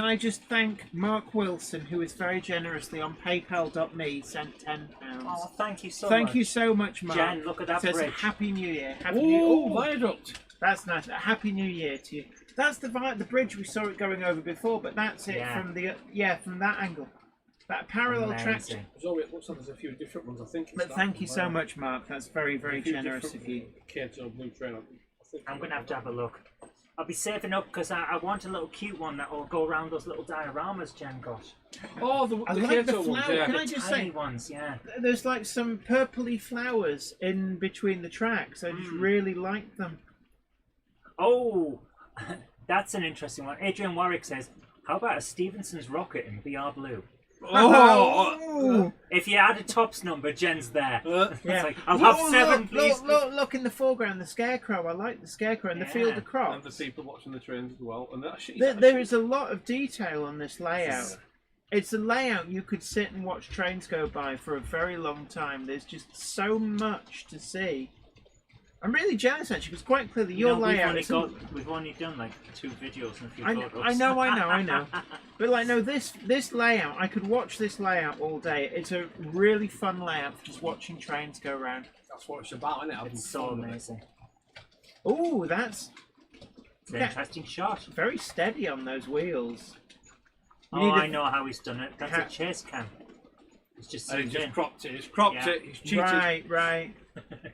I just thank Mark Wilson, who is very generously on PayPal.me sent £10. Oh, thank you so much. Thank you so much, Mark. Jen, look at that Says bridge. Happy New Year. Happy New Oh, Year. viaduct. That's nice. Happy New Year to you. That's the bridge we saw it going over before, but that's it Yeah. from that angle. That parallel track. Amazing. So it looks like there's a few different ones. I think. it's But that thank one you so there. much, Mark. That's very, very A few generous different of you. Kids or blue train. I think I'm gonna have to have a look. I'll be saving up because I want a little cute one that will go around those little dioramas Jen got. Oh, the I like the Kato ones. flower. Yeah. Can I just Tiny say, ones, yeah. there's like some purpley flowers in between the tracks. I just really like them. Oh, that's an interesting one. Adrian Warwick says, how about a Stevenson's rocket in VR blue? Oh! If you add a tops number, Jen's there. Yeah. It's like, I'll have seven, please. Look in the foreground, the scarecrow. I like the scarecrow and the field of And the crops. people watching the trains as well. And actually, There is a lot of detail on this layout. It's a layout you could sit and watch trains go by for a very long time. There's just so much to see. I'm really jealous actually, because quite clearly your layout is... We've only done like 2 videos and a few I photos. know. But like, no, this layout, I could watch this layout all day. It's a really fun layout for just watching trains go around. That's what it's about, isn't it? It's so amazing. Oh, that's It's an interesting shot. very steady on those wheels. You Oh, need a- I know how he's done it. That's a chase cam. It's just And he zoomed just in. cropped it. He's cropped Yeah. it. He's cheated. Right.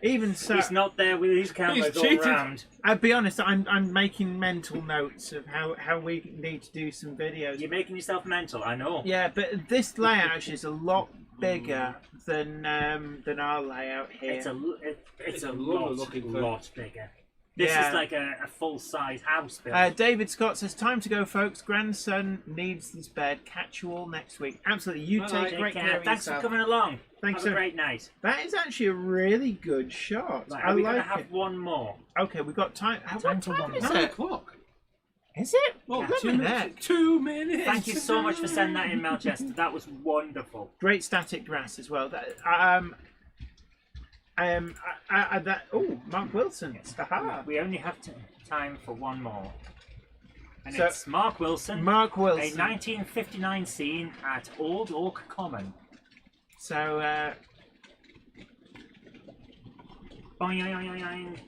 Even so, He's not there with his camera He's going cheated. round. I'll be honest, I'm making mental notes of how we need to do some videos. You're making yourself mental, I know. Yeah, but this layout actually is a lot bigger than our layout here. It's a lovely looking thing. lot bigger. This Yeah. is like a full-size house build. David Scott says, time to go, folks. Grandson needs his bed. Catch you all next week. Absolutely. You Bye, take take great Take care care. of Thanks yourself. for coming along. Thanks, Have a sir. great night. That is actually a really good shot. Right, I are we like going to have it. one more? Okay, we've got time. Time What for time one is more. 9 it? o'clock. Is it? Well, Yeah. 2 minutes. 2 minutes. Thank you so much for sending that in, Melchester. That was wonderful. Great static grass as well. Mark Wilson. Aha. We only have time for one more. And So- it's Mark Wilson. Mark A Wilson. 1959 scene at Old Oak Common. So, Boing, boing, boing, boing.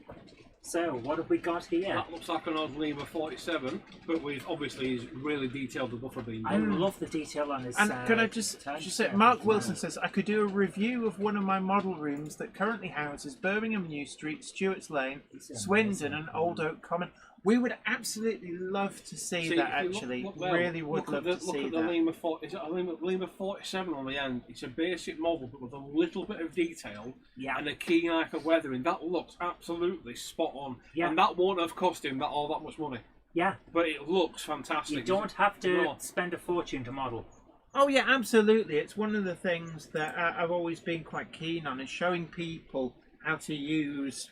So, what have we got here? That looks like an old Lima 47, but we've obviously he's really detailed the buffer beam. I love the detail on his. and can I just say, turnstile. Mark Wilson says, I could do a review of one of my model rooms that currently houses Birmingham New Street, Stewart's Lane, These are Swindon, amazing. and Old Oak Common. We would absolutely love to see that, if you actually. look well, Really would look love at to the, see Look at that. the Lima 40, is it a Lima 47 on the end? It's a basic model, but with a little bit of detail Yeah. and a keen eye for weathering. That looks absolutely spot on. Yeah. And that won't have cost him all that much money. Yeah. But it looks fantastic. You don't have to No. spend a fortune to model. Oh yeah, absolutely. It's one of the things that I've always been quite keen on, is showing people how to use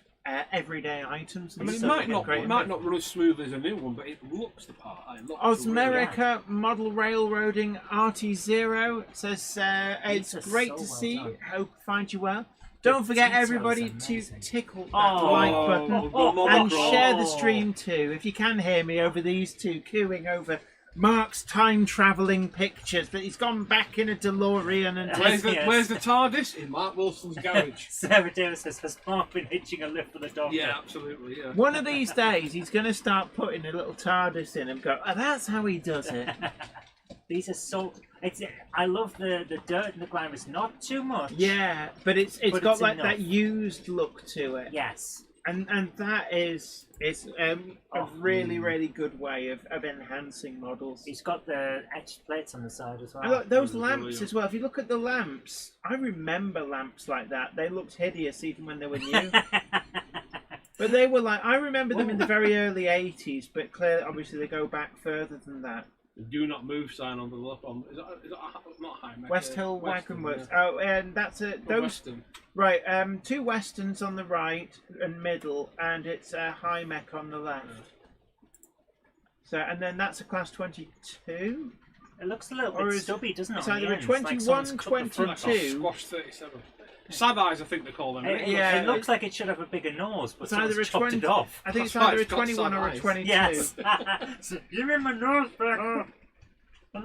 everyday items. I mean, it stuff. might not, Great. it might not run as smooth as a new one, but it looks the part. It looks Osmerica Model Railroading RT0 says it's These are great so to well see. done. Hope find you well. Don't forget detail's everybody to amazing. tickle that Oh. like button Oh, and oh. share the stream too. If you can hear me over these two cooing over Mark's time travelling pictures, but he's gone back in a DeLorean and Where's the TARDIS? In Mark Wilson's garage. Sarah Davis says, has Mark been hitching a lift for the doctor? Yeah, absolutely. Yeah. one of these days he's going to start putting a little TARDIS in and go, oh, that's how he does it. These are so. I love the dirt and the grime. It's not too much. Yeah, but it's But got it's like enough. that used look to it. Yes. And that is a really good way of enhancing models. He's got the etched plates on the side as well. And look, those Really lamps brilliant. as well. If you look at the lamps, I remember lamps like that. They looked hideous even when they were new. But they were like, I remember them in the very early 80s, but clearly, obviously, they go back further than that. The do not move sign on the left. Is that not High Mech? West Hill Wagon Works. Yeah. Oh, and that's it. Those Western. right. Two Westerns on the right and middle, and it's a High Mech on the left. So, and then that's a Class 22. It looks a little Or bit is- stubby, doesn't it? it's on the either a ends, like 21, someone's cut the front 22. off. Squash 37. Sad eyes, I think they call them. It, Yeah, it looks like it should have a bigger nose, but It's either someone's a chopped 20. it off. I think it's That's right, either a it's got 21 or a size. 22. Yes. So, give me my nose back.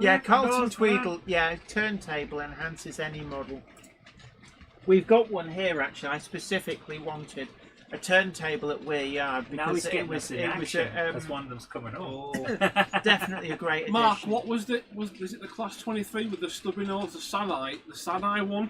Yeah, Carlton Nose Tweedle. Yeah, turntable enhances any model. We've got one here actually. I specifically wanted a turntable at Weir Yard Now because he's getting it was us in action, a, 'cause one of them's coming up. Oh. definitely a great addition. Mark, what was it? Was it the Class 23 with the stubby nose, the Sanai one?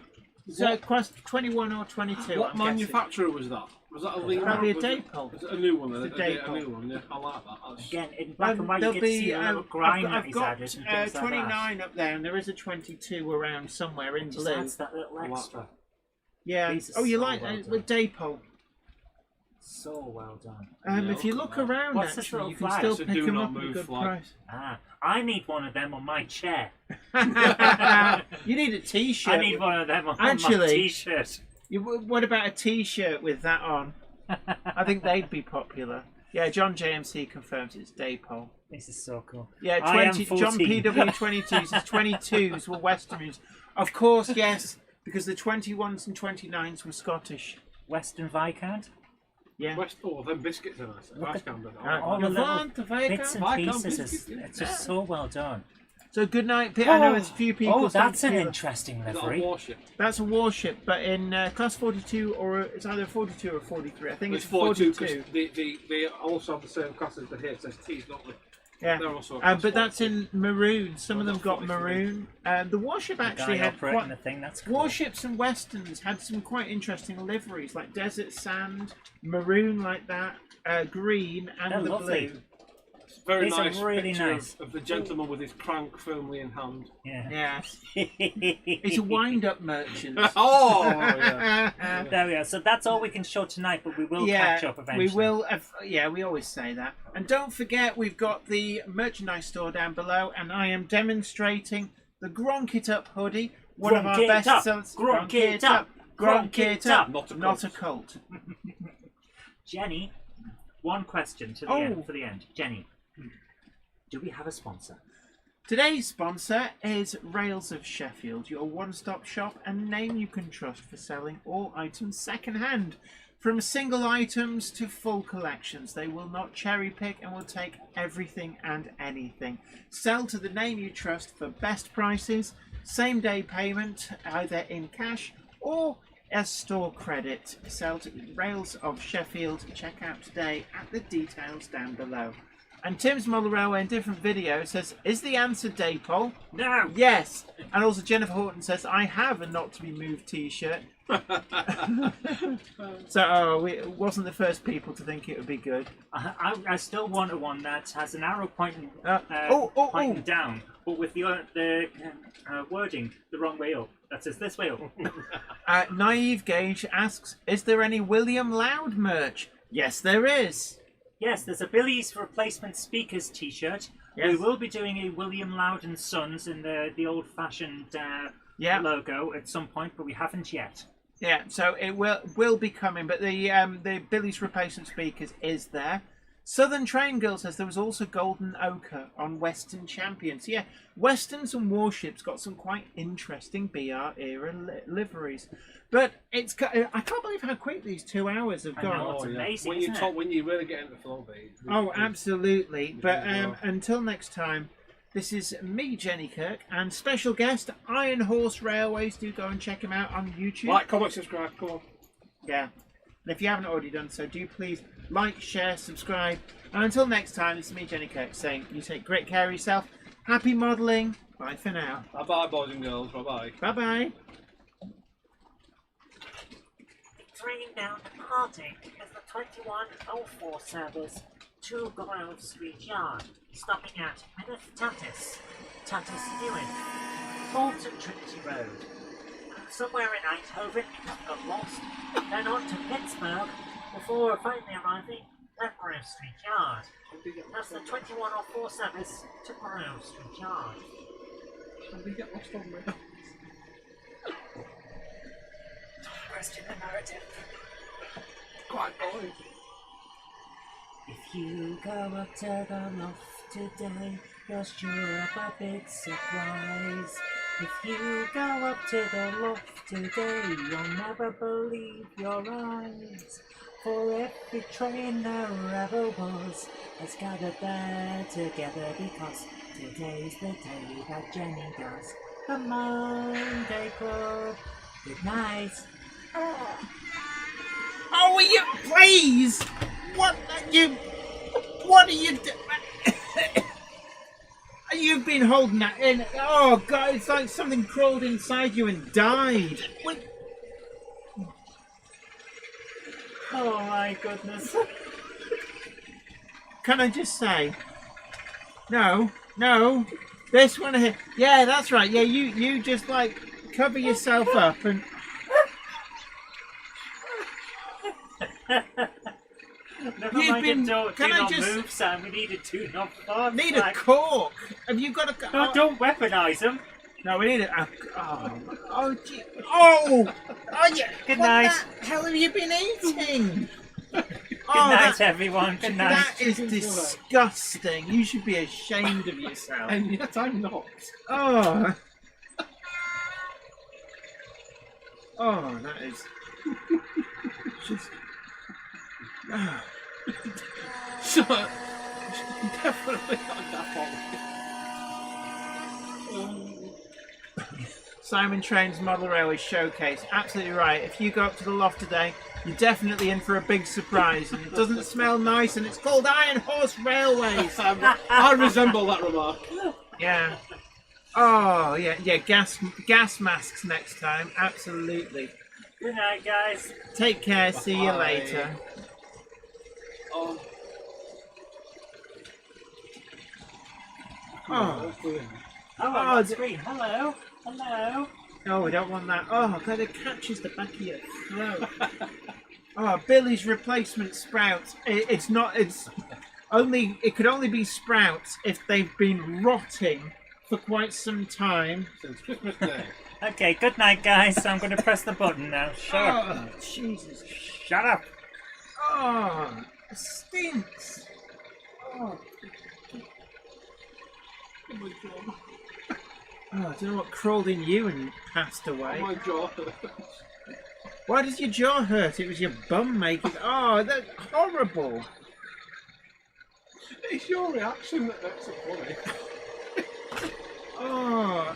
So Class 21 or 22. What I'm guessing. manufacturer was that? Was that a Lima? Probably a Was it- Dapol. Was it a new one? It's a A Dapol. new one, yeah. I like that. That's- Again, in black and white, you There'll get to see be, a little grime that I've he's got added and things like that. 29 up there, and there is a 22 around somewhere in Just blue. adds that little like extra. Yeah. These are Oh, you so like well with Dapol. So well done. Yeah, If you look look at that. around, What's this actually, little you can flag? still It's a pick do them not up at a move good flag. price. Ah, I need one of them on my chair. You need a T-shirt. I need one of them on my Actually- t-shirt. What about a T-shirt with that on? I think they'd be popular. Yeah, John JMC confirms it's Dapol. This is so cool. Yeah, I am 20. John 14. PW 22 says 22s were Westerns. Of course, yes, because the 21s and 29s were Scottish. Western Viscount. Yeah. them biscuits are nice. Rice Camden. all You the little want the Viscount? Bits and Viscount pieces. biscuit, yeah. It's just so well done. So good night, Pete. I know there's a few people. Oh, that's saying an to- interesting Is that a livery. warship? That's a warship, but in Class 42, or it's either 42 or 43. I think It's it's 42 42. because they also have the same class as the HSTs, don't they? Yeah. They're also a class But that's 42. in maroon. Some of Oh, them that's got 43. maroon. The warship The actually guy had operating quite. the thing. That's cool. Warships and westerns had some quite interesting liveries, like desert sand, maroon like that, green, and They're the lovely. blue. Very These are nice really picture nice. of the gentleman with his crank firmly in hand. Yeah. Yes, it's a wind-up merchant. Oh, yeah. There we are. So that's all we can show tonight, but we will Yeah, catch up eventually. we will. Yeah, we always say that. And don't forget, we've got the merchandise store down below, and I am demonstrating the Gronk It Up hoodie, one of our Gronk it best up, sellers. Gronk it up, Gronk it up. Not a Not cult. a cult. Jenny, one question to the end for the end. Jenny, do we have a sponsor? Today's sponsor is Rails of Sheffield, your one-stop shop and name you can trust for selling all items second-hand. From single items to full collections, they will not cherry-pick and will take everything and anything. Sell to the name you trust for best prices, same-day payment, either in cash or as store credit. Sell to Rails of Sheffield. Check out today at the details down below. And Tim's Model Railway in different videos says, is the answer Dapol? No. Yes. And also Jennifer Horton says, I have a not to be moved t-shirt. So we wasn't the first people to think it would be good. I still want one that has an arrow pointing pointing down, but with the wording the wrong way up. That says this way up. Naive Gage asks, is there any William Loud merch? Yes, there is. Yes, there's a Billy's Replacement Speakers t-shirt. Yes. We will be doing a William Loud and Sons in the old-fashioned logo at some point, but we haven't yet. Yeah, so it will be coming, but the Billy's Replacement Speakers is there. Southern Train Girl says there was also golden ochre on Western Champions. Yeah, Westerns and warships got some quite interesting BR era liveries. But I can't believe how quick these 2 hours have I gone. know, it's amazing, When you isn't talk, it? when you really get into the flow, Oh, absolutely. But Yeah. until next time, This is me, Jenny Kirk, and special guest Iron Horse Railways. Do go and check him out on YouTube. Like, comment, subscribe. Come on. Yeah. And if you haven't already done so, do please like, share, subscribe. And until next time, this is me, Jenny Kirk, saying you take great care of yourself. Happy modelling. Bye for now. Bye-bye, boys and girls. Bye-bye. Bye-bye. It's raining down departing is the 2104 service to Grove Street Yard, stopping at Minute Tatis, Tatis Newark, Bolton Trinity Road. Somewhere in Eindhoven, it got lost, then on to Pittsburgh, before finally arriving at Grove Street Yard. That's the 2104 service to Grove Street Yard. How did we get lost on me? Question the narrative. Quite boring. If you go up to the loft today, you're sure of a big surprise. If you go up to the loft today, you'll never believe your eyes. For every train there ever was has gathered there together, because today's the day that Jenny does the Monday Club. Good night. Oh, will you please? What are you doing? You've been holding that in. Oh God, it's like something crawled inside you and died. Wait. Oh my goodness. Can I just say? No. This one here. Yeah, that's right. Yeah, you just like cover yourself up and. Never You've mind been- do can I not just- move, Sam. We need a do not fart Need flag. a cork. Have you got a? No, don't weaponize them. No, we need a. Oh, gee. Oh, yeah. Good what night. the hell have you been eating? Good night, that, everyone. Good night. that is disgusting. You should be ashamed of yourself. And yet I'm not. Oh. Oh, that is. Just. Ah. So, definitely not that Simon Train's Model Railway Showcase. Absolutely right. If you go up to the loft today, you're definitely in for a big surprise. And it doesn't smell nice, and it's called Iron Horse Railways. I resemble that remark. Yeah. Oh, yeah. Gas masks next time. Absolutely. Good night, guys. Take care. See you Bye. later. Oh. Oh. Oh, I'm on screen. Hello. Hello. No, we don't want that. Oh, God, it catches the back of your throat. Oh, Billy's replacement sprouts. It's not. It's only. It could only be sprouts if they've been rotting for quite some time. Since Christmas Day. Okay, good night, guys. I'm going to press the button now. Shut up. Oh, Jesus. Shut up. Oh, it stinks. Oh. Oh my god. Oh, I don't know what crawled in you and passed away. My jaw hurts. Why does your jaw hurt? It was your bum making. Oh, that's horrible. It's your reaction that makes it funny. Oh.